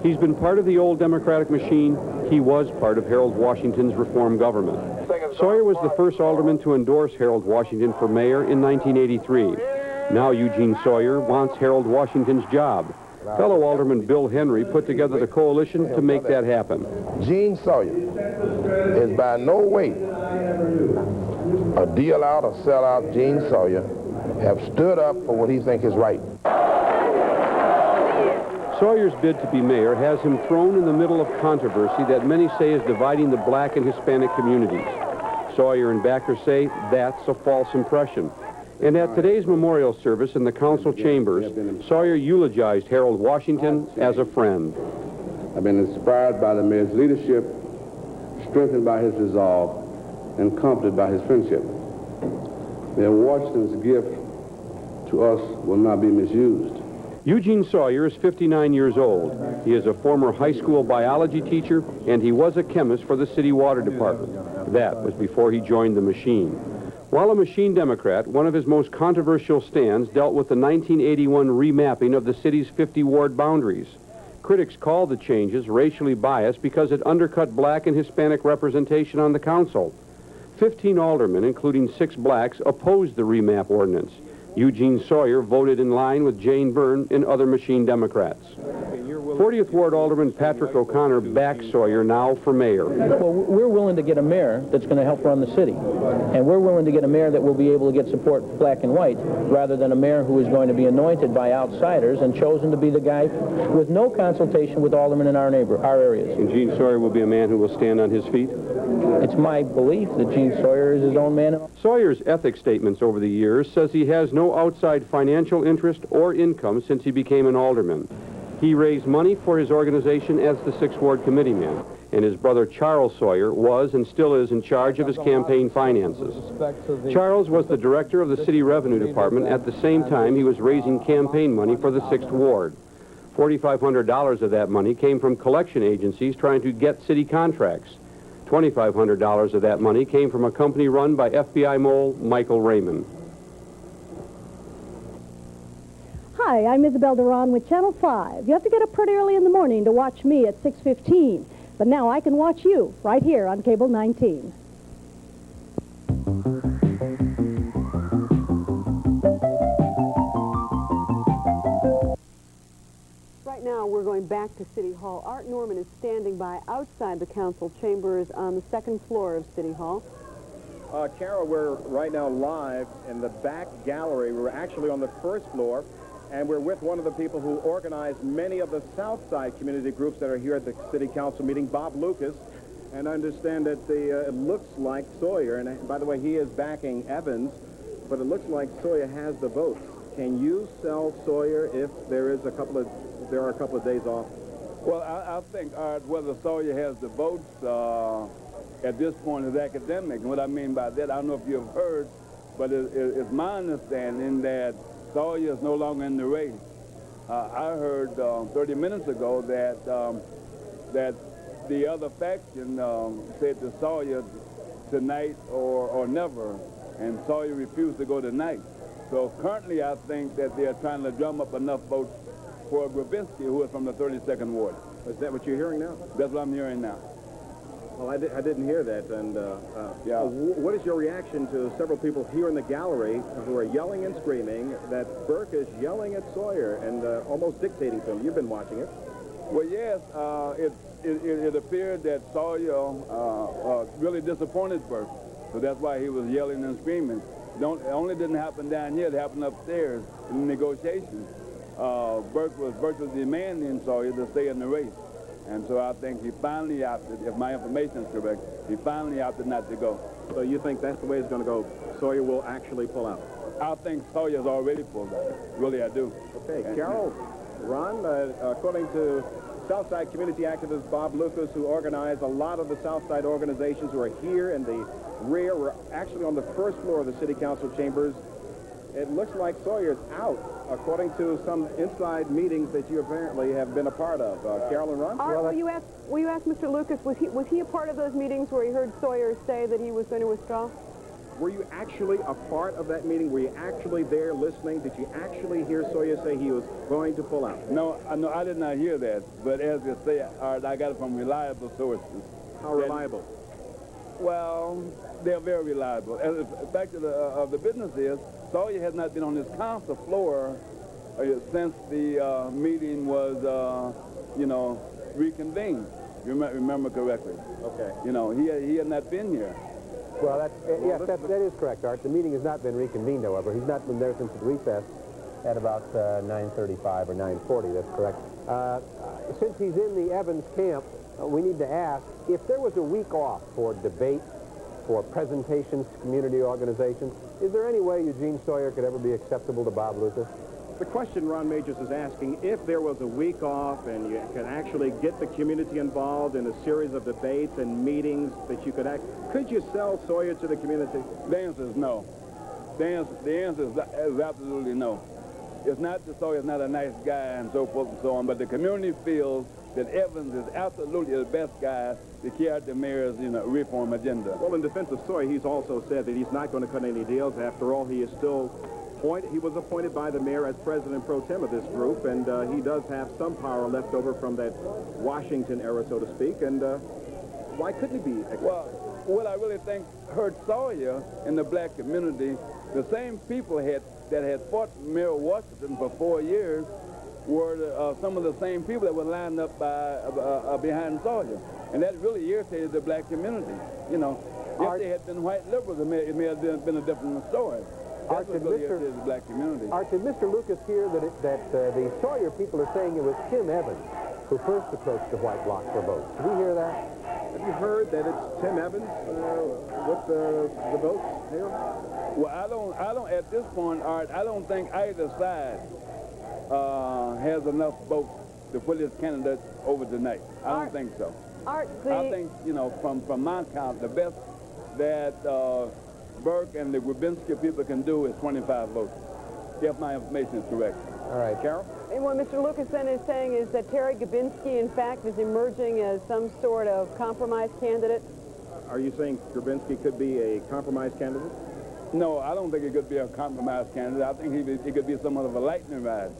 He's been part of the old Democratic machine. He was part of Harold Washington's reform government. Sawyer was the first alderman to endorse Harold Washington for mayor in 1983. Now Eugene Sawyer wants Harold Washington's job. Fellow Alderman Bill Henry put together the coalition to make that happen. Gene Sawyer is by no way a deal out or sell out. Gene Sawyer have stood up for what he thinks is right. Sawyer's bid to be mayor has him thrown in the middle of controversy that many say is dividing the black and Hispanic communities. Sawyer and backers say that's a false impression. And at today's memorial service in the council chambers, Sawyer eulogized Harold Washington as a friend. I've been inspired by the mayor's leadership, strengthened by his resolve, and comforted by his friendship. Mayor Washington's gift to us will not be misused. Eugene Sawyer is 59 years old. He is a former high school biology teacher, and he was a chemist for the city water department. That was before he joined the machine. While a machine Democrat, one of his most controversial stands dealt with the 1981 remapping of the city's 50-ward boundaries. Critics called the changes racially biased because it undercut black and Hispanic representation on the council. 15 aldermen, including 6 blacks, opposed the remap ordinance. Eugene Sawyer voted in line with Jane Byrne and other machine Democrats. 40th Ward Alderman Patrick O'Connor backs Sawyer now for mayor. Well, we're willing to get a mayor that's going to help run the city. And we're willing to get a mayor that will be able to get support black and white, rather than a mayor who is going to be anointed by outsiders and chosen to be the guy with no consultation with aldermen in our areas. And Gene Sawyer will be a man who will stand on his feet? It's my belief that Gene Sawyer is his own man. Sawyer's ethics statements over the years says he has no outside financial interest or income since he became an alderman. He raised money for his organization as the 6th Ward committeeman, and his brother Charles Sawyer was and still is in charge of his campaign finances. Charles was the director of the City Revenue Department at the same time he was raising campaign money for the 6th Ward. $4,500 of that money came from collection agencies trying to get city contracts. $2,500 of that money came from a company run by FBI mole Michael Raymond. Hi, I'm Isabel Duran with Channel 5. You have to get up pretty early in the morning to watch me at 6:15. But now I can watch you right here on Cable 19. Right now, we're going back to City Hall. Art Norman is standing by outside the council chambers on the 2nd floor of City Hall. Carol, we're right now live in the back gallery. We're actually on the 1st floor, and we're with one of the people who organized many of the South Side community groups that are here at the City Council meeting, Bob Lucas. And I understand that it looks like Sawyer, and by the way, he is backing Evans, but it looks like Sawyer has the votes. Can you sell Sawyer if there are a couple of days off? Well, I think whether Sawyer has the votes at this point is academic. And what I mean by that, I don't know if you've heard, but it's my understanding that Sawyer is no longer in the race. I heard 30 minutes ago that that the other faction said to Sawyer tonight or never, and Sawyer refused to go tonight. So currently I think that they're trying to drum up enough votes for Grabinski, who is from the 32nd Ward. Is that what you're hearing now? That's what I'm hearing now. Well, I didn't hear that. And yeah. What is your reaction to several people here in the gallery who are yelling and screaming that Burke is yelling at Sawyer and almost dictating to him? You've been watching it. Well, yes. It appeared that Sawyer really disappointed Burke, so that's why he was yelling and screaming. It only didn't happen down here. It happened upstairs in the negotiations. Burke was demanding Sawyer to stay in the race. And so I think he finally opted, if my information is correct, he finally opted not to go. So you think that's the way it's going to go? Sawyer will actually pull out? I think Sawyer's already pulled out. Really, I do. Okay, Carol, Ron, according to Southside community activist Bob Lucas, who organized a lot of the Southside organizations who are here in the rear, we're actually on the 1st floor of the City Council chambers. It looks like Sawyer's out, according to some inside meetings that you apparently have been a part of. Carol and Ron? Art, will you ask Mr. Lucas, was he a part of those meetings where he heard Sawyer say that he was going to withdraw? Were you actually a part of that meeting? Were you actually there listening? Did you actually hear Sawyer say he was going to pull out? No, I did not hear that. But as you say, I got it from reliable sources. How reliable? Well, they're very reliable. And the fact of the business is, Sawyer has not been on this council floor since the meeting was, reconvened. Remember correctly. Okay. He had not been here. Well, that is correct, Art. The meeting has not been reconvened, however. He's not been there since the recess at about 9:35 or 9:40. That's correct. Since he's in the Evans camp, we need to ask, if there was a week off for debate, for presentations to community organizations, is there any way Eugene Sawyer could ever be acceptable to Bob Lucas? The question Ron Majors is asking, if there was a week off and you could actually get the community involved in a series of debates and meetings that you could you sell Sawyer to the community? The answer is no. The answer is absolutely no. It's not that Sawyer's not a nice guy and so forth and so on, but the community feels that Evans is absolutely the best guy to carry out the mayor's reform agenda. Well, in defense of Sawyer, he's also said that he's not going to cut any deals. After all, he is still he was appointed by the mayor as president pro tem of this group, and he does have some power left over from that Washington era, so to speak. And why couldn't he be accepted? Well, what I really think hurt Sawyer in the black community, the same people that had fought Mayor Washington for 4 years were some of the same people that were lined up behind Sawyer. And that really irritated the black community. You know, if they had been white liberals, it may have been a different story. That's what really irritated the black community. Art, did Mr. Lucas hear that the Sawyer people are saying it was Tim Evans who first approached the white bloc for votes? Did we hear that? Have you heard that it's Tim Evans with the votes here? Well, I don't, at this point, Art, I don't think either side has enough votes to put his candidate over tonight. I don't think so. Art, I think, you know, from my count, the best that Burke and the Grabinski people can do is 25 votes, if my information is correct. All right, Carol? And what Mr. Lucas then is saying is that Terry Grabinski, in fact, is emerging as some sort of compromise candidate. Are you saying Grabinski could be a compromise candidate? No, I don't think he could be a compromise candidate. I think he could be somewhat of a lightning rod.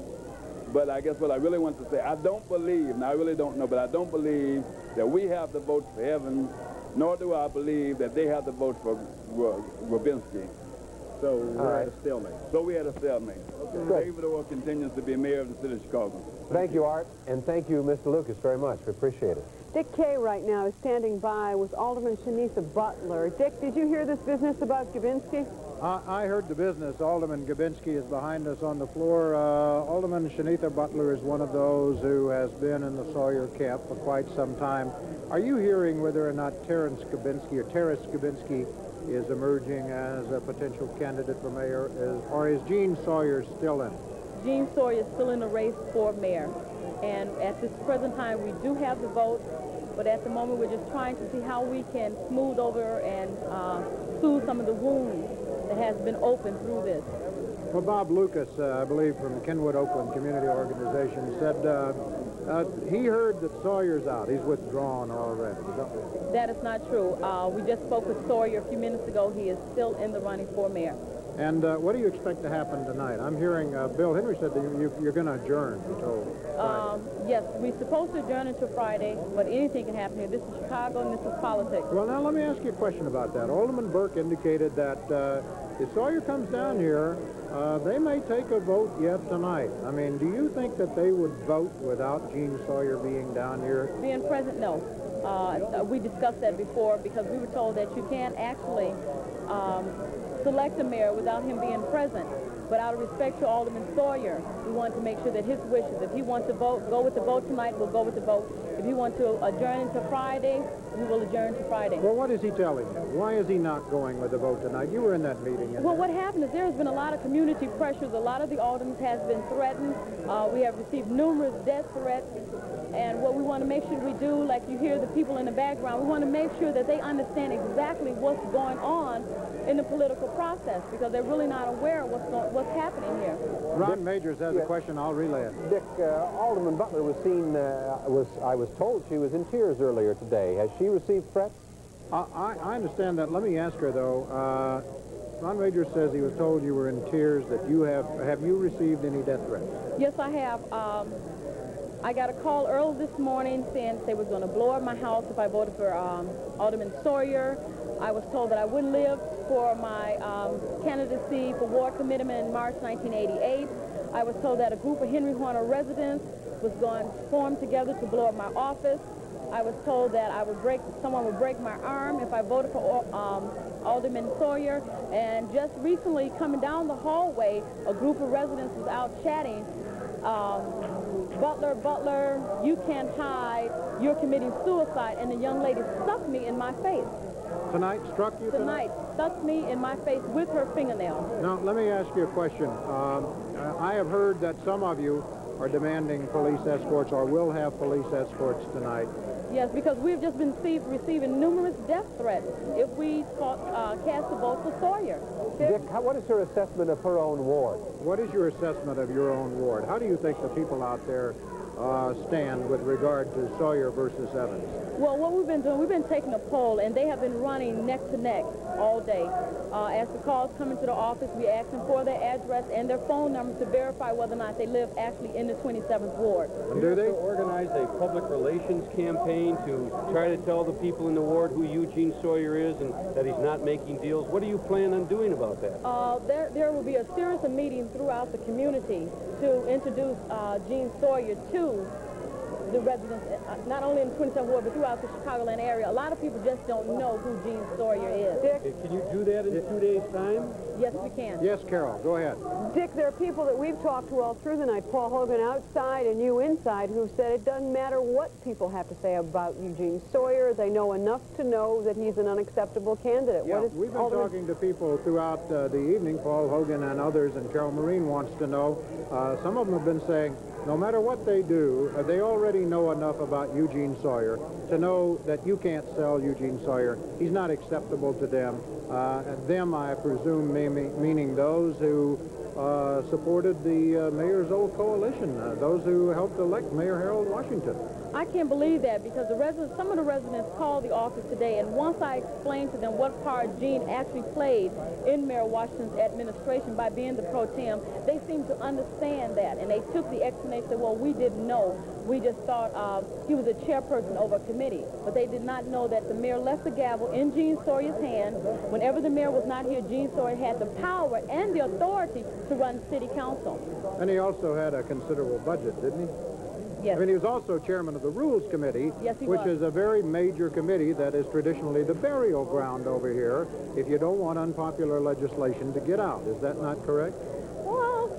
But I guess what I really want to say, I don't believe, and I really don't know, but I don't believe that we have the votes for Evans, nor do I believe that they have the votes for Grabinski. So we're at a stalemate. So we had a stalemate. Okay. David Orr continues to be mayor of the city of Chicago. Thank you, Art, and thank you, Mr. Lucas, very much. We appreciate it. Dick Kay right now is standing by with Alderman Sheneather Butler. Dick, did you hear this business about Grabinski? I heard the business. Alderman Grabinski is behind us on the floor. Alderman Sheneather Butler is one of those who has been in the Sawyer camp for quite some time. Are you hearing whether or not Terrence Grabinski is emerging as a potential candidate for mayor, or is Gene Sawyer still in? Gene Sawyer is still in the race for mayor. And at this present time, we do have the vote, but at the moment, we're just trying to see how we can smooth over and soothe some of the wounds that has been opened through this. Well, Bob Lucas, I believe, from the Kenwood Oakland Community Organization, said he heard that Sawyer's out. He's withdrawn already. That is not true. We just spoke with Sawyer a few minutes ago. He is still in the running for mayor. And what do you expect to happen tonight? I'm hearing Bill Henry said that you're going to adjourn, he told. Yes, we're supposed to adjourn until Friday, but anything can happen here. This is Chicago, and this is politics. Well, now let me ask you a question about that. Alderman Burke indicated that if Sawyer comes down here, they may take a vote yet tonight. I mean, do you think that they would vote without Gene Sawyer being down here? Being present, no. We discussed that before because we were told that you can't actually select a mayor without him being present. But out of respect to Alderman Sawyer, we want to make sure that his wishes, if he wants to vote, go with the vote tonight, we'll go with the vote. If he wants to adjourn until Friday, we will adjourn to Friday. Well, what is he telling you? Why is he not going with the vote tonight? You were in that meeting. Well, what happened is there has been a lot of community pressures. A lot of the aldermen has been threatened. We have received numerous death threats. And what we want to make sure we do, like you hear the people in the background, we want to make sure that they understand exactly what's going on in the political process because they're really not aware of what's happening here. Ron Majors has a question. I'll relay it. Dick, Alderman Butler was seen, I was told she was in tears earlier today. Has she received threats? I understand that. Let me ask her, though. Ron Majors says he was told you were in tears, that you have you received any death threats? Yes, I have. I got a call early this morning saying they were going to blow up my house if I voted for Alderman Sawyer. I was told that I wouldn't live for my candidacy for ward commitment in March 1988. I was told that a group of Henry Horner residents was going to form together to blow up my office. I was told that someone would break my arm if I voted for Alderman Sawyer. And just recently, coming down the hallway, a group of residents was out chatting. Butler, you can't hide. You're committing suicide. And the young lady stuck me in my face. Tonight? Struck you tonight? Stuck me in my face with her fingernail. Now, let me ask you a question. I have heard that some of you are demanding police escorts or will have police escorts tonight. Yes, because we've just been receiving numerous death threats if we cast a vote for Sawyer. Dick, what is your assessment of her own ward? What is your assessment of your own ward? How do you think the people out there stand with regard to Sawyer versus Evans? Well, what we've been doing, we've been taking a poll, and they have been running neck to neck all day. As the calls come into the office, we ask them for their address and their phone number to verify whether or not they live actually in the 27th ward. Do they organize a public relations campaign to try to tell the people in the ward who Eugene Sawyer is and that he's not making deals? What do you plan on doing about that? There will be a series of meetings throughout the community to introduce Gene Sawyer to the residents, not only in the 27th ward, but throughout the Chicagoland area. A lot of people just don't know who Gene Sawyer is. Dick? Can you do that in 2 days' time? Yes, we can. Yes, Carol, go ahead. Dick, there are people that we've talked to all through the night, Paul Hogan outside and you inside, who said it doesn't matter what people have to say about Eugene Sawyer. They know enough to know that he's an unacceptable candidate. Yeah, we've been talking to people throughout the evening, Paul Hogan and others, and Carol Marin wants to know. Some of them have been saying, no matter what they do, they already know enough about Eugene Sawyer to know that you can't sell Eugene Sawyer. He's not acceptable to them. Them, I presume, meaning those who supported the mayor's old coalition, those who helped elect Mayor Harold Washington. I can't believe that because some of the residents called the office today, and once I explained to them what part Gene actually played in Mayor Washington's administration by being the pro tem, they seemed to understand that, and they took the explanation, said, well, we didn't know. We just thought he was a chairperson over a committee, but they did not know that the mayor left the gavel in Gene Sawyer's hand. Whenever the mayor was not here, Gene Sawyer had the power and the authority to run city council. And he also had a considerable budget, didn't he? Yes. I mean, he was also chairman of the Rules Committee, yes, he which was. is a very major committee that is traditionally the burial ground over here if you don't want unpopular legislation to get out. Is that not correct? Well,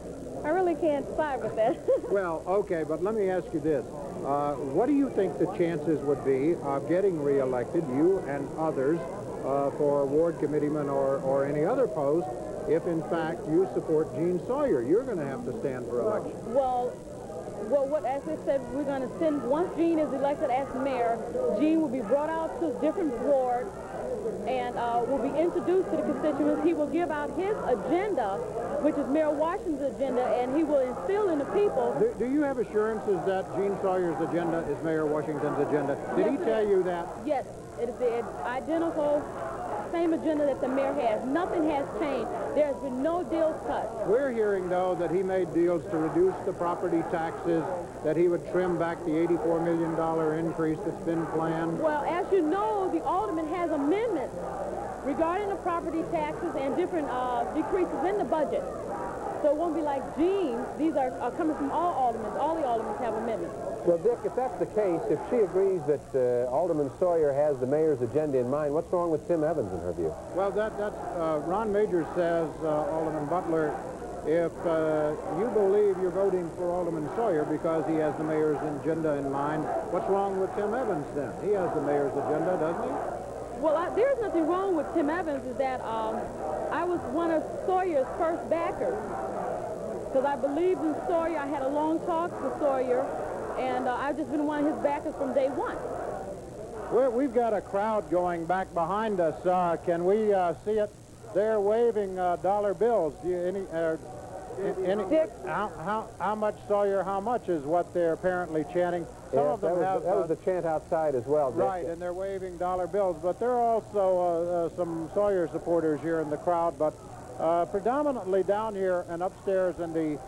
I really can't side with that. Well, okay, but let me ask you this. What do you think the chances would be of getting reelected, you and others, for ward committeeman or any other post, if in fact you support Gene Sawyer? You're going to have to stand for election. Well, as I said, we're going to send, once Gene is elected as mayor, Gene will be brought out to different wards and will be introduced to the constituents. He will give out his agenda, which is Mayor Washington's agenda, and he will instill in the people. Do you have assurances that Gene Sawyer's agenda is Mayor Washington's agenda? Did he tell you that? Yes, it is the identical same agenda that the mayor has. Nothing has changed. There has been no deals cut. We're hearing, though, that he made deals to reduce the property taxes, that he would trim back the $84 million increase that's been planned. Well, as you know, the alderman has amendments regarding the property taxes and different decreases in the budget. So it won't be like Gene. These are coming from all aldermen. All the aldermen have amendments. Well, Dick, if that's the case, if she agrees that Alderman Sawyer has the mayor's agenda in mind, what's wrong with Tim Evans in her view? Well, that's Ron Majors says, Alderman Butler, if you believe you're voting for Alderman Sawyer because he has the mayor's agenda in mind, what's wrong with Tim Evans then? He has the mayor's agenda, doesn't he? Well, there's nothing wrong with Tim Evans, is that I was one of Sawyer's first backers because I believed in Sawyer. I had a long talk with Sawyer, and I've just been one of his backers from day one. We've got a crowd going back behind us. Can we see it? They're waving dollar bills. Dick? How much Sawyer, how much is what they're apparently chanting. Some of them that was the chant outside as well, Dick. Right, and they're waving dollar bills. But there are also some Sawyer supporters here in the crowd, but predominantly down here and upstairs in the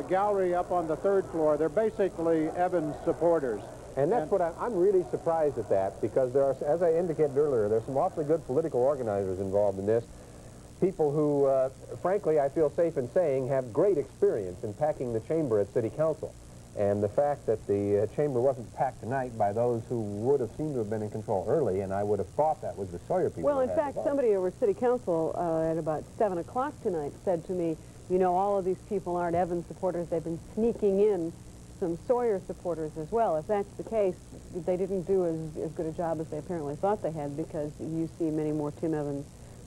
gallery up on the third floor, they're basically Evans supporters. And that's what I'm really surprised at that, because there are, as I indicated earlier, there's some awfully good political organizers involved in this. People who, frankly, I feel safe in saying, have great experience in packing the chamber at City Council. And the fact that the chamber wasn't packed tonight by those who would have seemed to have been in control early, and I would have thought that was the Sawyer people. Well, in fact, somebody over City Council at about 7 o'clock tonight said to me, you know, all of these people aren't Evans supporters. They've been sneaking in some Sawyer supporters as well. If that's the case, they didn't do as good a job as they apparently thought they had, because you see many more Tim Evans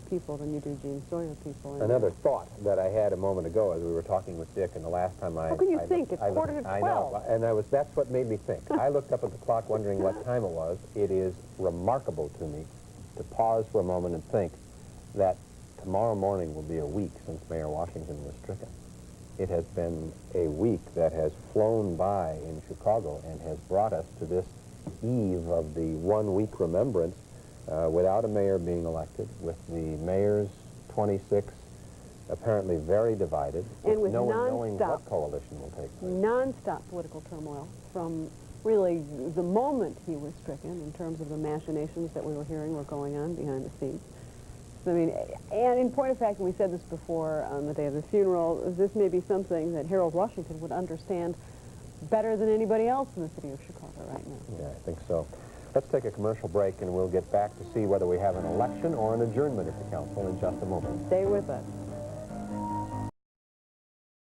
people than you do Gene Sawyer people. Another thought that I had a moment ago as we were talking with Dick, and the last time How can you think? It's quarter to 12. I know, and that's what made me think. I looked up at the clock wondering what time it was. It is remarkable to me to pause for a moment and think that tomorrow morning will be a week since Mayor Washington was stricken. It has been a week that has flown by in Chicago and has brought us to this eve of the one-week remembrance without a mayor being elected, with the mayor's 26 apparently very divided, and with no one knowing what coalition will take place. Non-stop political turmoil from really the moment he was stricken, in terms of the machinations that we were hearing were going on behind the scenes. So, I mean, and in point of fact, and we said this before on the day of the funeral, this may be something that Harold Washington would understand better than anybody else in the city of Chicago right now. Yeah, I think so. Let's take a commercial break, and we'll get back to see whether we have an election or an adjournment at the council in just a moment. Stay with us.